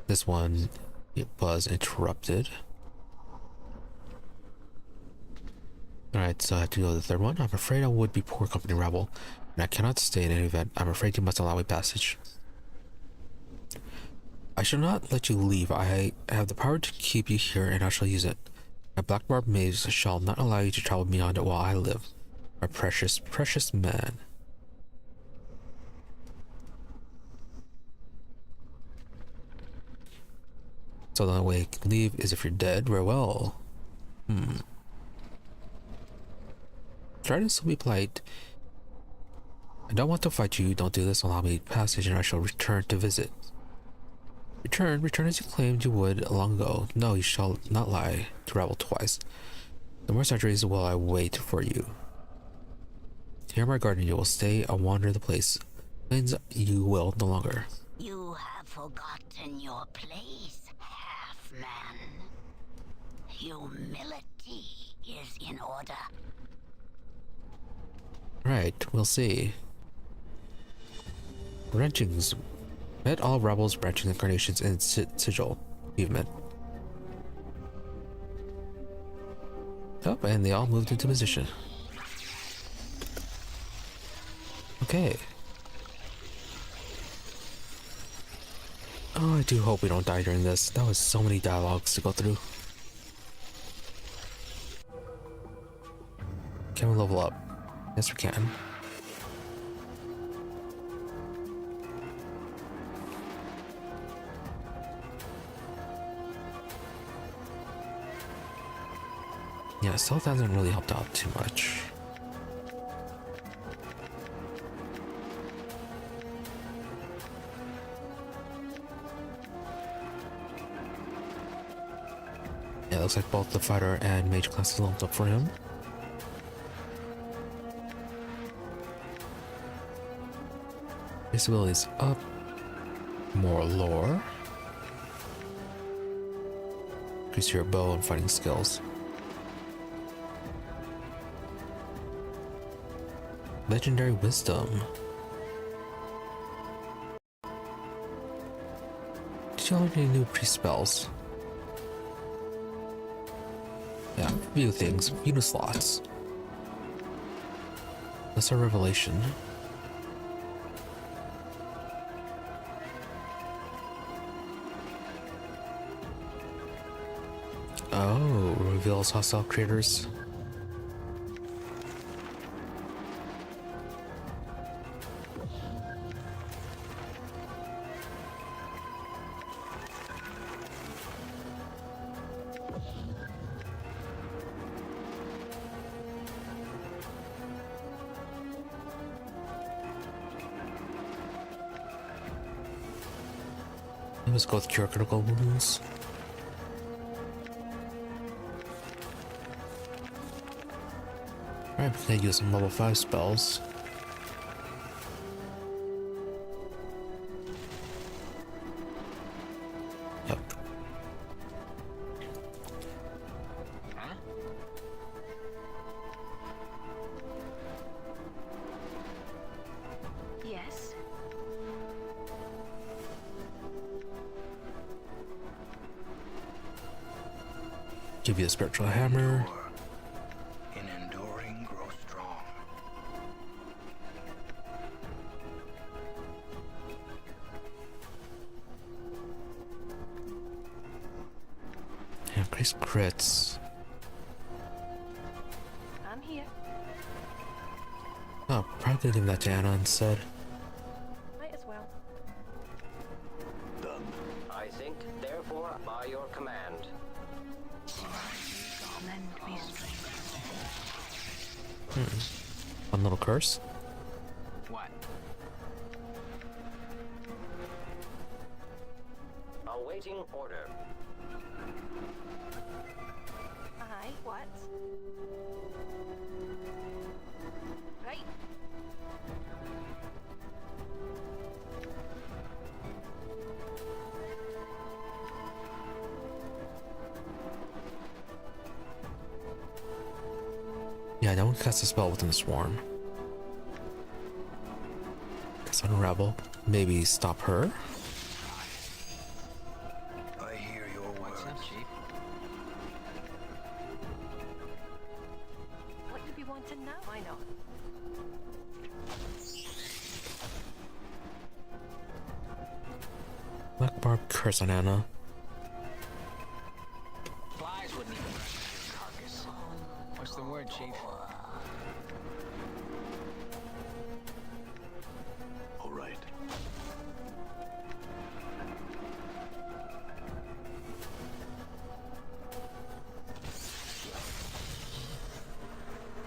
This one, it was interrupted. Alright, so I have to go to the third one. I'm afraid I would be poor company, Ravel, and I cannot stay in any event. I'm afraid you must allow me passage. I shall not let you leave. I have the power to keep you here, and I shall use it. My black barb maze shall not allow you to travel beyond it while I live. My precious, precious man. So the only way you can leave is if you're dead. Very well. Try to still be polite. I don't want to fight you. Don't do this. Allow me passage and I shall return to visit. Return as you claimed you would long ago. No, you shall not lie to Ravel twice. The more centuries will I wait for you. Here in my garden you will stay and wander the place. Plains you will no longer. You have forgotten your place, half-man. Humility is in order. Right, we'll see. Branchings. Met all Ravel's branching incarnations in Sigil. Achievement. Oh, and they all moved into position. Okay. Oh, I do hope we don't die during this. That was so many dialogues to go through. Can we level up? Yes, we can. Yeah, stealth hasn't really helped out too much. Yeah, it looks like both the fighter and mage classes leveled up for him. His abilities up. More lore. Increase your bow and fighting skills. Legendary wisdom. Did you learn any new pre-spells? Yeah, a few things. Few new slots. Lesser revelation. Oh, reveals hostile creators. Let's go with cure critical wounds. Alright, we can use some level 5 spells. Yep. Yes. Give you a spiritual hammer. In enduring, grow strong. Increase crits. I'm here. Oh, probably gonna give that to Anna instead. Might as well. Done. I think, therefore, by your command. Lend me strength. One little curse. What? Awaiting order. Aye, what? Right. Yeah, no one casts a spell within the swarm. Guess unravel. Maybe stop her. I hear your What's words. up, Chief? What do we want to know? Why not? Black Barb curse on Anna. Flies wouldn't even brush your carcass. What's the word, Chief? All right.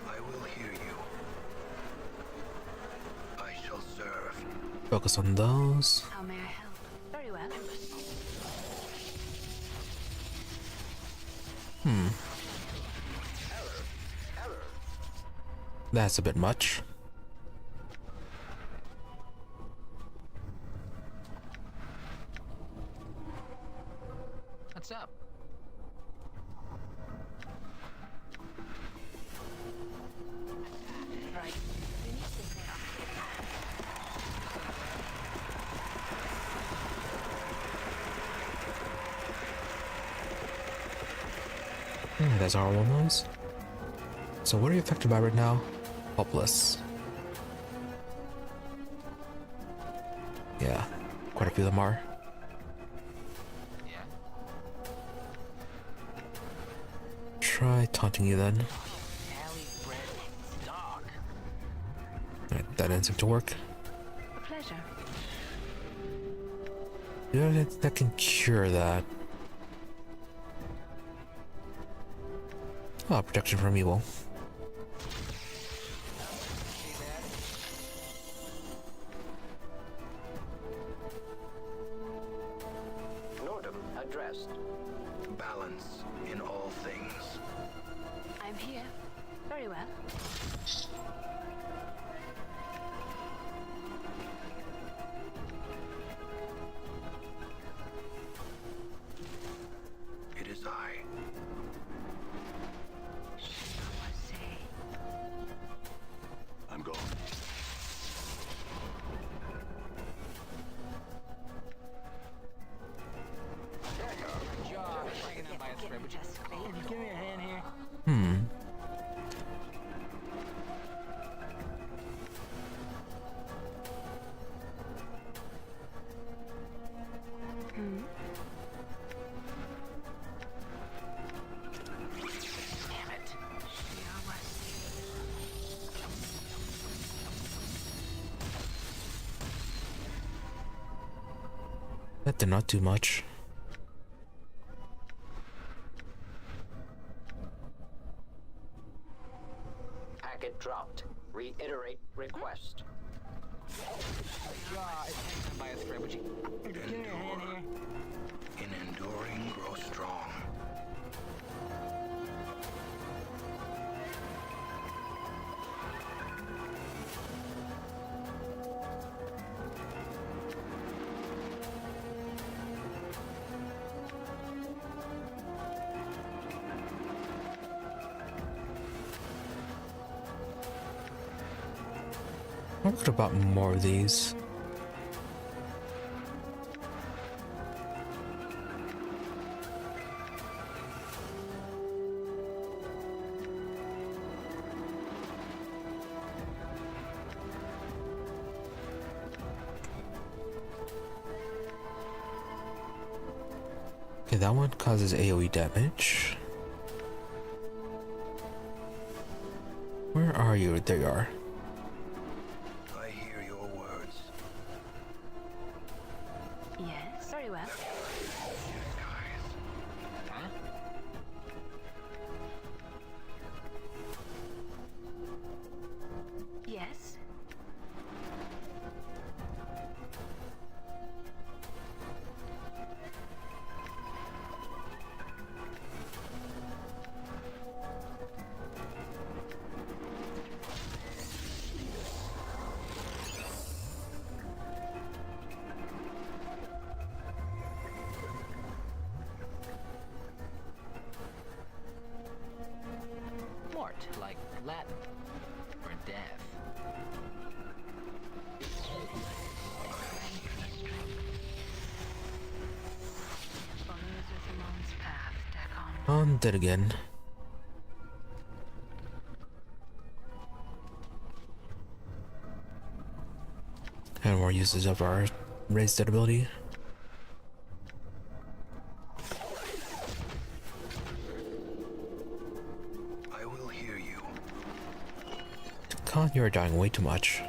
I will hear you. I shall serve. Focus on those. How may I help? Very well. That's a bit much. What's up? Right. We need to say That's our ones. So what are you affected by right now? Helpless. Yeah, quite a few of them are. Yeah? Try taunting you then. Alley bred dog. Alright, that didn't seem to work. a pleasure. Yeah, that can cure that. Oh, protection from evil. Nordom addressed. Balance in all things. I'm here. Very well. It is I. I'm gone. Job hanging out by a thread. Would you give me a hand here? Hmm. Damn it. That did not do much. Packet dropped. Reiterate request. Jaw is hanging out by a thread. Would you give me a hand here? In enduring, grow strong. I could have bought more of these. Okay, that one causes AoE damage. Where are you? There you are. I hear your words. Yes. Very well. Skies. Huh? Latin for death. Follow Zithamon's path, Decon. On dead again. And more uses of our raised dead ability. I will hear you. Con, you're dying way too much.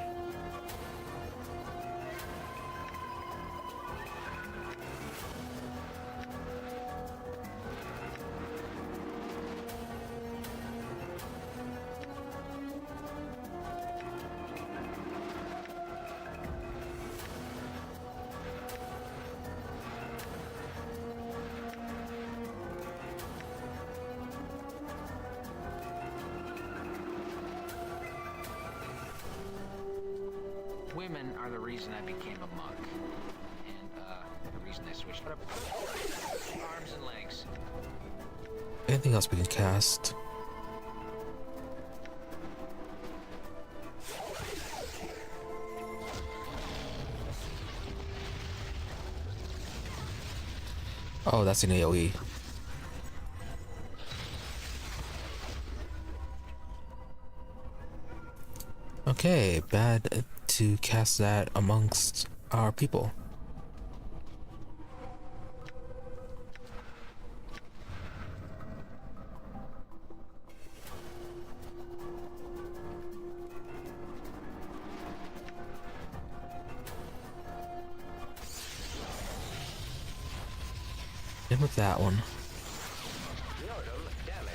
Women are the reason I became a monk. And, the reason I switched up arms and legs. Anything else we can cast? Oh, that's an AoE. Okay, bad to cast that amongst our people. In with that one. Nordom damage.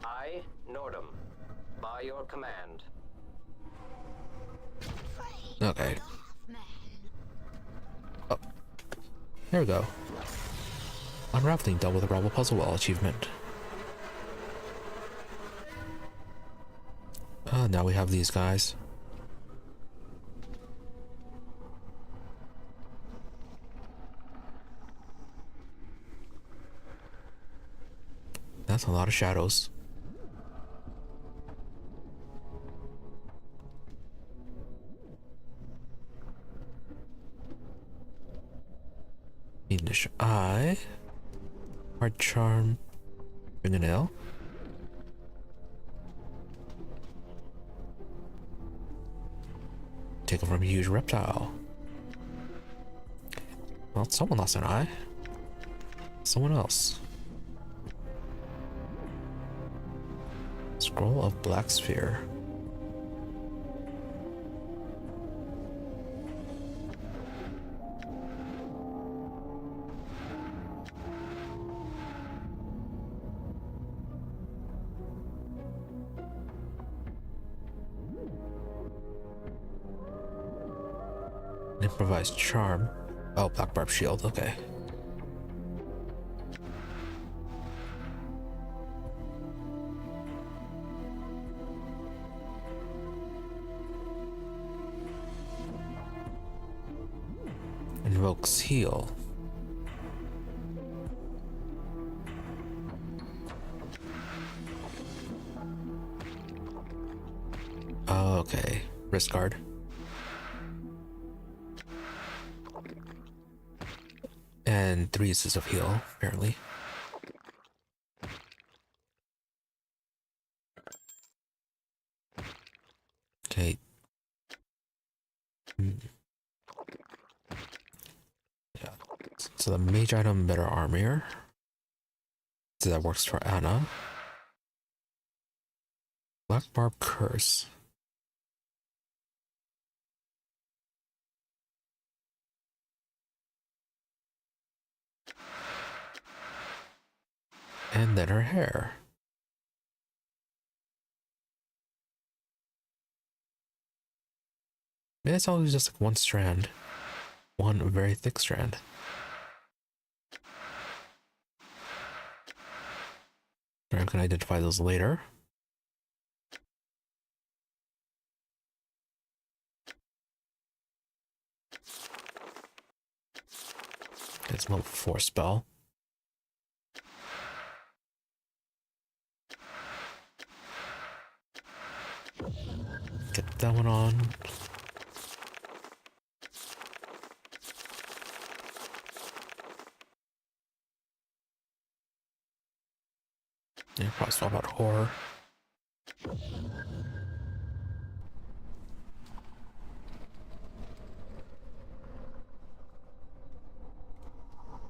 I, Nordom, by your command. Okay. Oh. There we go. Unraveling double the Ravel puzzle wall achievement. Now we have these guys. That's a lot of shadows. Fiendish Eye. Hard Charm. Fingernail. Taken from a huge reptile. Well, someone lost an eye. Someone else. Scroll of Black Sphere. Improvised charm. Oh, Black Barb Shield, okay. Invokes heal. Okay, wrist guard. And 3 uses of heal, apparently. Okay. Yeah. So the mage item, better armor. So that works for Anna. Black Barb Curse. And then her hair. Maybe it's always just like one strand. One very thick strand. I can identify those later. It's level 4 spell. pop that one on. Yeah, probably talk about horror.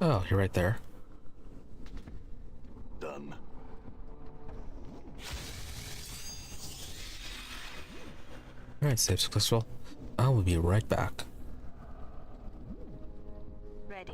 Oh, you're right there. Done. Alright, save successful. I will be right back. Ready.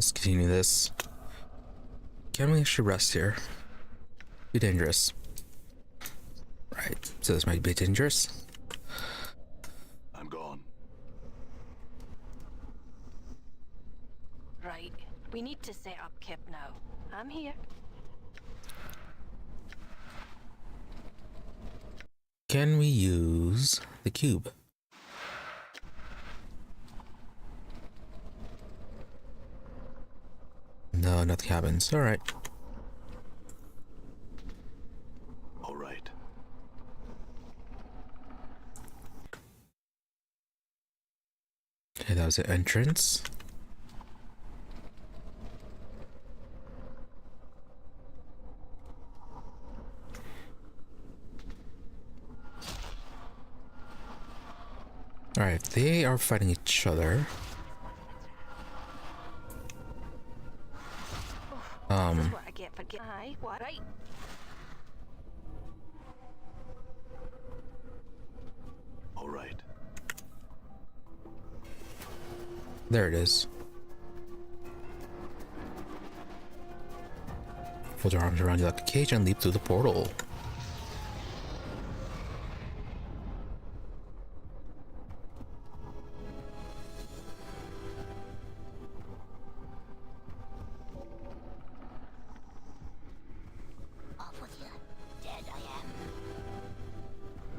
Let's continue this. Can we actually rest here? Be dangerous. Right, so this might be dangerous. I'm gone. Right. We need to set up Kip now. I'm here. Can we use the cube? No, nothing happens. Alright. All right. Okay, that was the entrance. Alright, they are fighting each other. This is what I get for Aye, what? Right. All right. There it is. Fold your arms around you like a cage and leap through the portal. Off with you. Dead I am.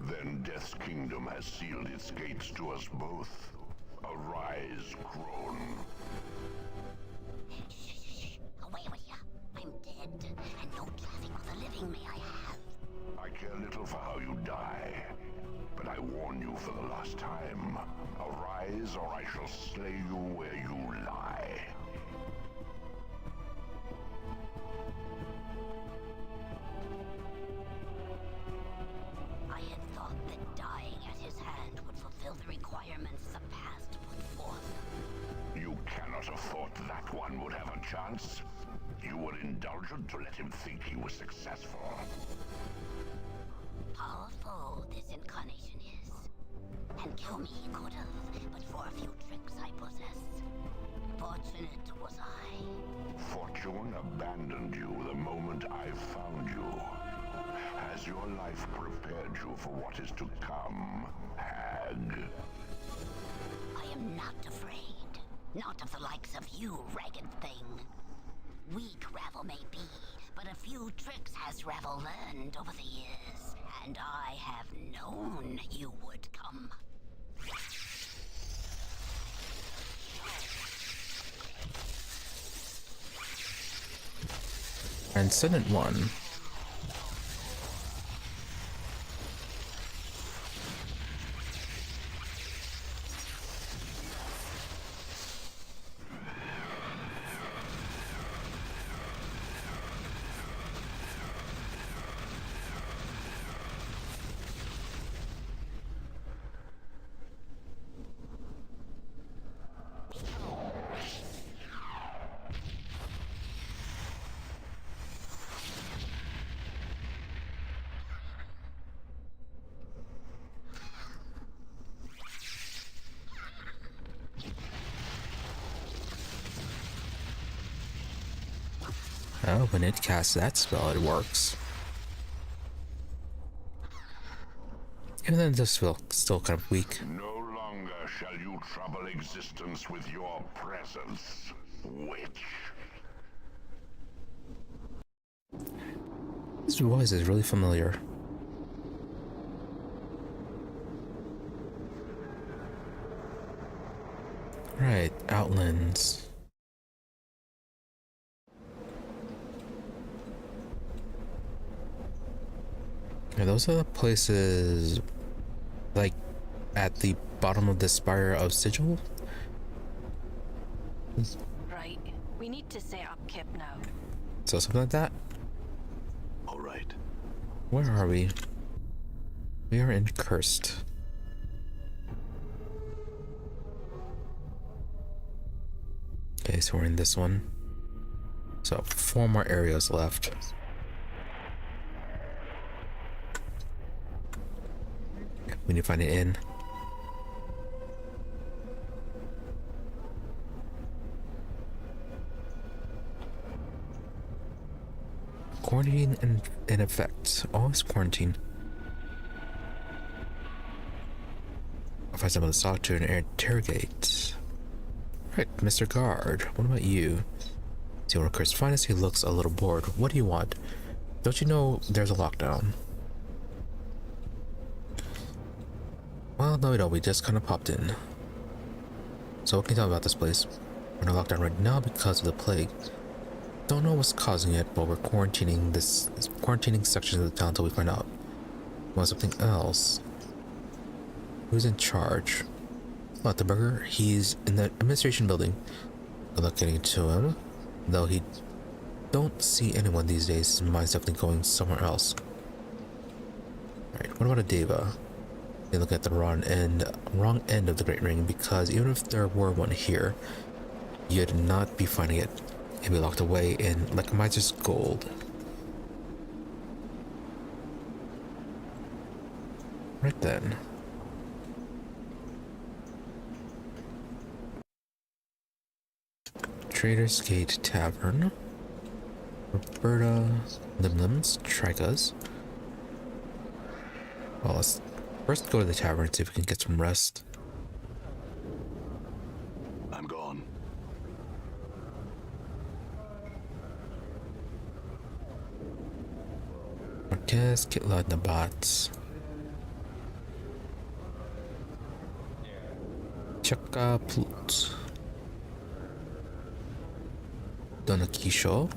Then Death's kingdom has sealed its gates to us both. Arise, crone. Shh. Away with you. I'm dead, and no traffic with the living may I have. I care little for how you die, but I warn you for the last time. Arise, or I shall slay you where you lie. I had thought that dying at his hand would fulfill the requirements the past put forth. You cannot have thought that one would have a chance. You were indulgent to let him think he was successful. Powerful this incarnation is. And kill me he could have, but for a few tricks I possess. Fortunate was I. Fortune abandoned you the moment I found you. Has your life prepared you for what is to come, hag? I am not afraid. Not of the likes of you, ragged thing. Weak Ravel may be, but a few tricks has Ravel learned over the years, and I have known you would come. Transcendent one. Oh, when it casts that spell, it works. And then this feels still kind of weak. No longer shall you trouble existence with your presence, witch. This voice is really familiar. Right, Outlands. Yeah, those are the places, like, at the bottom of the spire of Sigil? Right. We need to set up Kip now. So something like that? All right. Where are we? We are in Cursed. Okay, so we're in this one. So 4 more areas left. We need to find an inn. Quarantine in effect. Always quarantine. I'll find some of the solitude and interrogate. Right, Mr. Guard, what about you? See one of Kurt's finest, he looks a little bored. What do you want? Don't you know there's a lockdown? Well, no we don't, we just kind of popped in. So what can you tell me about this place? We're in a lockdown right now because of the plague. Don't know what's causing it, but we're quarantining sections of the town until we find out. Want something else? Who's in charge? What, the burger? He's in the administration building. Good luck getting to him. Though he don't see anyone these days, his mind's definitely going somewhere else. Alright, what about a Deva? They look at the wrong end of the Great Ring, because even if there were one here, you'd not be finding it. It'd be locked away in like miser's gold. Right then. Trader's Gate Tavern. Roberta Limlim's Trikas. Well, let's first go to the tavern and see if we can get some rest. I'm gone. Marquez Kitla Nabat. Chaka Plut. Donakisho.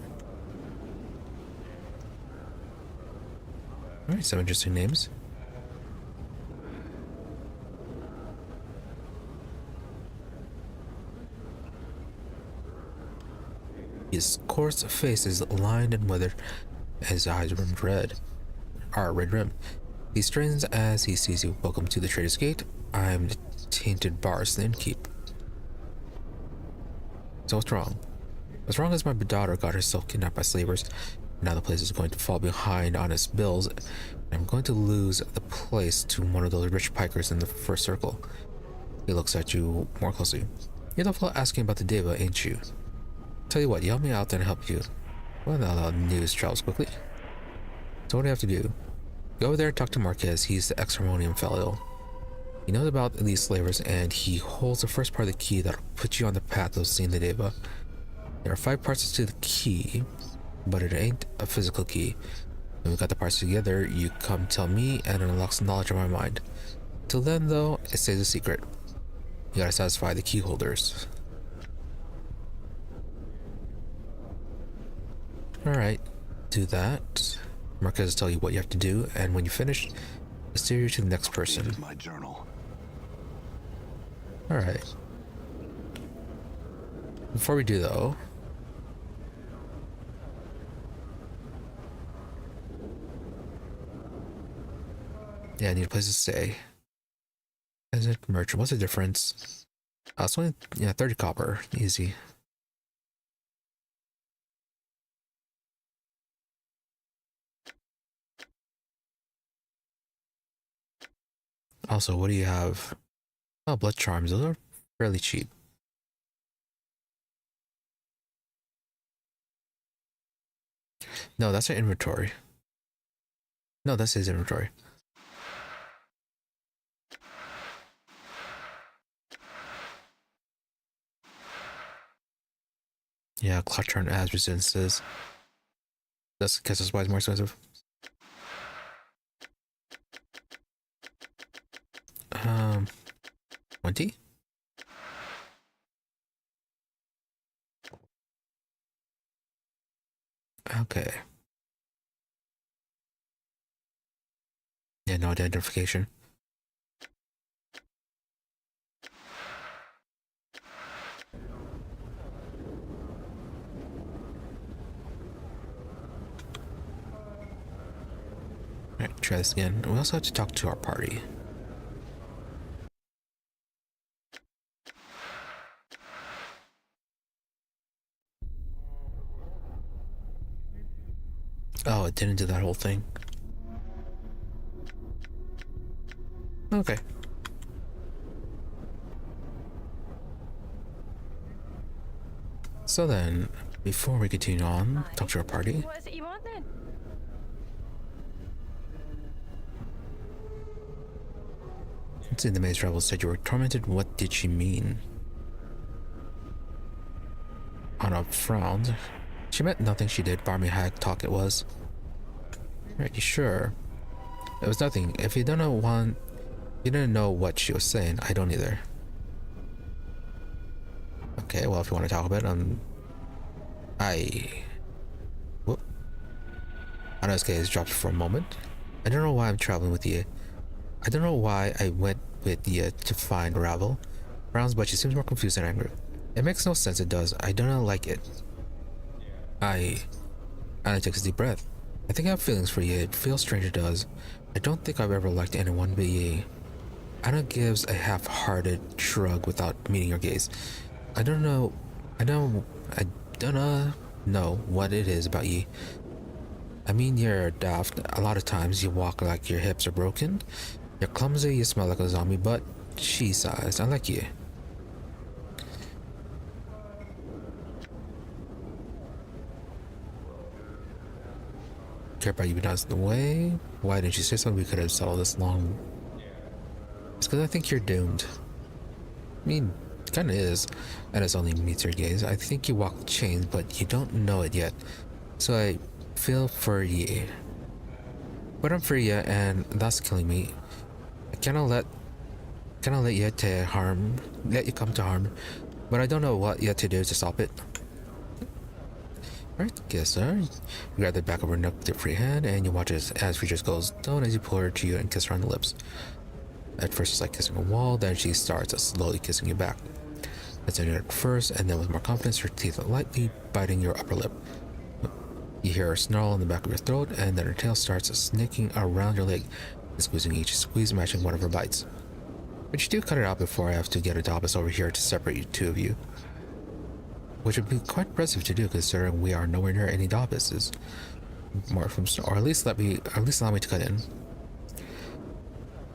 Alright, some interesting names. His coarse face is lined and withered, his eyes rimmed red. Red rim. He strains as he sees you. Welcome to the Trader's Gate. I'm the tainted bars, the innkeep. So what's wrong? What's wrong is my daughter got herself kidnapped by slavers. Now the place is going to fall behind on its bills, and I'm going to lose the place to one of those rich pikers in the first circle. He looks at you more closely. You're the fellow asking about the Deva, ain't you? Tell you what, you help me out, then I'll help you. Well, now the news travels quickly. So what do you have to do? Go over there and talk to Marquez. He's the ex-harmonium fellow. He knows about these slavers, and he holds the first part of the key that'll put you on the path of seeing the Deva. There are 5 parts to the key, but it ain't a physical key. When we got the parts together, you come tell me, and it unlocks knowledge of my mind. Till then, though, it stays a secret. You gotta satisfy the key holders. Alright, do that. Marquez will tell you what you have to do, and when you finish, I'll steer you to the next person. This is my journal. Alright. Before we do, though, yeah, I need a place to stay. Is it merchant? What's the difference? It's only, yeah, 30 copper. Easy. Also, what do you have? Oh, blood charms. Those are fairly cheap. No, that's our inventory. No, that's his inventory. Yeah, clock turn as resistances. That's because that's why it's more expensive. 20? Okay. Yeah, no identification. Alright, try this again. We also have to talk to our party. Oh, it didn't do that whole thing. Okay. So then, Before we continue on, talk to our party. What is it you want then? Since in the maze Ravel said you were tormented, what did she mean? Anna frowned. She meant nothing she did. Barmy hag talk it was. Right, you sure? It was nothing. If you don't know one, you didn't know what she was saying. I don't either. Okay, well, if you want to talk about it, whoop. Anna's gaze dropped for a moment. I don't know why I'm traveling with you. I don't know why I went with you to find Ravel. Frowns, but she seems more confused than angry. It makes no sense, it does. I don't like it. Anna takes a deep breath. I think I have feelings for you. It feels strange, it does. I don't think I've ever liked anyone but you. Anna gives a half-hearted shrug without meeting your gaze. I don't know what it is about you. I mean, you're daft. A lot of times you walk like your hips are broken. You're clumsy, you smell like a zombie, but she sighs. I like you. Care about you being out of the way? Why didn't you say something? We could have settled this long. It's because I think you're doomed. I mean, it kind of is. And it only meets your gaze. I think you walk with chains, but you don't know it yet. So I feel for you. But I'm for you, and that's killing me. I cannot let you come to harm, but I don't know what yet to do to stop it. Alright, guess you grab the back of her neck with your free hand, and you watch as she just goes down as you pull her to you and kiss her on the lips. At first it's like kissing a wall, then she starts slowly kissing you back. It's in at first, and then with more confidence, her teeth lightly biting your upper lip. You hear her snarl in the back of your throat, and then her tail starts snaking around your leg, squeezing each squeeze matching one of her bites. But you do cut it out before I have to get a Dobus over here to separate you two of you. Which would be quite impressive to do, considering we are nowhere near any Dobuses. Or at least allow me to cut in.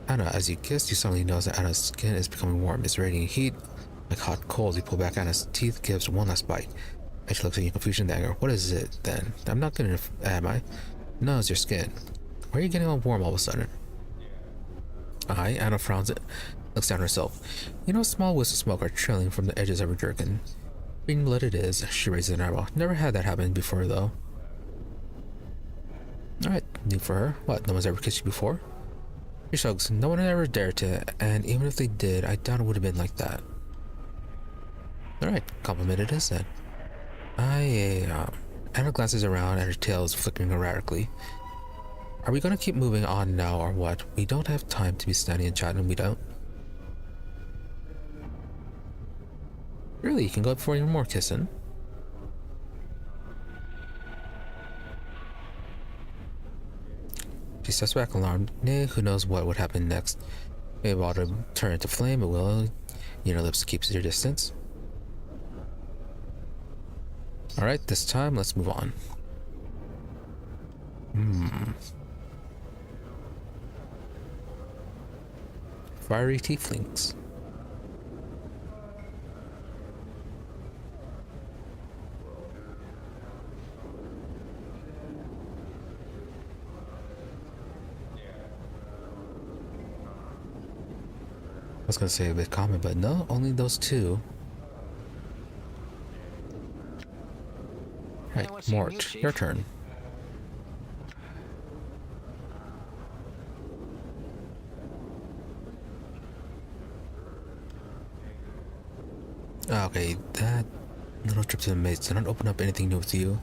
Anna, as you kiss, you suddenly notice that Anna's skin is becoming warm. It's radiating heat, like hot coals. You pull back Anna's teeth, gives one last bite. And she looks at you in confusion and anger. What is it, then? I'm not gonna, am I? No, it's your skin. Why are you getting all warm all of a sudden? Anna frowns it, looks down herself. You know, a small wisps of smoke are trailing from the edges of her jerkin. Green blood it is. She raises an eyebrow. Never had that happen before, though. Alright, new for her. What, no one's ever kissed you before? She shrugs. No one ever dared to, and even if they did, I doubt it would have been like that. Alright, compliment it is then. Anna glances around and her tail is flickering erratically. Are we gonna keep moving on now or what? We don't have time to be standing and chatting, we don't. Really, you can go up for even more kissing. She steps back alarmed. Nay, who knows what would happen next. Maybe I'll turn into flame, it will. Your lips keeps your distance. Alright, this time let's move on. Fiery tieflings. I was gonna say a bit common, but no, only those two. Right, Mort, your turn. Okay, that little trip to the maze did not open up anything new with you.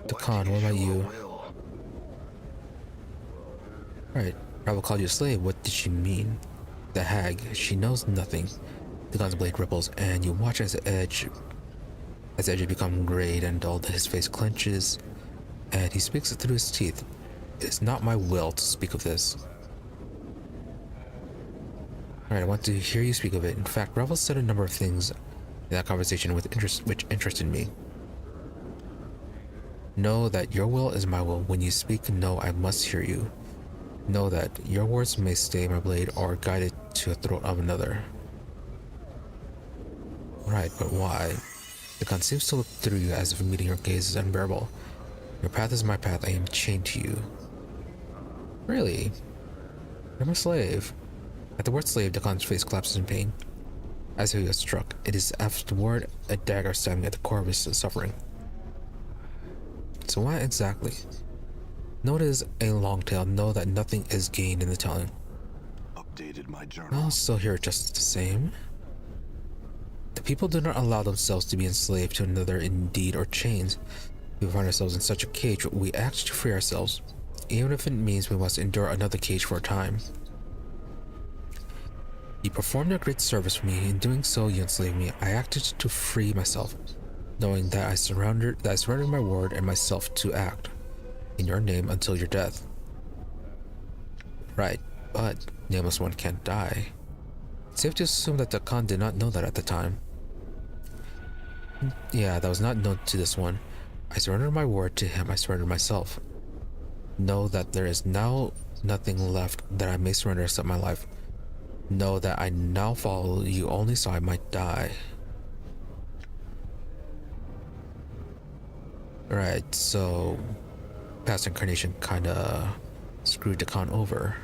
The con, what about you? Right, Ravel called you a slave. What did she mean? The hag, she knows nothing. The gun's blade ripples, and you watch as the edge become grayed and dulled. His face clenches, and he speaks through his teeth. It is not my will to speak of this. Alright, I want to hear you speak of it. In fact, Ravel said a number of things in that conversation which interested me. Know that your will is my will. When you speak, know I must hear you. Know that your words may stay my blade or guide it to the throat of another. Right, but why? The Khan seems to look through you as if meeting your gaze is unbearable. Your path is my path, I am chained to you. Really? You're my slave. At the word slave, the Khan's face collapses in pain. As if he was struck, it is afterward a dagger stabbing at the core of his suffering. So why exactly? Know it is a long tale, know that nothing is gained in the telling. Updated my journal. I'll still hear it just the same. The people do not allow themselves to be enslaved to another in deed or chains. If we find ourselves in such a cage, we act to free ourselves, even if it means we must endure another cage for a time. You performed a great service for me. In doing so, you enslaved me. I acted to free myself, knowing that I surrendered my word and myself to act in your name until your death. Right, but Nameless One can't die. It's safe to assume that the Khan did not know that at the time. Yeah, that was not known to this one. I surrendered my word to him, I surrendered myself. Know that there is now nothing left that I may surrender except my life. Know that I now follow you only so I might die. Right, so past incarnation kinda screwed the Khan over.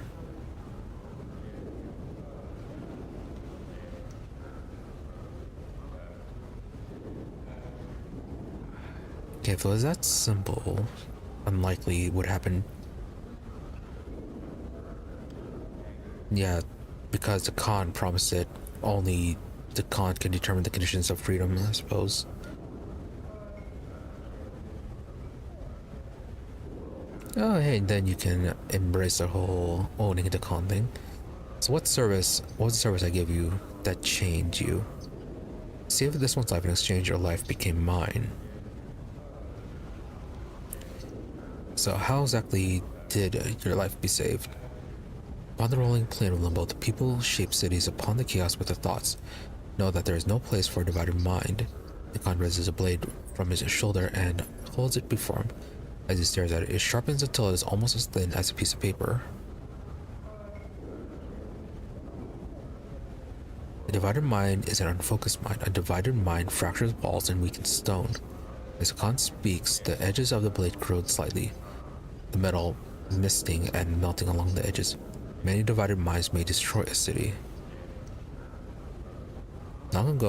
Okay, if it was that simple, unlikely would happen. Yeah, because the Khan promised it, only the Khan can determine the conditions of freedom, I suppose. Oh, hey, then you can embrace the whole owning the Khan thing. So what was the service I gave you that chained you? Save this one's life in exchange your life became mine. So how exactly did your life be saved? Upon the rolling plain of limbo, the people shape cities upon the chaos with their thoughts. Know that there is no place for a divided mind. The Khan raises a blade from his shoulder and holds it before him. As he stares at it, it sharpens until it is almost as thin as a piece of paper. A divided mind is an unfocused mind. A divided mind fractures walls and weakens stone. As Khan speaks, the edges of the blade corrode slightly, the metal misting and melting along the edges. Many divided minds may destroy a city. Long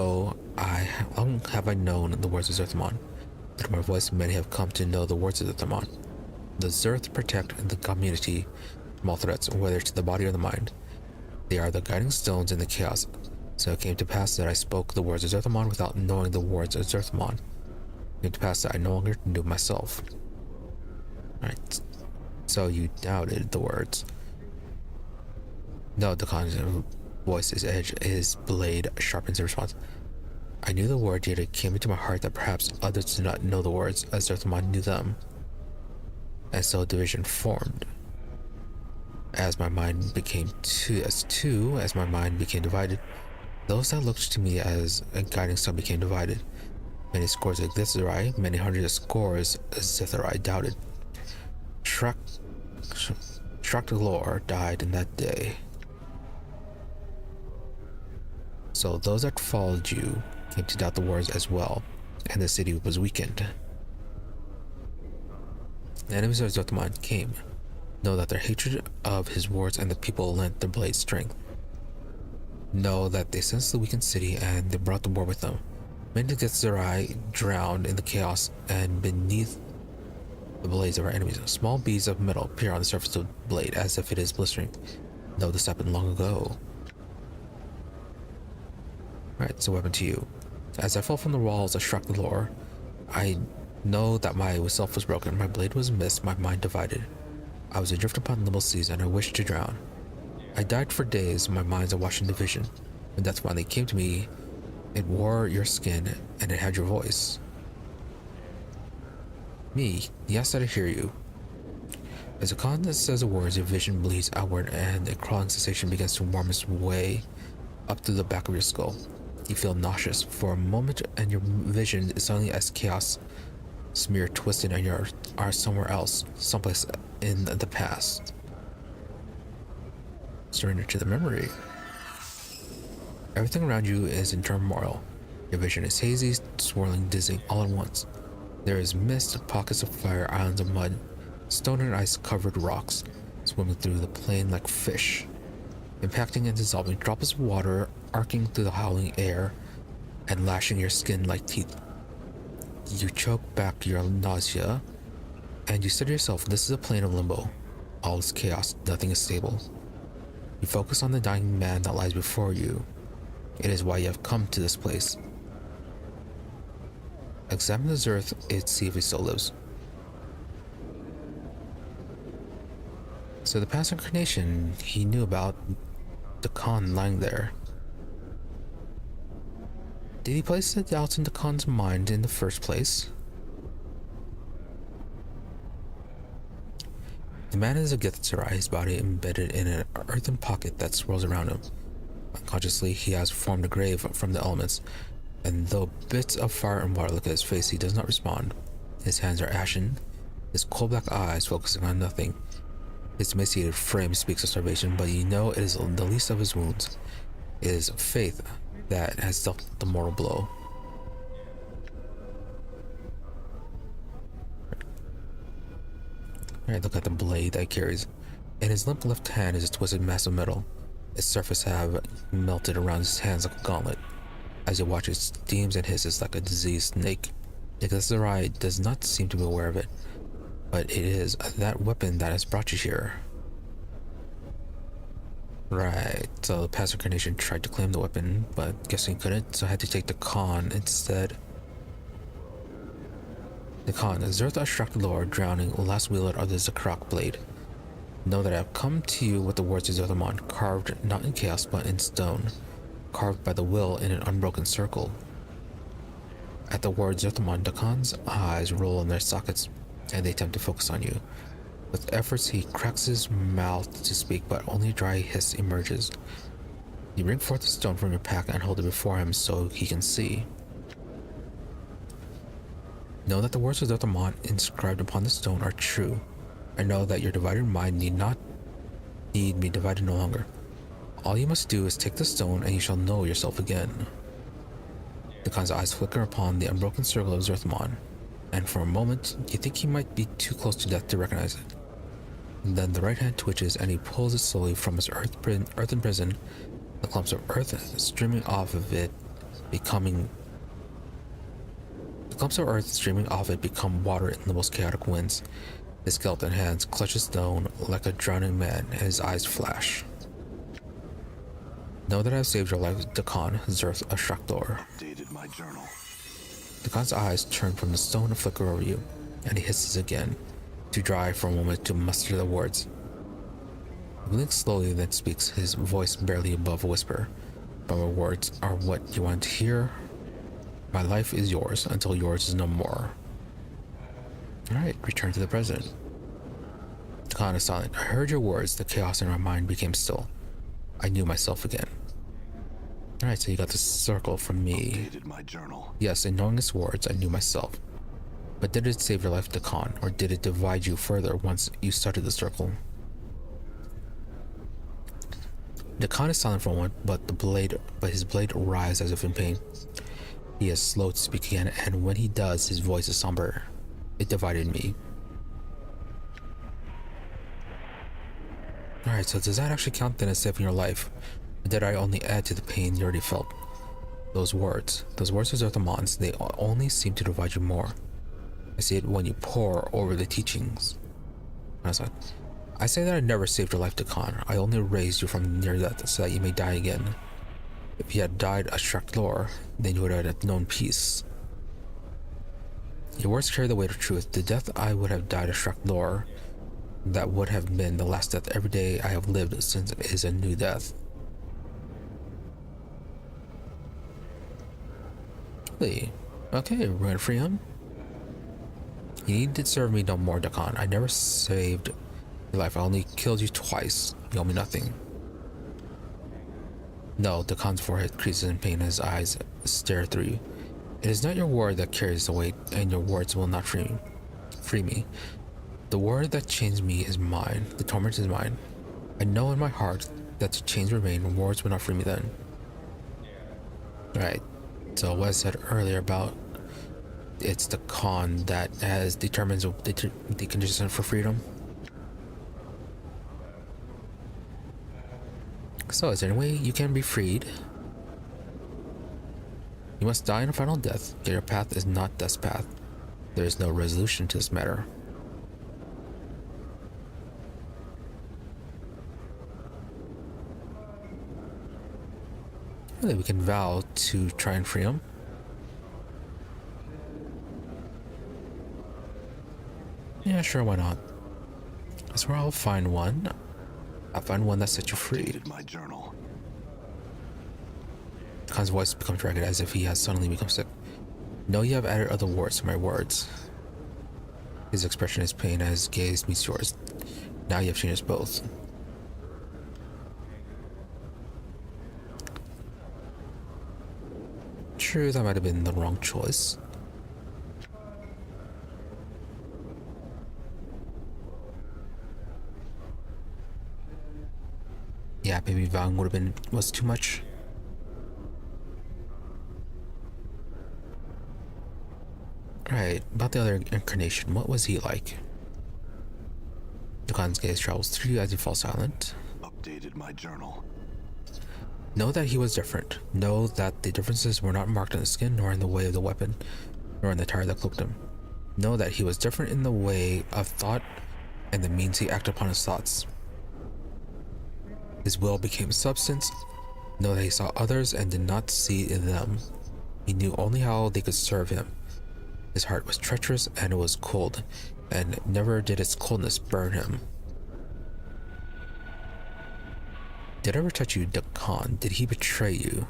have I known the words of Zerthamon. Through my voice, many have come to know the words of Zerthamon. The Zerth protect the community from all threats, whether to the body or the mind. They are the guiding stones in the chaos. So it came to pass that I spoke the words of Zerthamon without knowing the words of Zerthamon. It came to pass that I no longer knew myself. Right. So you doubted the words. No, the Khan's voice is edge. His blade sharpens in response. I knew the word, yet it came into my heart that perhaps others did not know the words as Zerthamon knew them. And so division formed. As my mind became as my mind became divided, those that looked to me as a guiding star became divided. Many scores of Glycerai, many hundreds of scores of Zitharai doubted. Shraktalor died in that day. So those that followed you came to doubt the words as well, and the city was weakened. The enemies of Zerthamon came. Know that their hatred of his words and the people lent their blade strength. Know that they sensed the weakened city and they brought the war with them. Many Gethzerai drowned in the chaos, and beneath the blades of our enemies, small beads of metal appear on the surface of the blade as if it is blistering. Know this happened long ago. Right, so weapon to you. As I fell from the walls of Shraktalor, I know that my self was broken, my blade was missed, my mind divided. I was adrift upon limbo seas and I wished to drown. I died for days, my mind's awash in division. When death finally came to me, it wore your skin and it had your voice. Me, yes, I hear you. As the Khan says the words, your vision bleeds outward and a crawling sensation begins to worm its way up to the back of your skull. You feel nauseous for a moment and your vision is suddenly as chaos smear twisted and you are somewhere else, someplace in the past. Surrender to the memory. Everything around you is in turmoil. Your vision is hazy, swirling, dizzying all at once. There is mist, pockets of fire, islands of mud, stone and ice-covered rocks, swimming through the plain like fish, impacting and dissolving droplets of water, arcing through the howling air, and lashing your skin like teeth. You choke back your nausea, and you say to yourself, this is a plane of limbo. All is chaos, nothing is stable. You focus on the dying man that lies before you. It is why you have come to this place. Examine this earth and see if he still lives. So the past incarnation, he knew about the Khan lying there. Did he place the doubts in the Khan's mind in the first place? The man is a Githzerai, his body embedded in an earthen pocket that swirls around him. Unconsciously, he has formed a grave from the elements, and though bits of fire and water look at his face, he does not respond. His hands are ashen, his coal black eyes focusing on nothing. His emaciated frame speaks of starvation, but you know it is the least of his wounds. It is faith that has dealt the mortal blow. Alright, look at the blade that he carries. In his limp left hand is a twisted mass of metal. Its surface have melted around his hands like a gauntlet. As you watch, it steams and hisses like a diseased snake. The Githzerai does not seem to be aware of it, but it is that weapon that has brought you here. Right, so the past incarnation tried to claim the weapon, but guessing he couldn't, so I had to take the Khan instead. The Khan, Zerth Ashrak Lord, drowning, last wielder of the Zakrak blade. Know that I have come to you with the words of Zerthamon, carved not in chaos but in stone, carved by the will in an unbroken circle. At the word Zerthamon, the Khan's eyes roll in their sockets, and they attempt to focus on you. With efforts, he cracks his mouth to speak, but only a dry hiss emerges. You bring forth a stone from your pack and hold it before him so he can see. Know that the words of Zerthamon inscribed upon the stone are true. I know that your divided mind need be divided no longer. All you must do is take the stone and you shall know yourself again. The Khan's eyes flicker upon the unbroken circle of Zerthamon, and for a moment you think he might be too close to death to recognize it. And then the right hand twitches and he pulls it slowly from his earthen prison, the clumps of earth streaming off of it become water in the most chaotic winds. His skeleton hands clutch the stone like a drowning man, and his eyes flash. Know that I have saved your life, the Khan, Zerth Ashrakdor. Updated my journal. The Khan's eyes turn from the stone and flicker over you, and he hisses again, too dry for a moment to muster the words. He blinks slowly, then speaks, his voice barely above a whisper. But my words are what you want to hear. My life is yours until yours is no more. Alright, return to the present. The Khan is silent. I heard your words, the chaos in my mind became still. I knew myself again. Alright, so you got the circle from me. Updated my journal. Yes, in knowing its words, I knew myself. But did it save your life, the Khan, or did it divide you further once you started the circle? The Khan is silent for a moment, but his blade writhes as if in pain. He is slow to speak again, and when he does, his voice is somber. It divided me. Alright, so does that actually count then as saving your life? Or did I only add to the pain you already felt? Those words of Zerthamon's, they only seem to divide you more. I see it when you pore over the teachings. I say that I never saved your life, to Khan. I only raised you from near death so that you may die again. If you had died a Shraklor, then you would have known peace. Your words carry the weight of truth. The death I would have died a Shraklor, that would have been the last death every day I have lived since it is a new death. Really? Okay, we're gonna free him. You need to serve me no more, Dakan. I never saved your life. I only killed you twice. You owe me nothing. No, Dakan's forehead creases in pain. His eyes stare through you. It is not your word that carries the weight, and your words will not free me. The word that chains me is mine. The torment is mine. I know in my heart that the chains remain. Words will not free me then. Alright. So what I said earlier about it's the con that has determines the condition for freedom. So is there any way you can be freed? You must die in a final death, yet your path is not death's path. There is no resolution to this matter. Really, we can vow to try and free him. Yeah, sure, why not? I swear I'll find one. I'll find one that sets you free. Updated my journal. Khan's voice becomes ragged as if he has suddenly become sick. No, you have added other words to my words. His expression is pain as his gaze meets yours. Now you have changed us both. True, that might have been the wrong choice. Yeah, maybe vowing was too much. Right, about the other incarnation, what was he like? The Khan's gaze travels through you as you fall silent. Updated my journal. Know that he was different. Know that the differences were not marked on the skin, nor in the way of the weapon, nor in the attire that cloaked him. Know that he was different in the way of thought and the means he acted upon his thoughts. His will became substance. Know that he saw others and did not see in them. He knew only how they could serve him. His heart was treacherous and it was cold, and never did its coldness burn him. Did it ever touch you, the Khan? Did he betray you?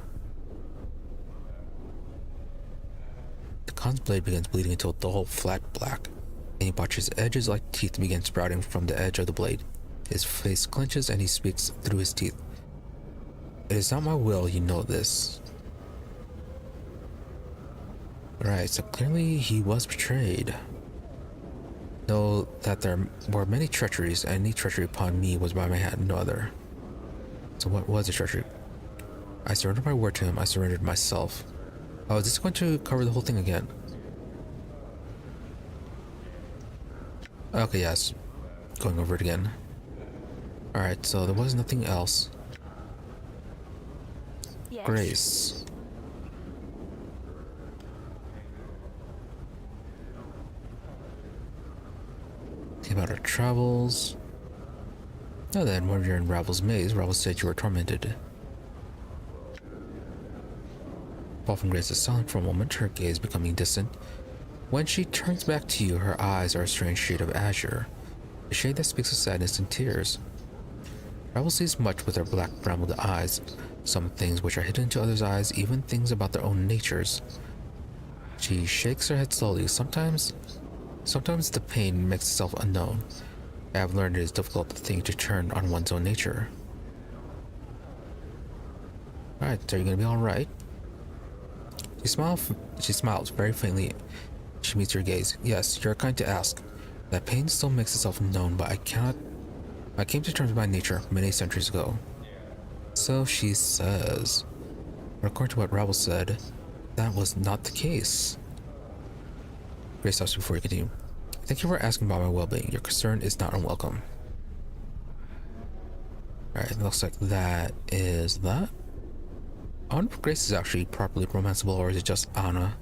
The Khan's blade begins bleeding until dull, flat black, and he watches edges like teeth begin sprouting from the edge of the blade. His face clenches and he speaks through his teeth. It is not my will, you know this. Right, so clearly he was betrayed. Know that there were many treacheries, and any treachery upon me was by my hand, no other. So what was the treachery? I surrendered my word to him, I surrendered myself. Oh, is this going to cover the whole thing again? Okay, yes. Going over it again. Alright, so there was nothing else. Yes. Grace. About our travels. Now then, when you're in Ravel's maze, Ravel said you were tormented. Fall from Grace is silent for a moment, her gaze becoming distant. When she turns back to you, her eyes are a strange shade of azure, a shade that speaks of sadness and tears. Ravel sees much with her black brambled eyes, some things which are hidden to others' eyes, even things about their own natures. She shakes her head slowly. Sometimes the pain makes itself unknown. I have learned it is difficult to think to turn on one's own nature. Alright, are you gonna be alright? She smiles very faintly. She meets your gaze. Yes, you're kind to ask. That pain still makes itself known, but I came to terms with my nature many centuries ago. So she says. But according to what Ravel said, that was not the case. Grace stops before you continue. Thank you for asking about my well-being. Your concern is not unwelcome. Alright, looks like that is that. I wonder if Grace is actually properly romanceable, or is it just Anna?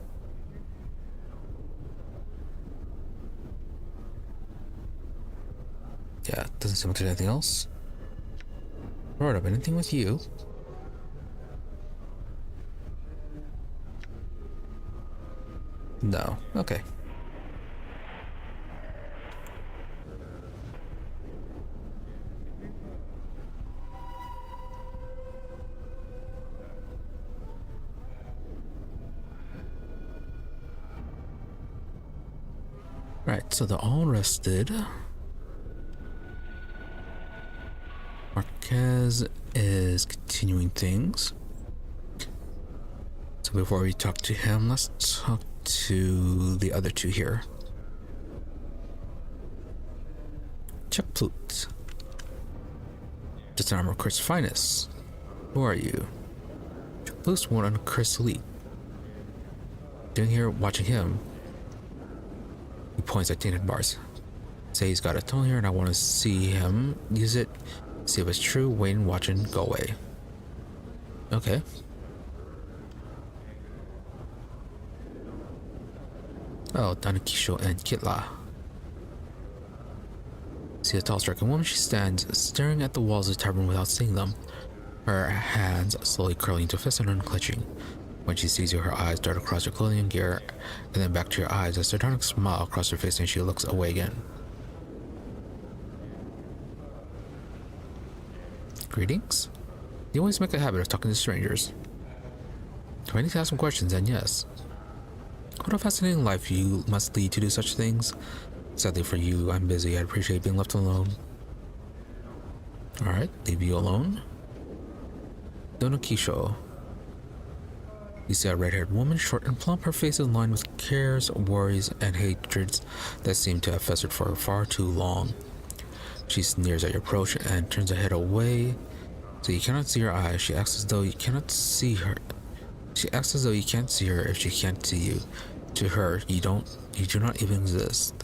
Yeah, doesn't seem like there's anything else. Nordom, anything with you? No. Okay. Right, so they're all rested. Marquez is continuing things. So before we talk to him, let's talk to the other two here. Chuck Plute. Just an armor Chris Finest. Who are you? Chuck Plute's one on Chris Lee. doing here watching him? He points at tainted bars. Say he's got a tunnel here and I want to see him use it. See if it's true. Wait and watch and go away. Okay. Oh, Danakisho and Kitla. See a tall striking woman. She stands staring at the walls of the tavern without seeing them. Her hands slowly curling into fists and unclenching. When she sees you, her eyes dart across your clothing and gear, and then back to your eyes. A sardonic smile across her face and she looks away again. Greetings? You always make a habit of talking to strangers. Do I need to ask some questions? And yes. What a fascinating life you must lead to do such things. Sadly for you, I'm busy. I'd appreciate being left alone. Alright, leave you alone. Donokisho. You see a red-haired woman, short and plump. Her face is lined with cares, worries, and hatreds that seem to have festered for far too long. She sneers at your approach and turns her head away so you cannot see her eyes. She acts as though you cannot see her. She acts as though you can't see her if she can't see you. To her, you do not even exist.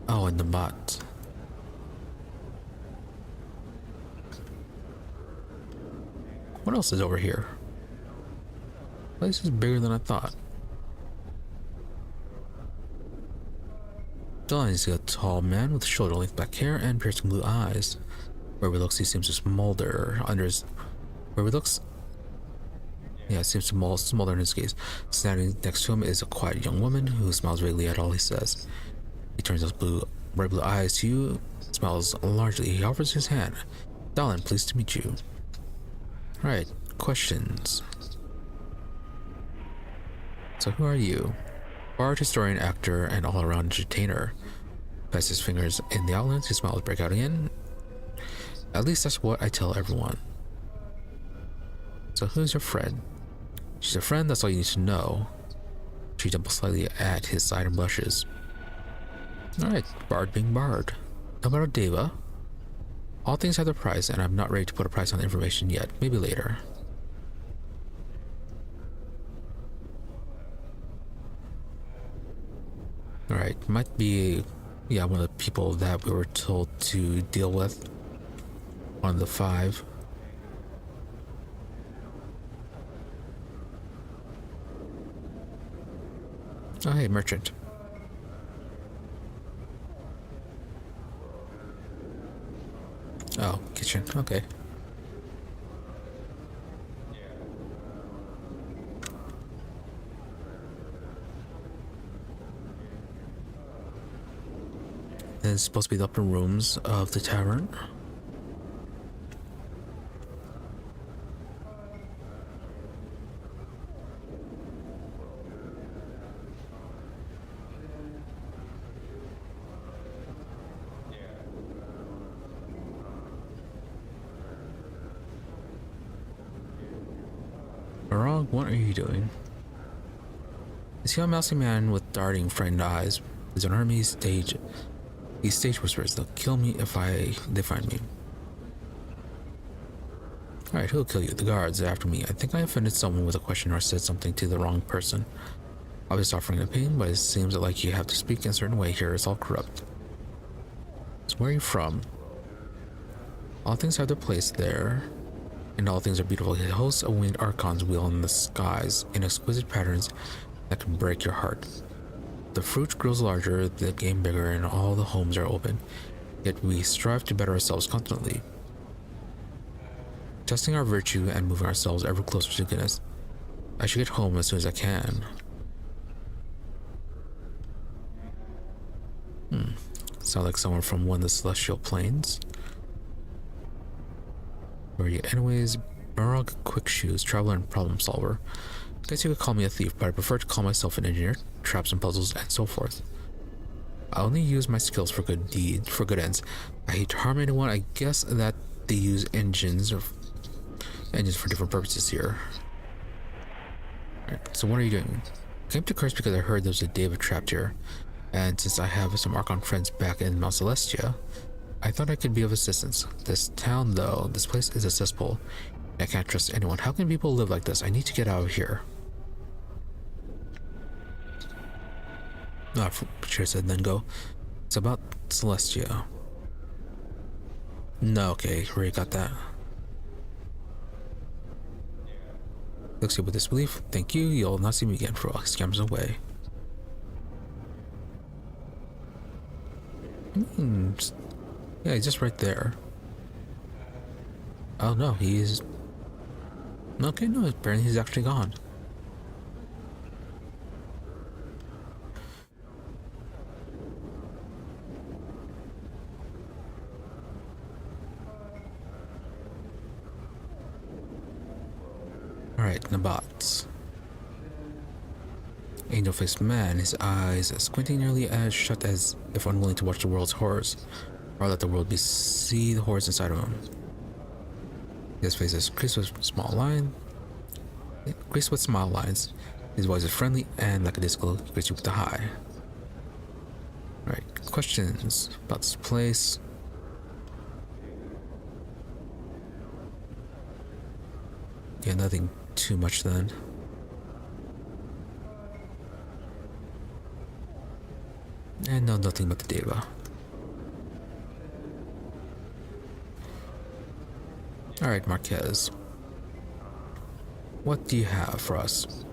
Oh, and the bot. What else is over here? This place is bigger than I thought. Dylan is a tall man with shoulder-length black hair and piercing blue eyes. Wherever he looks, he seems to smolder under his... Wherever he looks... Yeah, it seems to smolder in his gaze. Standing next to him is a quiet young woman who smiles vaguely at all he says. He turns those bright blue eyes to you, smiles largely. He offers his hand. Dalin, pleased to meet you. Right, questions. So who are you? Bard, historian, actor, and all-around entertainer. Passes his fingers in the outlines, his smiles break out again. At least that's what I tell everyone. So who's your friend? She's a friend, that's all you need to know. She dimples slightly at his side and blushes. Alright, Bard being Bard. About Deva. All things have their price, and I'm not ready to put a price on the information yet. Maybe later. Alright, might be, yeah, one of the people that we were told to deal with. One of the 5. Oh, hey, merchant. Oh, kitchen, okay. This is supposed to be the upper rooms of the tavern. Barog, what are you doing? I see a mousy man with darting, frightened eyes. There's an army stage. These stage whispers, they'll kill me if they find me. Alright, who'll kill you? The guards are after me. I think I offended someone with a question or said something to the wrong person. I was offering an opinion, but it seems like you have to speak in a certain way here. It's all corrupt. So where are you from? All things have their place there. And all things are beautiful. It hosts a winged archons wheel in the skies in exquisite patterns that can break your heart. The fruit grows larger, the game bigger, and all the homes are open. Yet we strive to better ourselves constantly, testing our virtue and moving ourselves ever closer to goodness. I should get home as soon as I can. Sound like someone from one of the celestial planes. Where are you anyways? Barog, quick shoes, traveler, and problem solver. Guess you could call me a thief, but I prefer to call myself an engineer, traps and puzzles, and so forth. I only use my skills for good ends. I hate to harm anyone. I guess that they use engines for different purposes here. Alright, so what are you doing? I came to Curse because I heard there's a David trapped here, and since I have some Archon friends back in Mount Celestia, I thought I could be of assistance. This town, though, this place is a cesspool. I can't trust anyone. How can people live like this? I need to get out of here. Sure said, then go. It's about Celestia. No, okay, already got that. Looks good with disbelief. Thank you. You'll not see me again for all scams away. Yeah, he's just right there. Oh no, he's... Okay, no, apparently he's actually gone. Alright, Nabats. Angel-faced man, his eyes squinting nearly as shut as if unwilling to watch the world's horrors, or let the world see the horrors inside of him. His face is creased with small lines. His voice is friendly and like a disco, he greets you with a hi. Alright, questions about this place. Yeah, nothing too much then. And no, nothing but the Deva. Alright, Marquez. What do you have for us?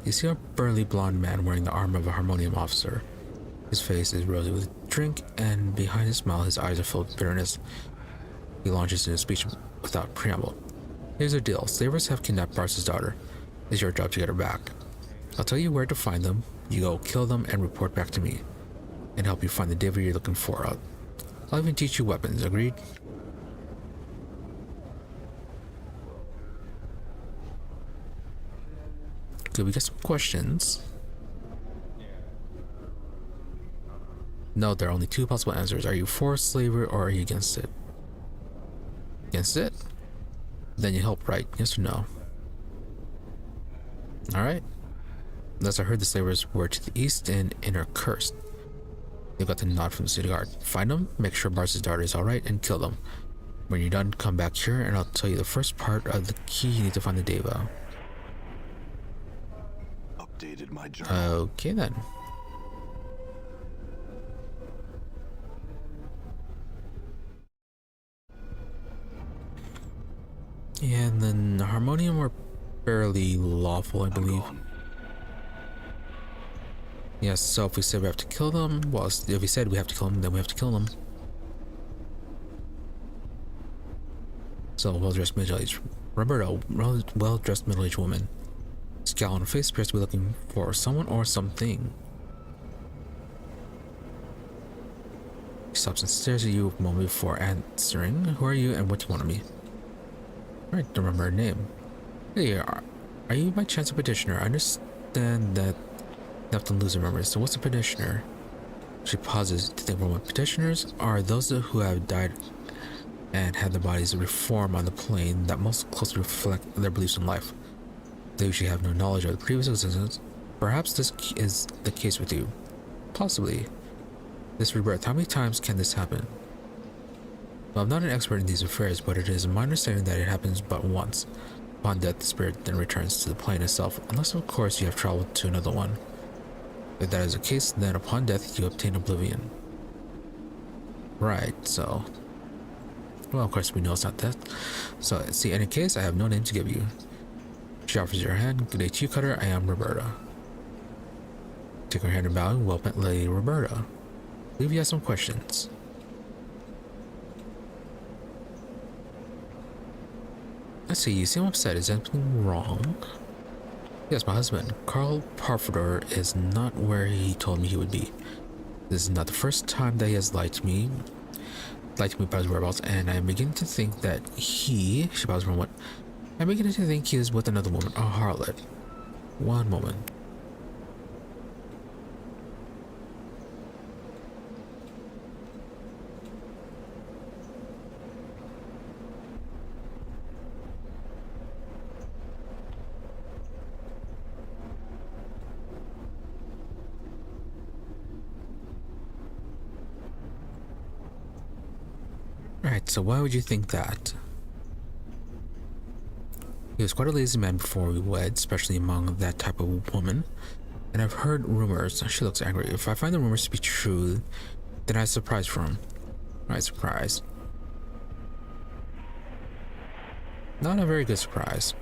You see a burly blonde man wearing the armor of a harmonium officer. His face is rosy with drink, and behind his smile, his eyes are filled with bitterness. He launches into a speech without preamble. Here's the deal. Slavers have kidnapped Barsa's daughter. It's your job to get her back. I'll tell you where to find them. You go kill them and report back to me. And help you find the Deva you're looking for. I'll even teach you weapons, agreed? Good, we got some questions. No, there are only two possible answers. Are you for slavery or are you against it? Against it? Then you help, right? Yes or no? Alright. Thus I heard the slavers were to the east and are cursed. They got the nod from the city guard. Find them, make sure Barsa's daughter is alright, and kill them. When you're done, come back here and I'll tell you the first part of the key you need to find the Deva. Updated my journal. Okay then. And then Harmonium were fairly lawful, I believe. Yes, so if we said we have to kill them, well, if we said we have to kill them, then we have to kill them. So, well-dressed middle-aged Roberto, well-dressed middle-aged woman. Scowl on her face appears to be looking for someone or something. She stops and stares at you a moment before answering. Who are you and what do you want of me? Right, don't remember her name. Hey, are you by chance a petitioner? I understand that Neptune loses memory, so what's a petitioner? She pauses to think for a moment. Petitioners are those who have died and had their bodies reformed on the plane that most closely reflect their beliefs in life. They usually have no knowledge of the previous existence. Perhaps this is the case with you. Possibly. This rebirth, how many times can this happen? Well, I'm not an expert in these affairs, but it is my understanding that it happens but once. Upon death, the spirit then returns to the plane itself, unless of course you have traveled to another one. If that is the case, then upon death you obtain oblivion. Right, so... Well, of course we know it's not death. So, see, in any case, I have no name to give you. She offers your hand. Good day to you, Cutter. I am Roberta. Take her hand and bowing. Well met, Lady Roberta. I believe you have some questions. Let's see, you seem upset. Is anything wrong? Yes, my husband, Carl Parfador, is not where he told me he would be. This is not the first time that he has lied to me about his whereabouts, and I am beginning to think that she bows for a moment. I'm beginning to think he is with another woman, a harlot. One moment. Right, so why would you think that? He was quite a lazy man before we wed, especially among that type of woman. And I've heard rumors. She looks angry. If I find the rumors to be true, then I surprise for him. Right, surprise. Not a very good surprise.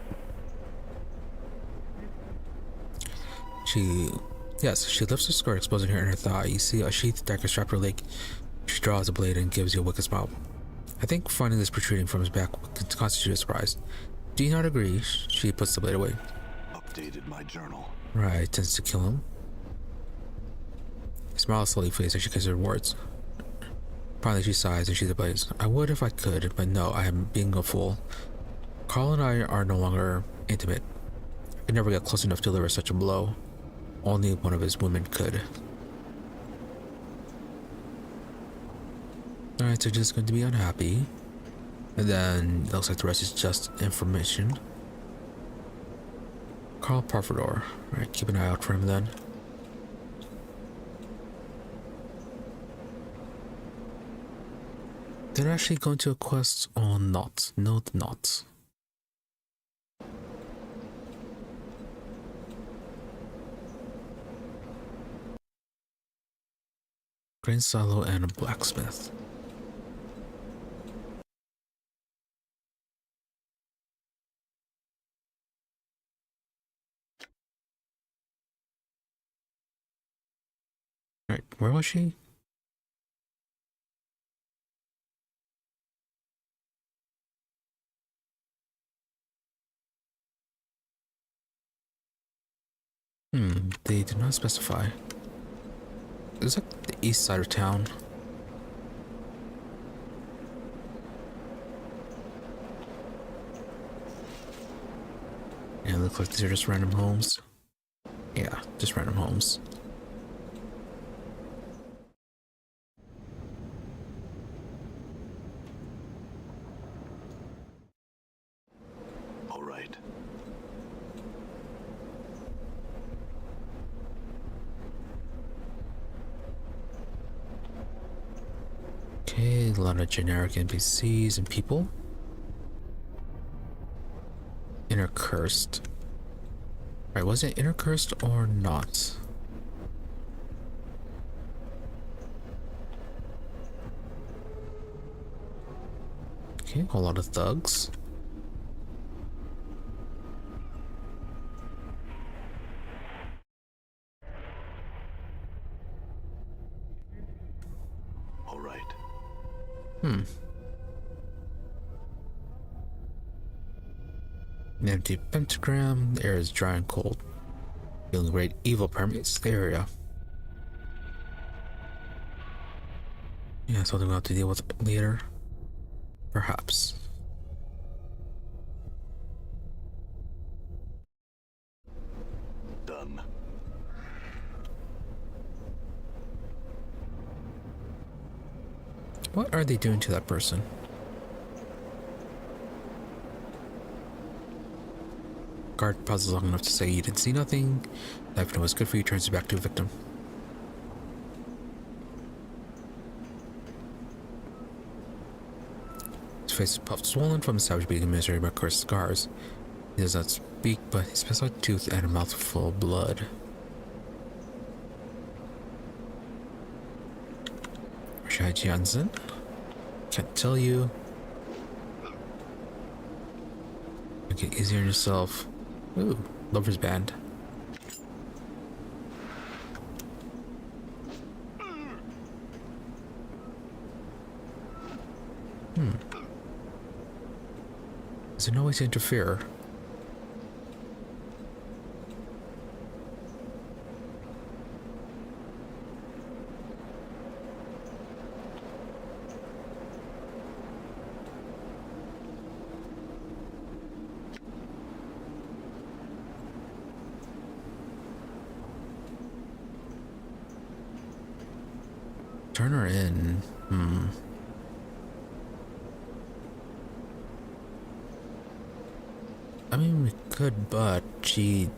Yes, she lifts her skirt, exposing her inner thigh. You see a sheath dagger strapped to her leg. She draws a blade and gives you a wicked smile. I think finding this protruding from his back could constitute a surprise. Do you not agree? She puts the blade away. Updated my journal. Right, tends to kill him. A smile slowly fades as she considers her words. Finally, she sighs and she replies, I would if I could, but no, I am being a fool. Carl and I are no longer intimate. I never got close enough to deliver such a blow. Only one of his women could. Alright, so just going to be unhappy. And then it looks like the rest is just information. Carl Parfador. Alright, keep an eye out for him then. They're actually going to a quest or not? No, they're not. Grain silo and a blacksmith. Right, where was she? They did not specify. It's like the east side of town. And it looks like these are just random homes. Yeah, just random homes. All right. Okay, a lot of generic NPCs and people. Inner cursed. Right, was it inner cursed or not? Okay, a whole lot of thugs. All right. An empty pentagram. The air is dry and cold. Feeling great evil permeates the area. Yeah, something we'll have to deal with later. Perhaps. Done. What are they doing to that person? Guard pauses long enough to say you didn't see nothing. Life know what's good for you, turns you back to a victim. His face is puffed, swollen from a savage being administered by cursed scars. He does not speak, but he spits out tooth and a mouthful of blood. Rashad Jansen? Can't tell you. Make it easier on yourself. Ooh, Lover's Band. Is there no way to interfere? Turn her in. I mean, we could, but she...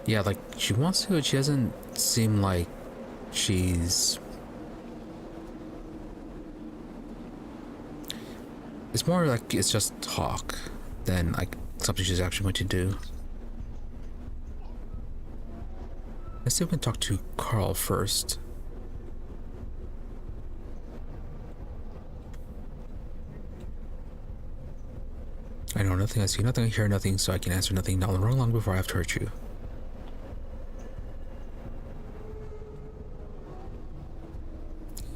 Yeah, like, she wants to, but she doesn't seem like she's... It's more like it's just talk than like something she's actually going to do. Let's see if we can talk to Carl first. I know nothing, I see nothing, I hear nothing, so I can answer nothing. Not long before I have to hurt you.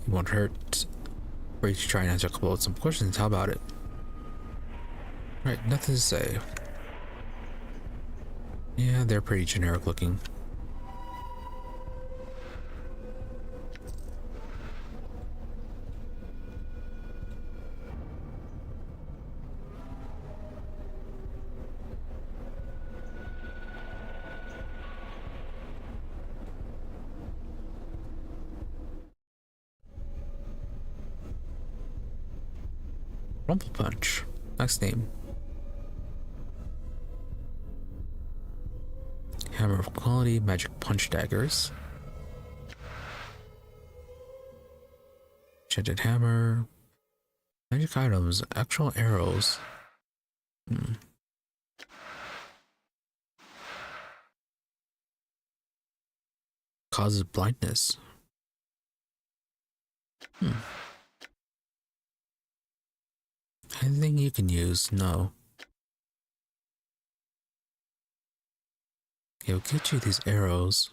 You won't hurt. Or you should try and answer a couple of some questions. How about it? Right, nothing to say. Yeah, they're pretty generic looking. Rumble Punch. Nice name. Hammer of Quality, Magic Punch Daggers. Enchanted Hammer. Magic items, actual arrows. Causes blindness. Anything you can use? No. It'll get you these arrows.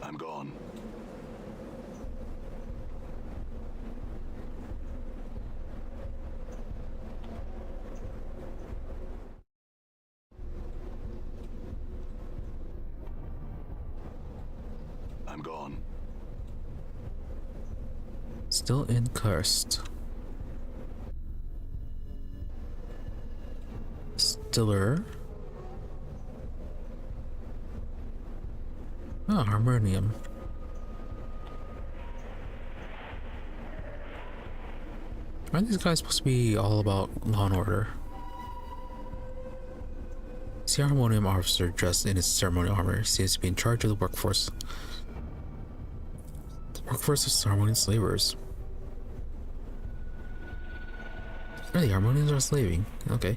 I'm gone. I'm gone. Still in cursed. Stiller. Oh, harmonium. Aren't these guys supposed to be all about law and order? See a harmonium officer dressed in his ceremonial armor seems to be in charge of the workforce. The workforce of harmonium slavers. Really, harmonians are slaving. Okay.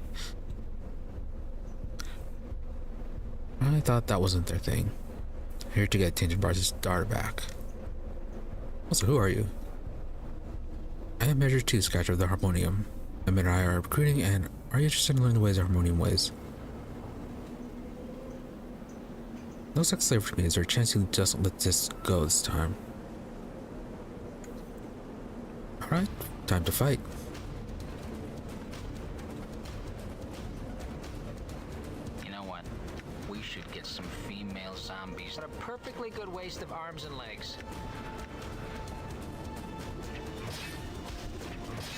I thought that wasn't their thing. Here to get Tainted Bar's daughter back. Also, who are you? I am Measure 2, Scratcher of the Harmonium. My men and I are recruiting, and are you interested in learning the ways of Harmonium ways? Looks like slavery to me. Is there a chance you just let this go this time? Alright, time to fight. You know what? We should get some female zombies. What a perfectly good waste of arms and legs.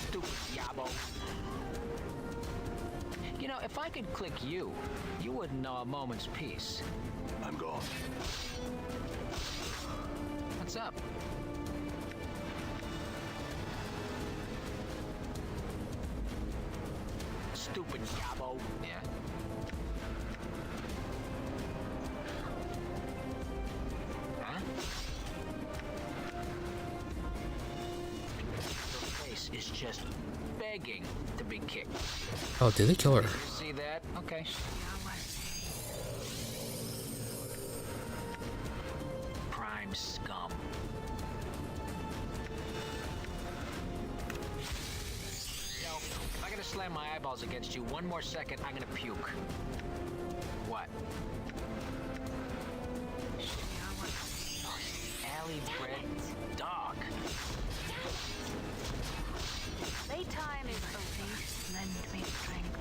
Stupid yabo. You know, if I could click you, you wouldn't know a moment's peace. I'm gone. What's up? Stupid yabo. Yeah. Huh? Your face is just begging to be kicked. Oh, did they kill her? You see that? Okay. Prime scum. Yo, if I'm gonna slam my eyeballs against you one more second, I'm gonna puke. What? Alley bred dog. Playtime is belief, lend me strength.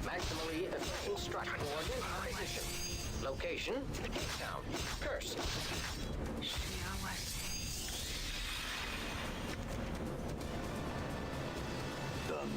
Maximally instruct coordinate position. Location, Cape Town. Curse. Done.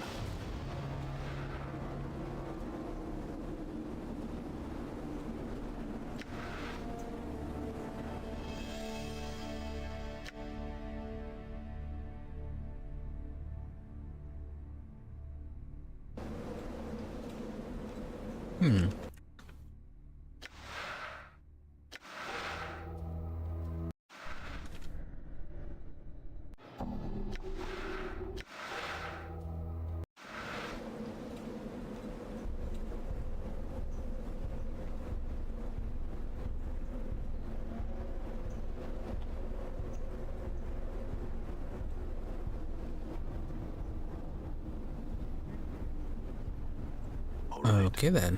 All right. Okay then.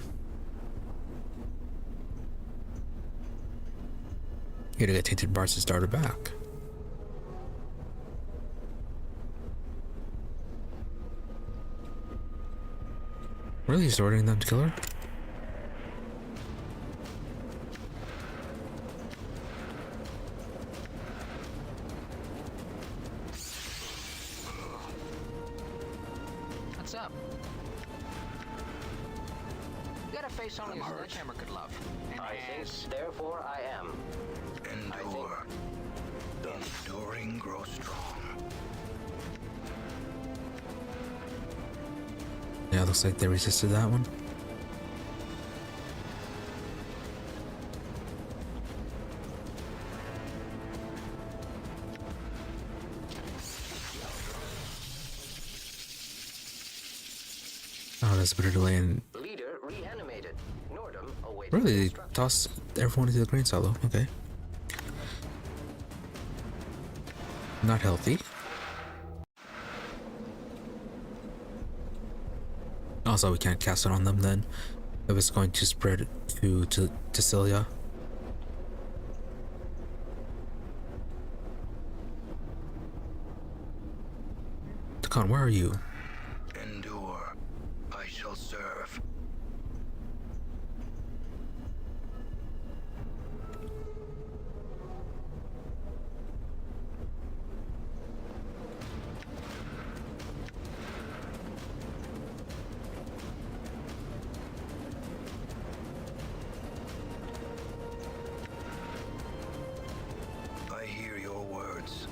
Here to get tainted bars to start her back. Really, he's ordering them to kill her? What's up? You got a face only a I'm hurt. sledgehammer could love. And I ass. think, therefore I am. Endure. Done. Enduring grow strong. Yeah, looks like they resisted that one. Oh, there's a bit of delay in... Leader reanimated. Nordom awaits Really? They instructions. toss everyone into the grain silo. Okay. Not healthy. Also, we can't cast it on them then. If it's going to spread to Cilia. Takan, where are you? Endure. I shall serve. I hear your words.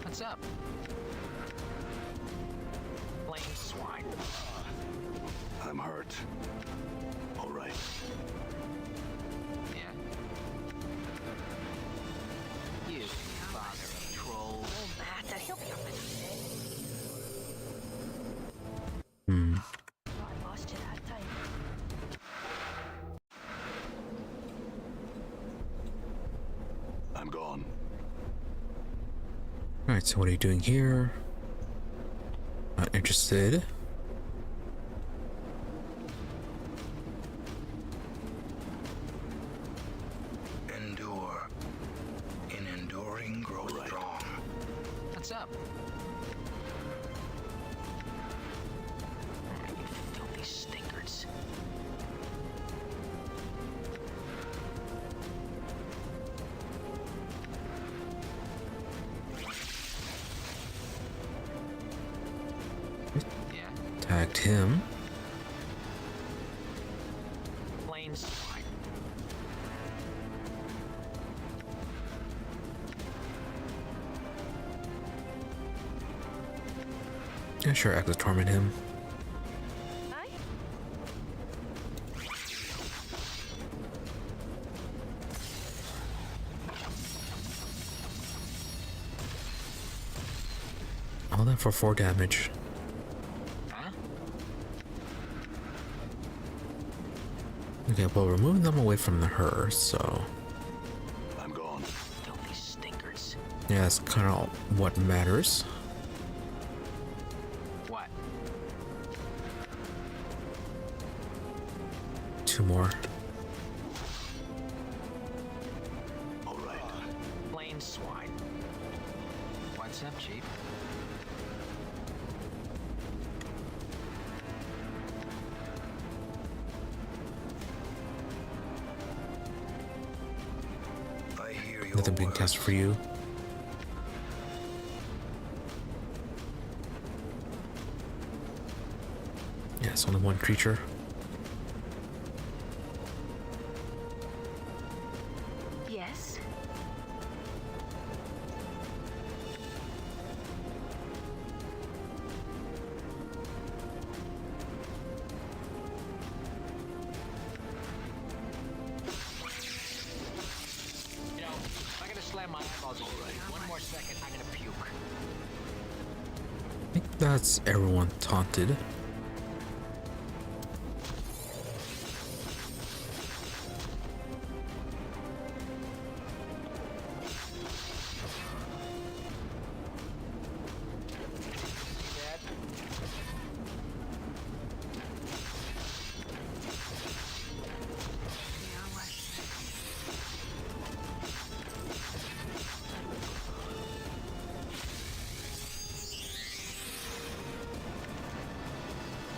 What's up? Plain swine. I'm hurt. All right. Yeah. You father of trolls. Oh, Matt, he'll be up in a minute. Hmm. Oh, I lost you that time. I'm gone. Alright, so what are you doing here? Not interested. Endure. In enduring grow Right. strong. What's up? You filthy stinkers. Yeah. Tagged him. Plain swine. Yeah, sure, Access Torment him. Aye? All that for 4 damage. Huh? Okay, well, we're moving them away from her, so... I'm gone. Filthy stinkers. Yeah, that's kind of what matters. What? 2 more. All right. Plain swine. What's up, Chief? I hear your Nothing being words. cast for you. Yeah, it's only 1 creature. Yes? that's everyone taunted.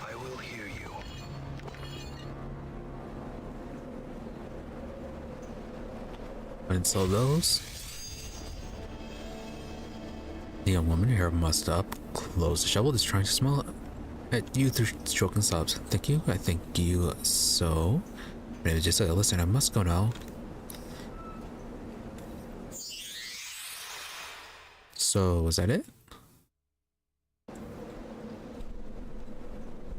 I will hear you. And so those. The young woman, hair mussed up, closed the shovel, is trying to smile at you through stroking sobs. Thank you, I thank you so. Maybe just listen, I must go now. So, was that it?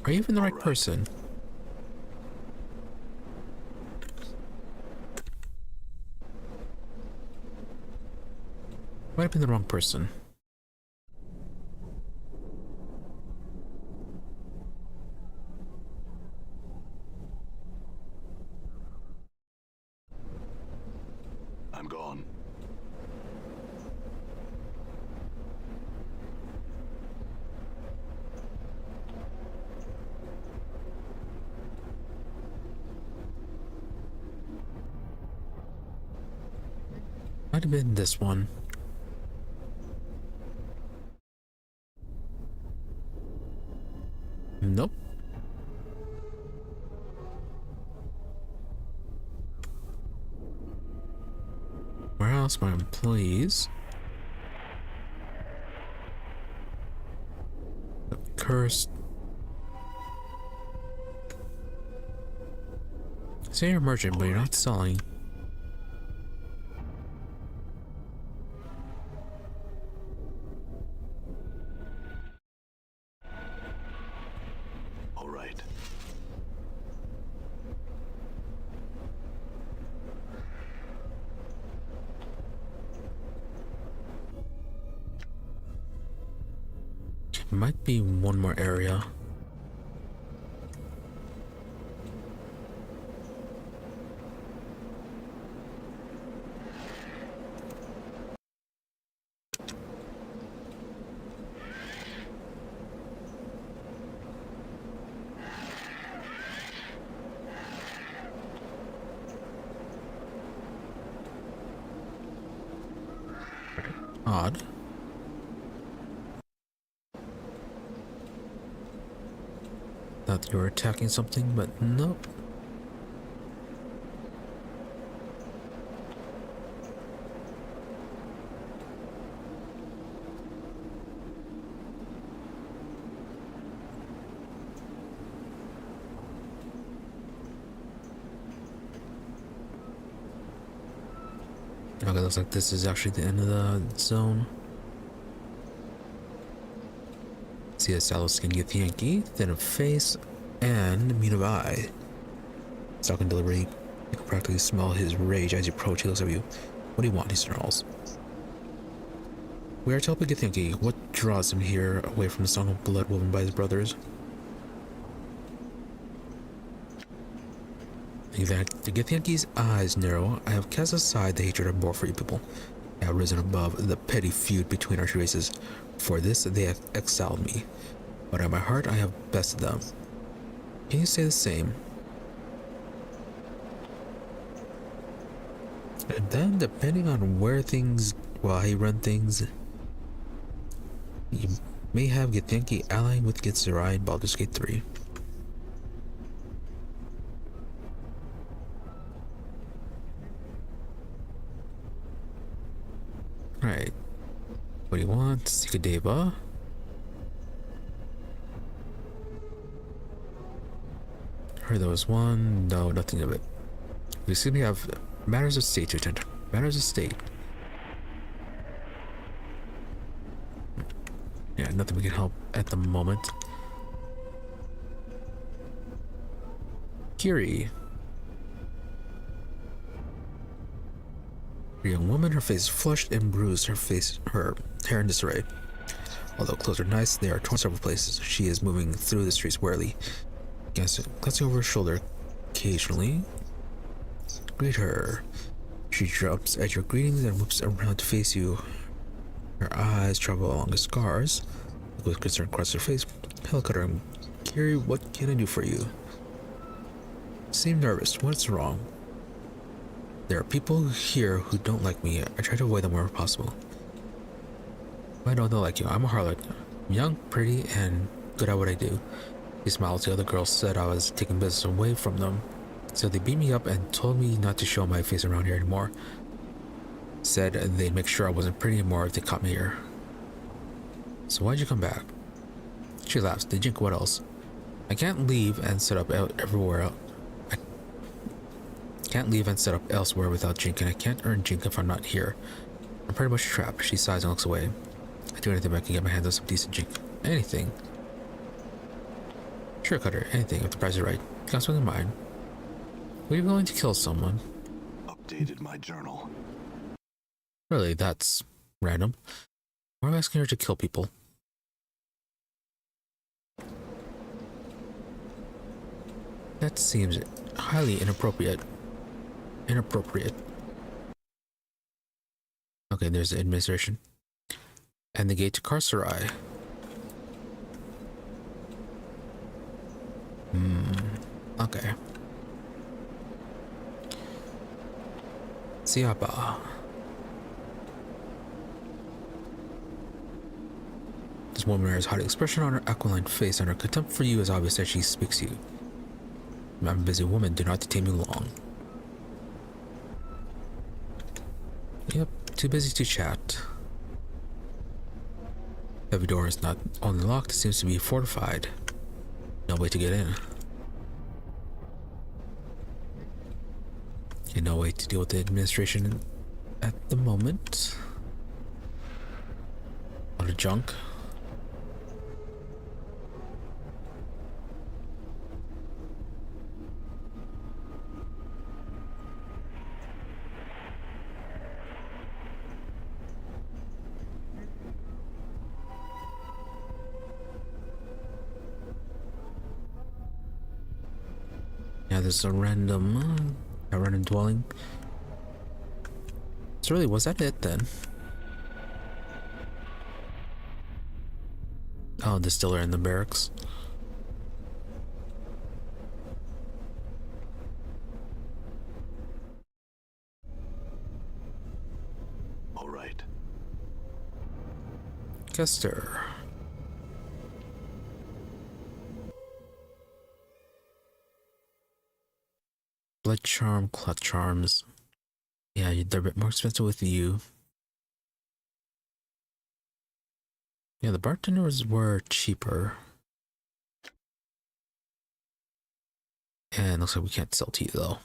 Are you even the right person? Might have been the wrong person. I'm gone. Might have been this one. Nope. Warehouse, my employees. Cursed. Say you're a merchant, but you're not selling. All right. Might be one more area. Odd. Thought you were attacking something, but nope. Okay, looks like this is actually the end of the zone. See a sallow skin Yankee, thin of face, and mean of eye. Stalking delivery, you can practically smell his rage as you approach. He looks at you. What do you want? He snarls. We are to help Yankee. What draws him here away from the song of blood woven by his brothers? The Githyanki's eyes narrow. I have cast aside the hatred I bore for you people. I have risen above the petty feud between our two races. For this, they have exiled me. But at my heart, I have bested them. Can you say the same? And then, depending on where things, how you run things, you may have Githyanki allying with Gitzerai in Baldur's Gate 3. Right. What do you want? Sikadeva. Heard there was one. No, nothing of it. We seem to have matters of state to attend. Matters of state. Yeah, nothing we can help at the moment. Kiri. A young woman, her face flushed and bruised, her hair in disarray. Although clothes are nice, they are torn several places. She is moving through the streets warily, glancing over her shoulder occasionally. Greet her. She jumps at your greetings and whips around to face you. Her eyes travel along the scars. With concern across her face. Hell cutter, I'm Gary, what can I do for you? Seem nervous. What's wrong? There are people here who don't like me. I try to avoid them wherever possible. I don't like you. I'm a harlot. I'm young, pretty, and good at what I do. He smiled. The other girls said I was taking business away from them. So they beat me up and told me not to show my face around here anymore. Said they'd make sure I wasn't pretty anymore if they caught me here. So why'd you come back? She laughs. The jink, what else? I can't leave and set up everywhere else. I can't leave and set up elsewhere without jink, and I can't earn jink if I'm not here. I'm pretty much trapped. She sighs and looks away. I do anything if I can get my hands on some decent jink. Anything. Sure, Cutter. Anything if the price is right. Got something in mind. Were you going to kill someone? Updated my journal. Really, that's random. Why am I asking her to kill people? That seems highly inappropriate. Okay, there's the administration. And the gate to Carcerai. Okay. Siapa. This woman wears a haughty expression on her aquiline face, and her contempt for you is obvious as she speaks to you. I'm a busy woman, do not detain me long. Yep, too busy to chat. Every door is not only locked, it seems to be fortified. No way to get in. Okay, no way to deal with the administration at the moment. A lot of junk. Yeah, there's a random dwelling. So really, was that it then? Oh, distiller in the barracks. All right. Kester. Blood charm, clot charms. Yeah, they're a bit more expensive with you. Yeah, the bartenders were cheaper. And looks like we can't sell to you though.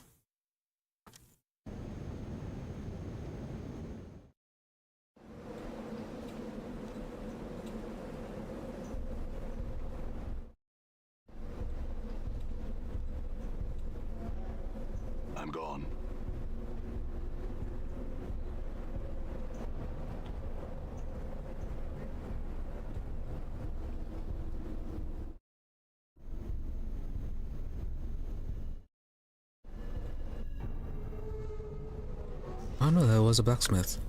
I'm gone. Oh no, that was a blacksmith.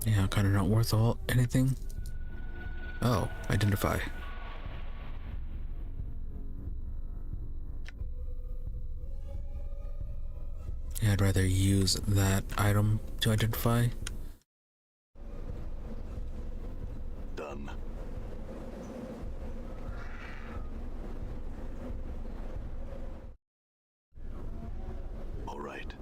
Yeah, kind of not worth anything. Oh, identify. Yeah, I'd rather use that item to identify. Done. All right.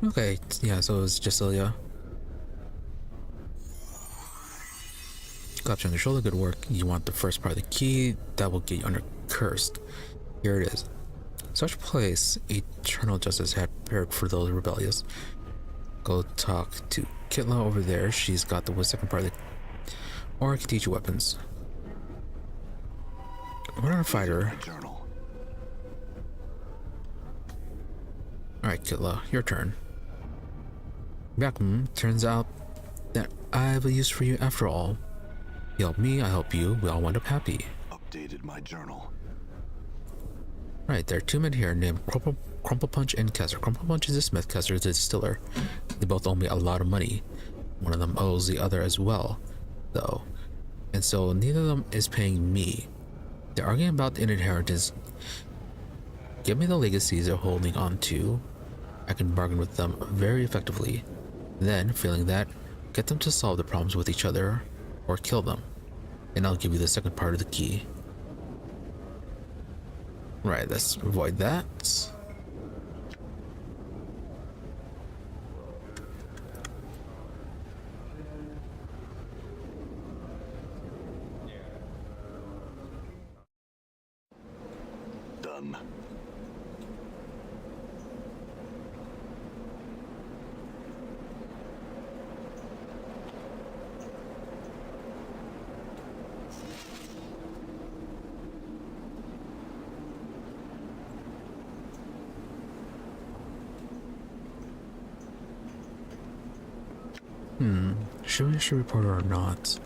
Okay, yeah, so it was just Ilya. Claps you on the shoulder, good work. You want the first part of the key, that will get you under cursed. Here it is. Such place eternal justice had prepared for those rebellious. Go talk to Kitla over there. She's got the second part of the... Or I can teach you weapons. We're not a fighter. Journal. Alright, Kitla, your turn. Turns out that I have a use for you after all. You help me, I help you, we all wind up happy. Updated my journal. Right, there are two men here named Crumple Punch and Kessler. Crumple Punch is a smith, Kessler is a distiller. They both owe me a lot of money. One of them owes the other as well, though. And so neither of them is paying me. They're arguing about the inheritance. Give me the legacies they're holding on to. I can bargain with them very effectively. Then, failing that, get them to solve the problems with each other or kill them. And I'll give you the second part of the key. Right, let's avoid that. Done. Should we issue a report or not?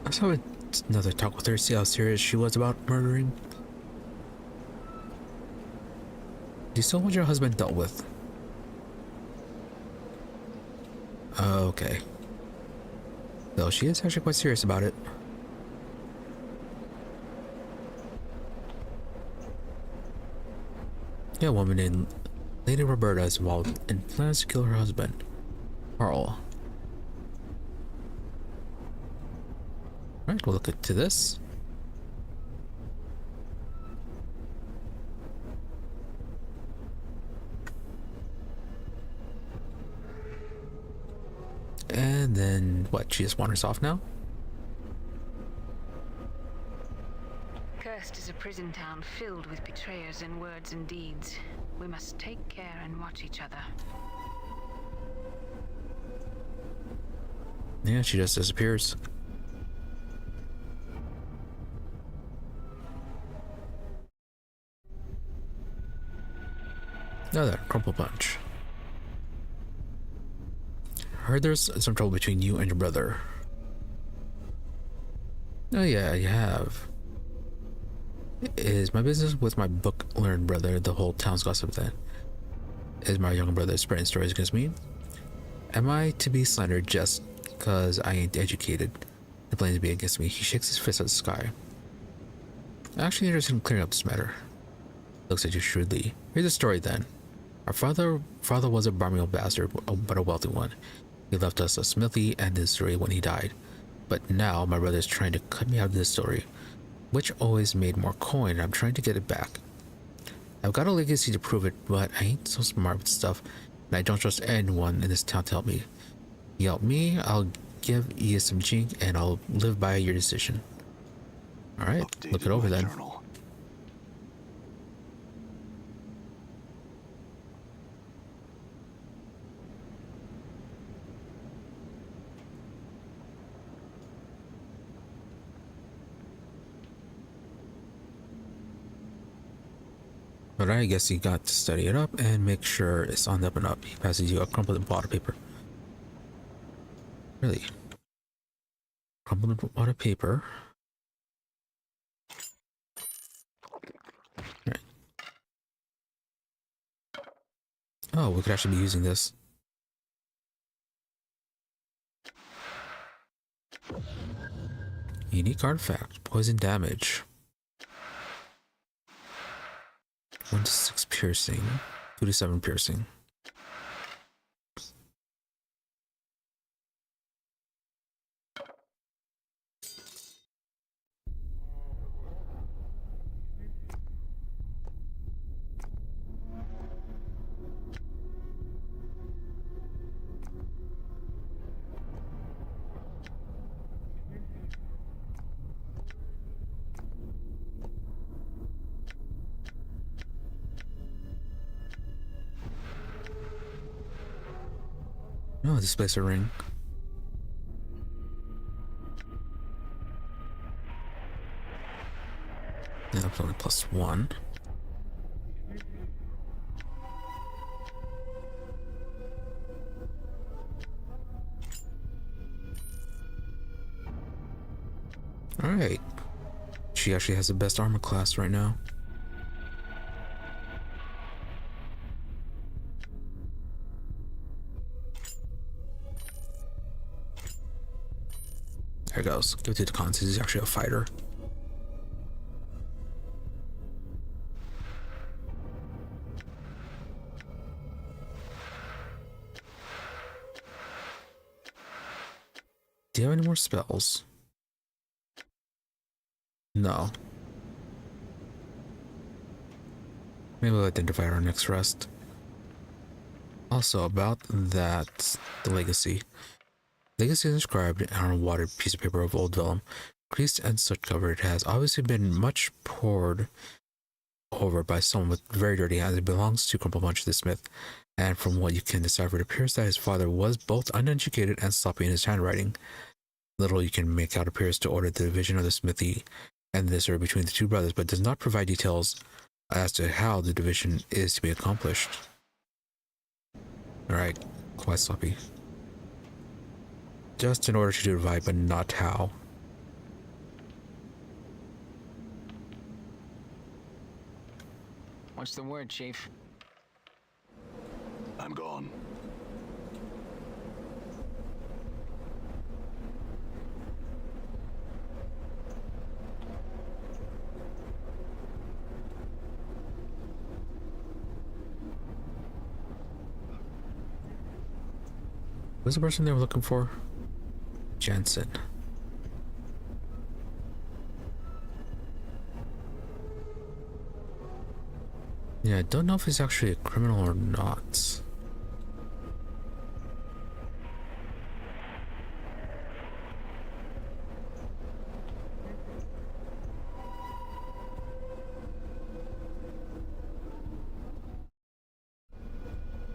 Let's have another talk with her, see how serious she was about murdering. Do you still want your husband dealt with? Okay. Though she is actually quite serious about it. Yeah, a woman named Lady Roberta is involved and plans to kill her husband, Carl. Right, we'll look into this. And then, what, she just wanders off now? Cursed is a prison town filled with betrayers in words and deeds. We must take care and watch each other. Yeah, she just disappears. Another Crumple Punch. Heard there's some trouble between you and your brother. Oh yeah, you have. Is my business with my book-learned brother the whole town's gossip then? Is my younger brother spreading stories against me? Am I to be slandered just because I ain't educated? The blames be against me. He shakes his fist at the sky. I'm actually interested in clearing up this matter. Looks at you shrewdly. Here's the story then. Our father was a barmy bastard, but a wealthy one. He left us a smithy and distillery when he died. But now my brother is trying to cut me out of the distillery, which always made more coin, and I'm trying to get it back. I've got a legacy to prove it, but I ain't so smart with stuff, and I don't trust anyone in this town to help me. You help me, I'll give you some jink, and I'll live by your decision. Alright, look it over then. Journal. But I guess you got to study it up and make sure it's on the up and up. He passes you a crumpled wad of paper. Really? Crumpled wad of paper. Right. Oh, we could actually be using this. Unique artifact. Poison damage. 1 to 6 piercing, 2 to 7 piercing. Oh, displace a ring. Yeah, that's only +1. Alright. She actually has the best armor class right now. There it goes. Give it to the cons. He's actually a fighter. Do you have any more spells? No. Maybe we'll identify our next rest. Also, about that, the legacy. Legacy is inscribed on a watered piece of paper of old vellum. Creased and soot covered, it has obviously been much poured over by someone with very dirty hands. It belongs to Crumple Punch the Smith, and from what you can decipher, it appears that his father was both uneducated and sloppy in his handwriting. Little you can make out appears to order the division of the smithy and this or between the two brothers, but does not provide details as to how the division is to be accomplished. Alright, quite sloppy. Just in order to divide, but not how. What's the word, Chief? I'm gone. Who's the person they were looking for? Jensen. Yeah, I don't know if he's actually a criminal or not.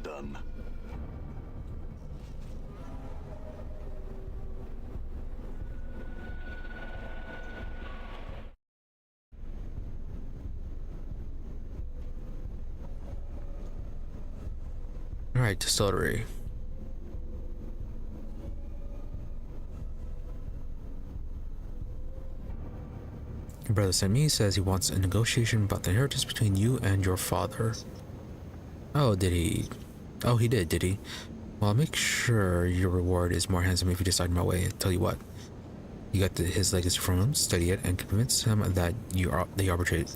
Done. Alright, distillery. Your brother sent me, says he wants a negotiation about the inheritance between you and your father. Oh, did he? Oh, he did he? Well, I'll make sure your reward is more handsome if you decide my way. Tell you what, you got his legacy from him, study it, and convince him that they arbitrate.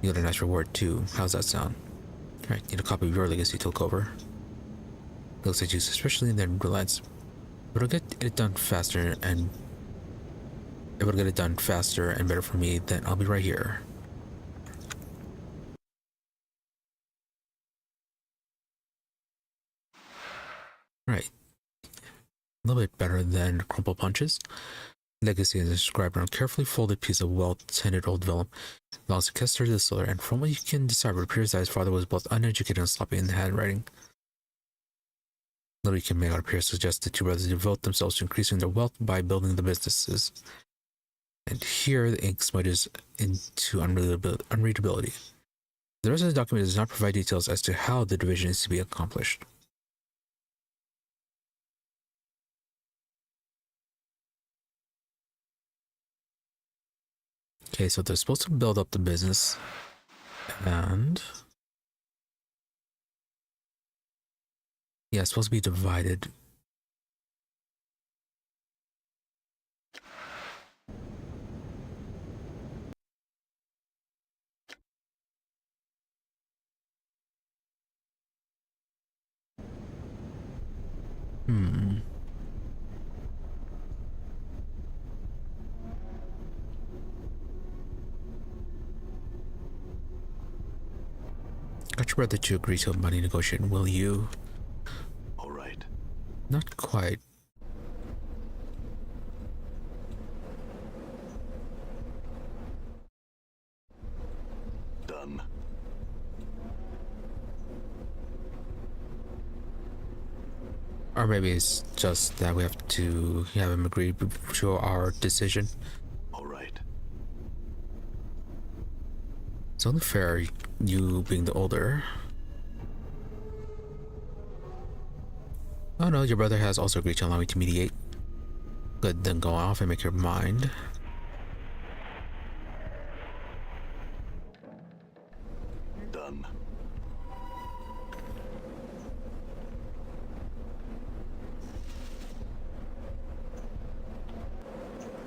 You get a nice reward too. How's that sound? Alright, need a copy of your legacy to look over. Looks at you suspiciously and then relents. But it'll get it done faster, and if it'll get it done faster and better for me, then I'll be right here. Right. A little bit better than Crumple Punches. Legacy is inscribed on a carefully folded piece of well-tended old vellum. It belongs to Kester the Distiller, and from what you can decipher, it appears that his father was both uneducated and sloppy in the handwriting. Little you can make out appears to suggest the two brothers devote themselves to increasing their wealth by building the businesses. And here the ink smudges into unreadability. The rest of the document does not provide details as to how the division is to be accomplished. Okay, so they're supposed to build up the business, and yeah, it's supposed to be divided. Got your brother to agree to a money negotiation, will you? All right. Not quite. Done. Or maybe it's just that we have to have him agree to our decision. All right. It's only fair, you being the older. Oh no, your brother has also agreed to allow me to mediate. Good, then go off and make your mind. Done.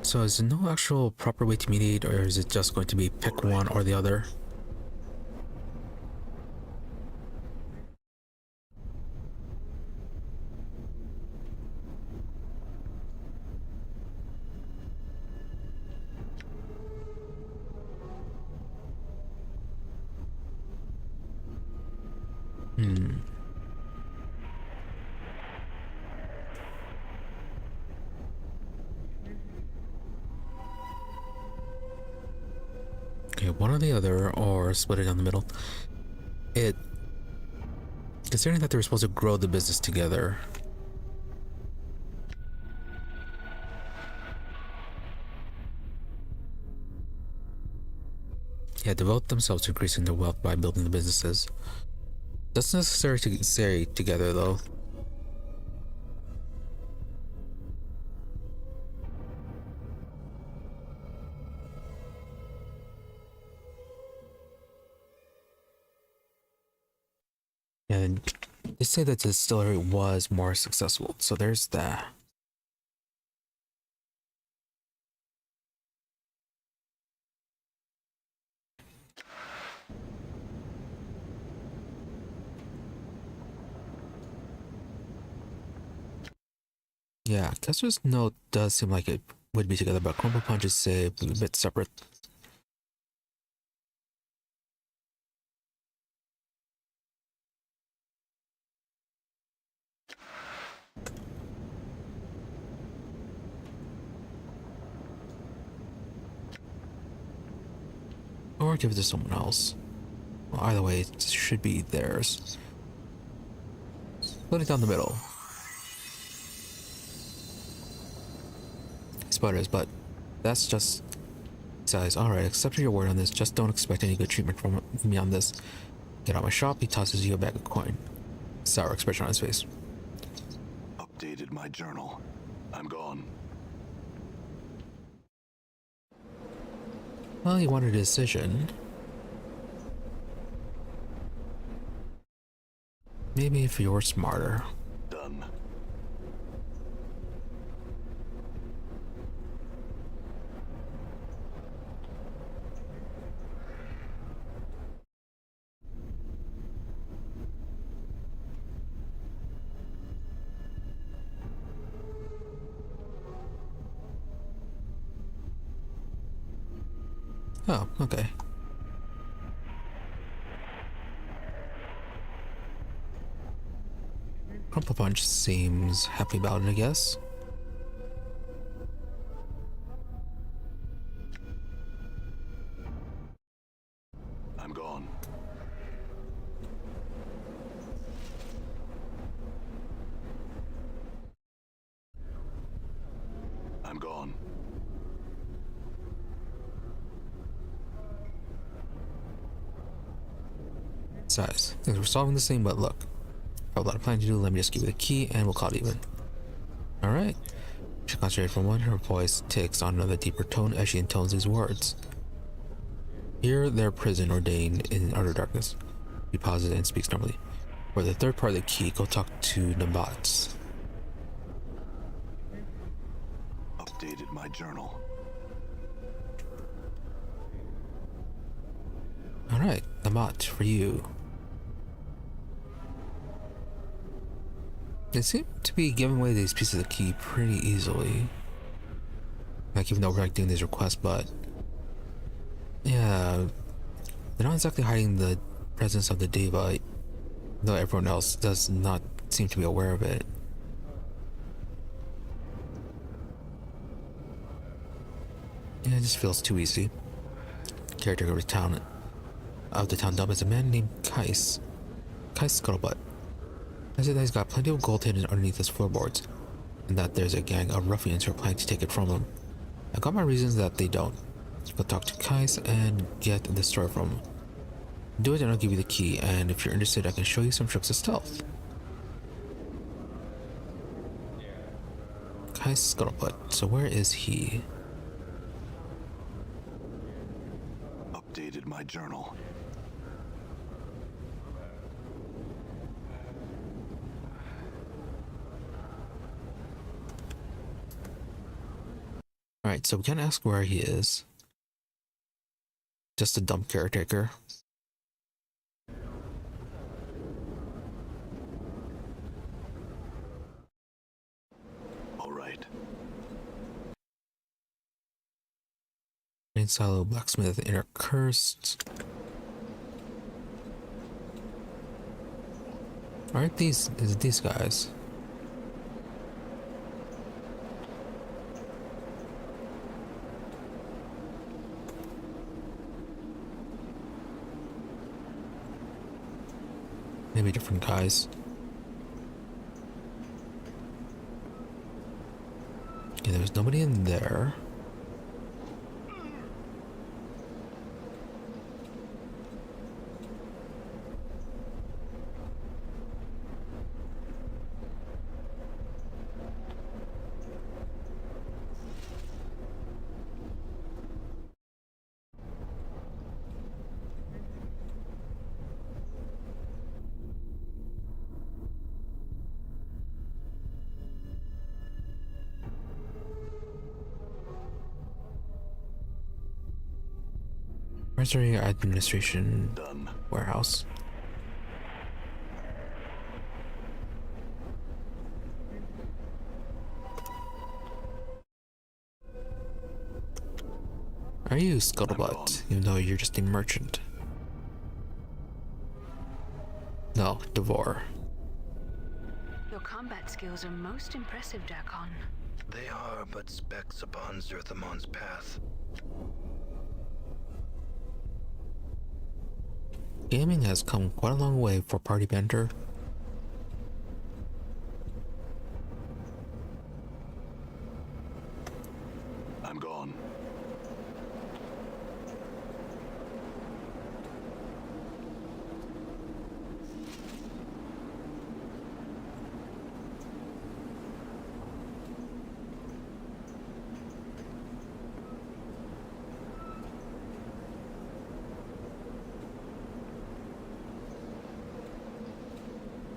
So is there no actual proper way to mediate, or is it just going to be pick one or the other? Okay, one or the other, or split it down the middle. Considering that they were supposed to grow the business together. Yeah, devote themselves to increasing their wealth by building the businesses. That's necessary to say together, though. And they say that the distillery was more successful, so there's that. Yeah, Kester's note does seem like it would be together, but Crumple Punch is say a bit separate. Or give it to someone else. Well, either way, it should be theirs. Put it down the middle. Sputters, but that's just size. Alright, accept your word on this. Just don't expect any good treatment from me on this. Get out my shop, he tosses you a bag of coin. Sour expression on his face. Updated my journal. I'm gone. Well, he wanted a decision. Maybe if you were smarter. Done. Oh, okay. Crumple Punch seems happy about it, I guess. I'm gone. I'm gone. Size. Things we're solving the same, but look. I have a lot of planning to do. Let me just give you the key and we'll call it even. Alright. She concentrated for one. Her voice takes on another deeper tone as she intones these words. Here, their prison ordained in utter darkness. She pauses and speaks normally. For the third part of the key, go talk to Nabats. Updated my journal. Alright, Nabat, for you. They seem to be giving away these pieces of key pretty easily. Like, even though we're like doing these requests, but yeah, they're not exactly hiding the presence of the Deva, though everyone else does not seem to be aware of it. Yeah, it just feels too easy. Caretaker of the town dump is a man named Kais Scuttlebutt. I said that he's got plenty of gold hidden underneath his floorboards, and that there's a gang of ruffians who are planning to take it from him. I got my reasons that they don't. Go talk to Kais and get the story from him. Do it and I'll give you the key, and if you're interested I can show you some tricks of stealth. Kais Scuttlebutt, so where is he? Updated my journal. Alright, so we can't ask where he is. Just a dumb caretaker. All right. Main silo, blacksmith, inner cursed. Aren't these guys? Maybe different guys. Okay, there's nobody in there. Where's our administration Done. warehouse? Are you Scuttlebutt, even though you're just a merchant? No, Devore. Your combat skills are most impressive, Darkon. They are but specks upon Zerthamon's path. Gaming has come quite a long way for Party Bender. I'm gone.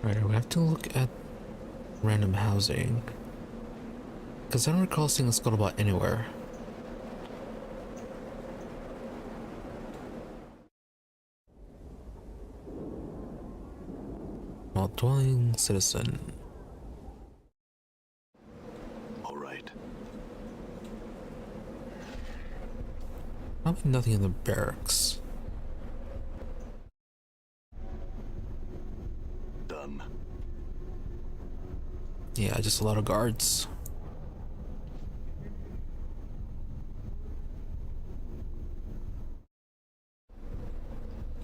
Right, we have to look at random housing. Because I don't recall seeing a Scuttlebutt anywhere. While dwelling citizen. All right. Probably nothing in the barracks. Done. Yeah, just a lot of guards.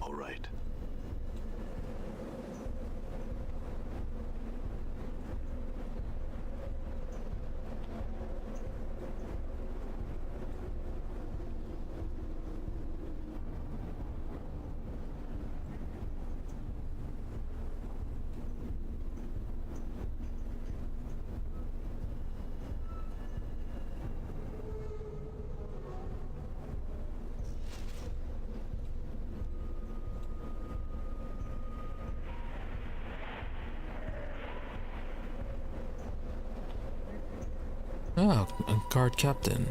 All right. Oh, a guard captain.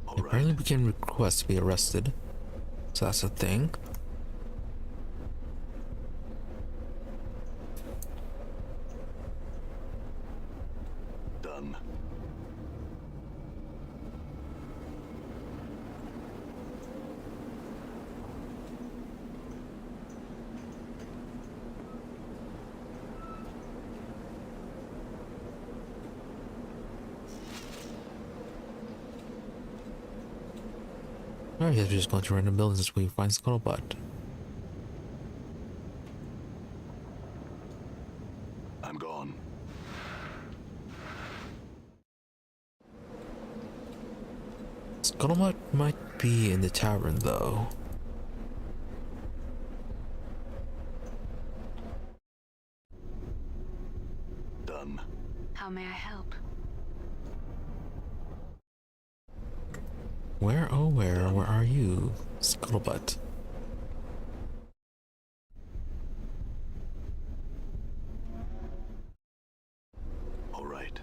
All Apparently right. we can request to be arrested. So that's a thing. Done. Alright, he's just going to random buildings until we find Scuttlebutt. I'm gone. Scuttlebutt might be in the tavern, though. Done. How may I help? Where, oh where are you, Scuttlebutt? All right.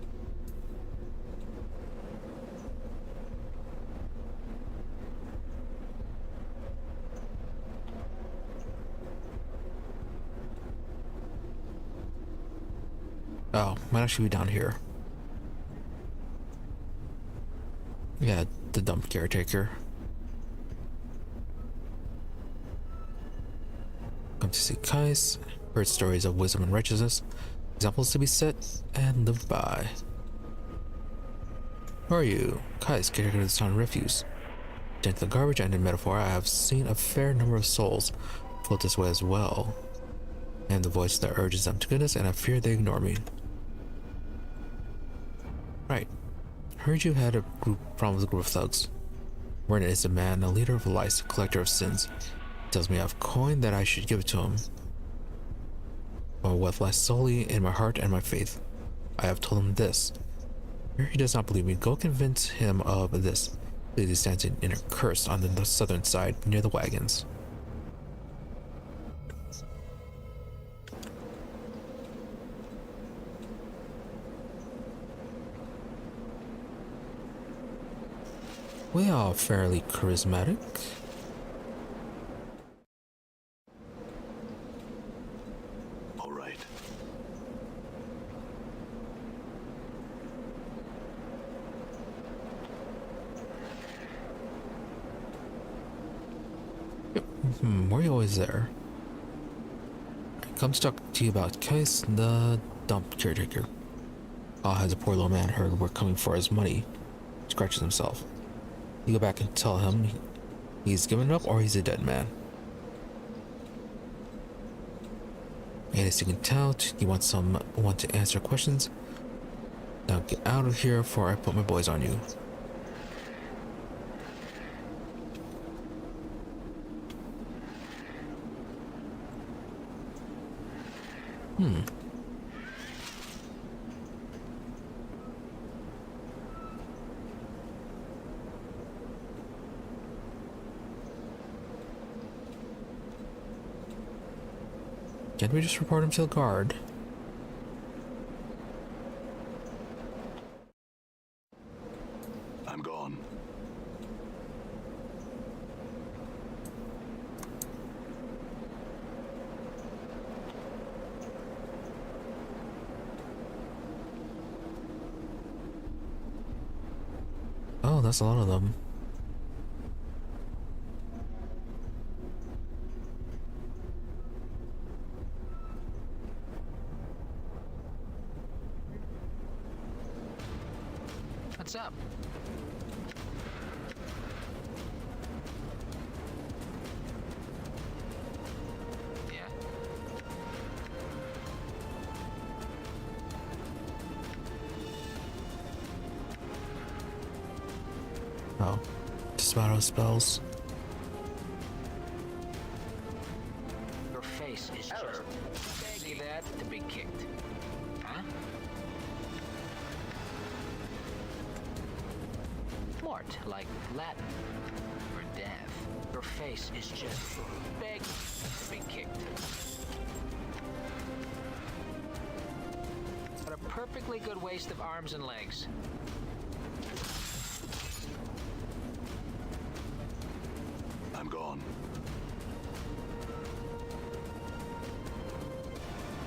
Oh, might actually be down here. Yeah, the dump caretaker. Come to see Kais. Heard stories of wisdom and righteousness. Examples to be set and lived by. Who are you? Kais, caretaker of this town refuse. Gentle the garbage and in metaphor, I have seen a fair number of souls float this way as well. I am the voice that urges them to goodness, and I fear they ignore me. Right. Heard you had a problem with a group of thugs. Werner is a man, a leader of lies, a collector of sins. He tells me I have coin that I should give it to him. My wealth lies solely in my heart and my faith. I have told him this. Here he does not believe me. Go convince him of this. He stands in a curse on the southern side near the wagons. We are fairly charismatic. All right. Were you always there? Come to talk to you about Kais, the dump caretaker. Has a poor little man heard we're coming for his money. Scratches himself. You go back and tell him he's given it up or he's a dead man. And as you can tell, you want someone to answer questions. Now get out of here before I put my boys on you. Can't we just report him to the guard? I'm gone. Oh, that's a lot of them. What's up? Yeah. Oh, Desperado spells. Your face is Error. just see that to be kicked. Huh? Mort, like Latin for death. Your face is just big to be kicked. But a perfectly good waste of arms and legs. I'm gone.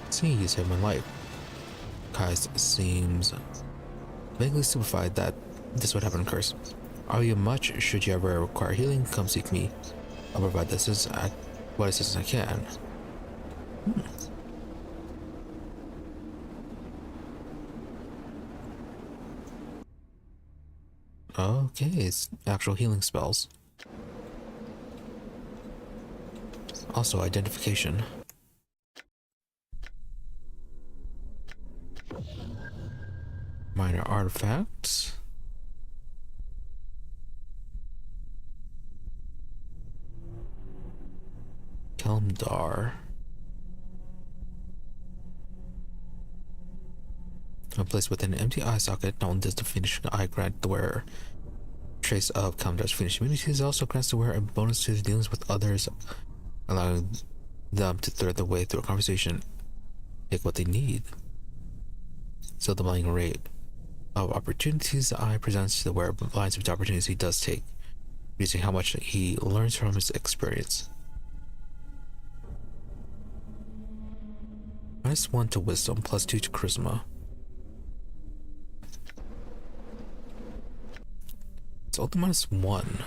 See, you saved my life. Kais seems vaguely stupefied that this would happen, Curse. Are you much? Should you ever require healing, come seek me. I'll provide what assistance I can. Okay, it's actual healing spells. also identification. Minor artifacts. Kelmdar. When placed within an empty eye socket, not only does the finishing eye grant the wearer trace of Kelmdar's finishing immunities, it also grants the wearer a bonus to the dealings with others, allowing them to thread their way through a conversation, pick what they need. So the mulling rate of opportunities the eye presents to the wearer aligns with the opportunities he does take, reducing how much he learns from his experience. -1 to wisdom, +2 to charisma. It's only -1.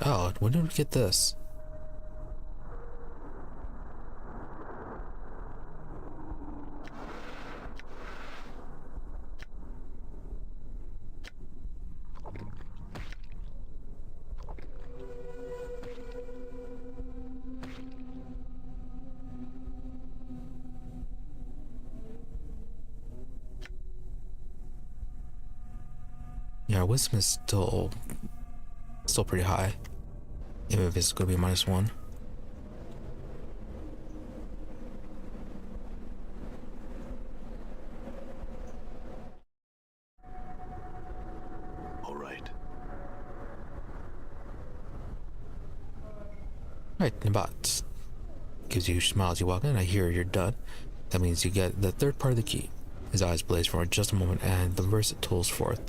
Oh, when did we get this? Yeah, our wisdom is still pretty high, even if it's going to be -1. All right. Right, Nabat gives you a smile as you walk in. I hear you're done. That means you get the third part of the key. His eyes blaze for just a moment, and the verse tolls forth.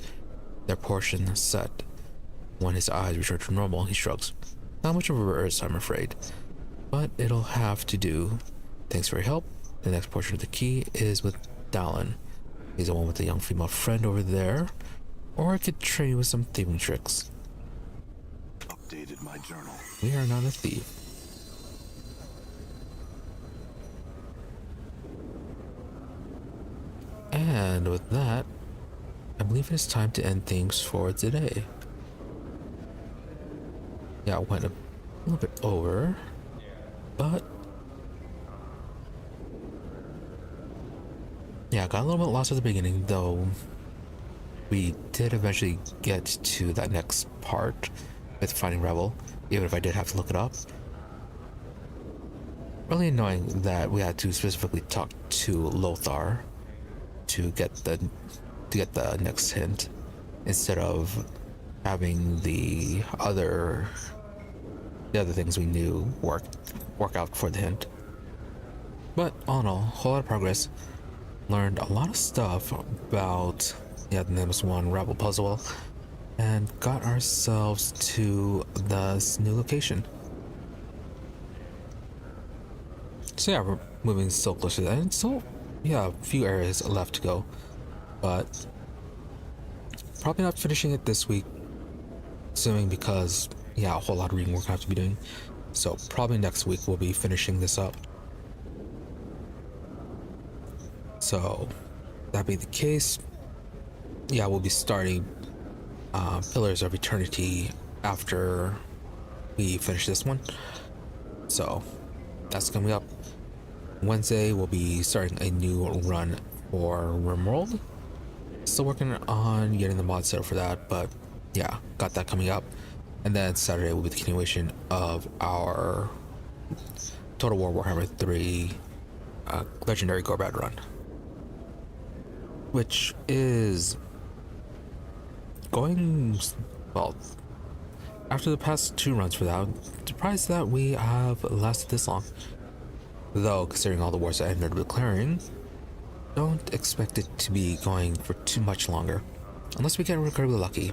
Their portion set. When his eyes return to normal, he shrugs. Not much of a verse, I'm afraid, but it'll have to do. Thanks for your help. The next portion of the key is with Dallin. He's the one with the young female friend over there. Or I could train you with some thieving tricks. Updated my journal. We are not a thief. And with that, I believe it is time to end things for today. Yeah, I went a little bit over, but yeah, I got a little bit lost at the beginning, though we did eventually get to that next part with finding Ravel, even if I did have to look it up. Really annoying that we had to specifically talk to Lothar to get the next hint, instead of having the other things we knew work out for the hint. But all in all, a whole lot of progress. Learned a lot of stuff about the Nameless One Ravel puzzle, and got ourselves to this new location. So yeah, we're moving so close to that, and so yeah, a few areas left to go, but probably not finishing it this week, assuming, because yeah, a whole lot of reading work I have to be doing. So probably next week we'll be finishing this up. So that being the case, yeah, we'll be starting Pillars of Eternity after we finish this one. So that's coming up. Wednesday we'll be starting a new run for Rimworld. Still working on getting the mod set up for that, but yeah, got that coming up. And then Saturday will be the continuation of our Total War Warhammer 3 Legendary Gorbad run, which is going well. After the past 2 runs for that, I'm surprised that we have lasted this long. Though, considering all the wars I ended up declaring, don't expect it to be going for too much longer, unless we get incredibly lucky.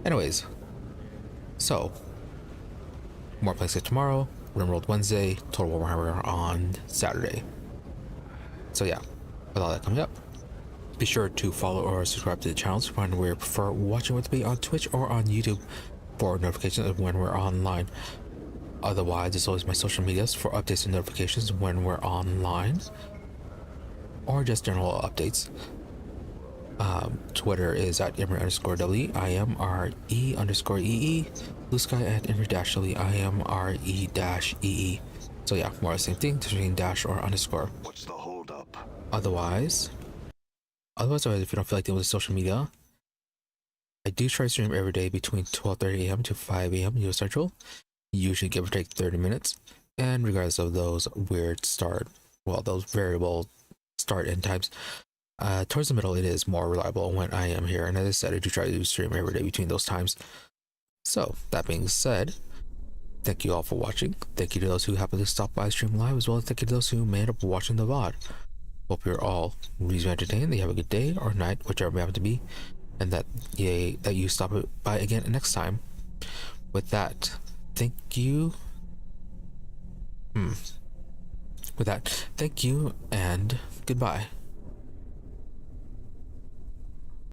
Anyways, so more Planescape tomorrow, Rimworld Wednesday, Total War Warhammer on Saturday. So yeah, with all that coming up, be sure to follow or subscribe to the channels to find where you prefer watching, whether it be on Twitch or on YouTube, for notifications of when we're online. Otherwise, as always, my social medias for updates and notifications when we're online, or just general updates. Twitter is at Imre_WE, IMRE_EE. Blue Sky and Inter-Dashly, IMRE-EE. So yeah, more of the same thing, between dash or underscore. What's the holdup? Otherwise, if you don't feel like dealing with social media, I do try to stream every day between 12:30 a.m. to 5 a.m. US Central. Usually give or take 30 minutes. And regardless of those those variable start end times, towards the middle it is more reliable when I am here. And as I said, I do try to stream every day between those times. So, that being said, thank you all for watching. Thank you to those who happen to stop by stream live, as well as thank you to those who may end up watching the VOD. Hope you're all reasonably entertained, that you have a good day or night, whichever it happens to be, and that you stop by again next time. With that, thank you. With that, thank you and goodbye.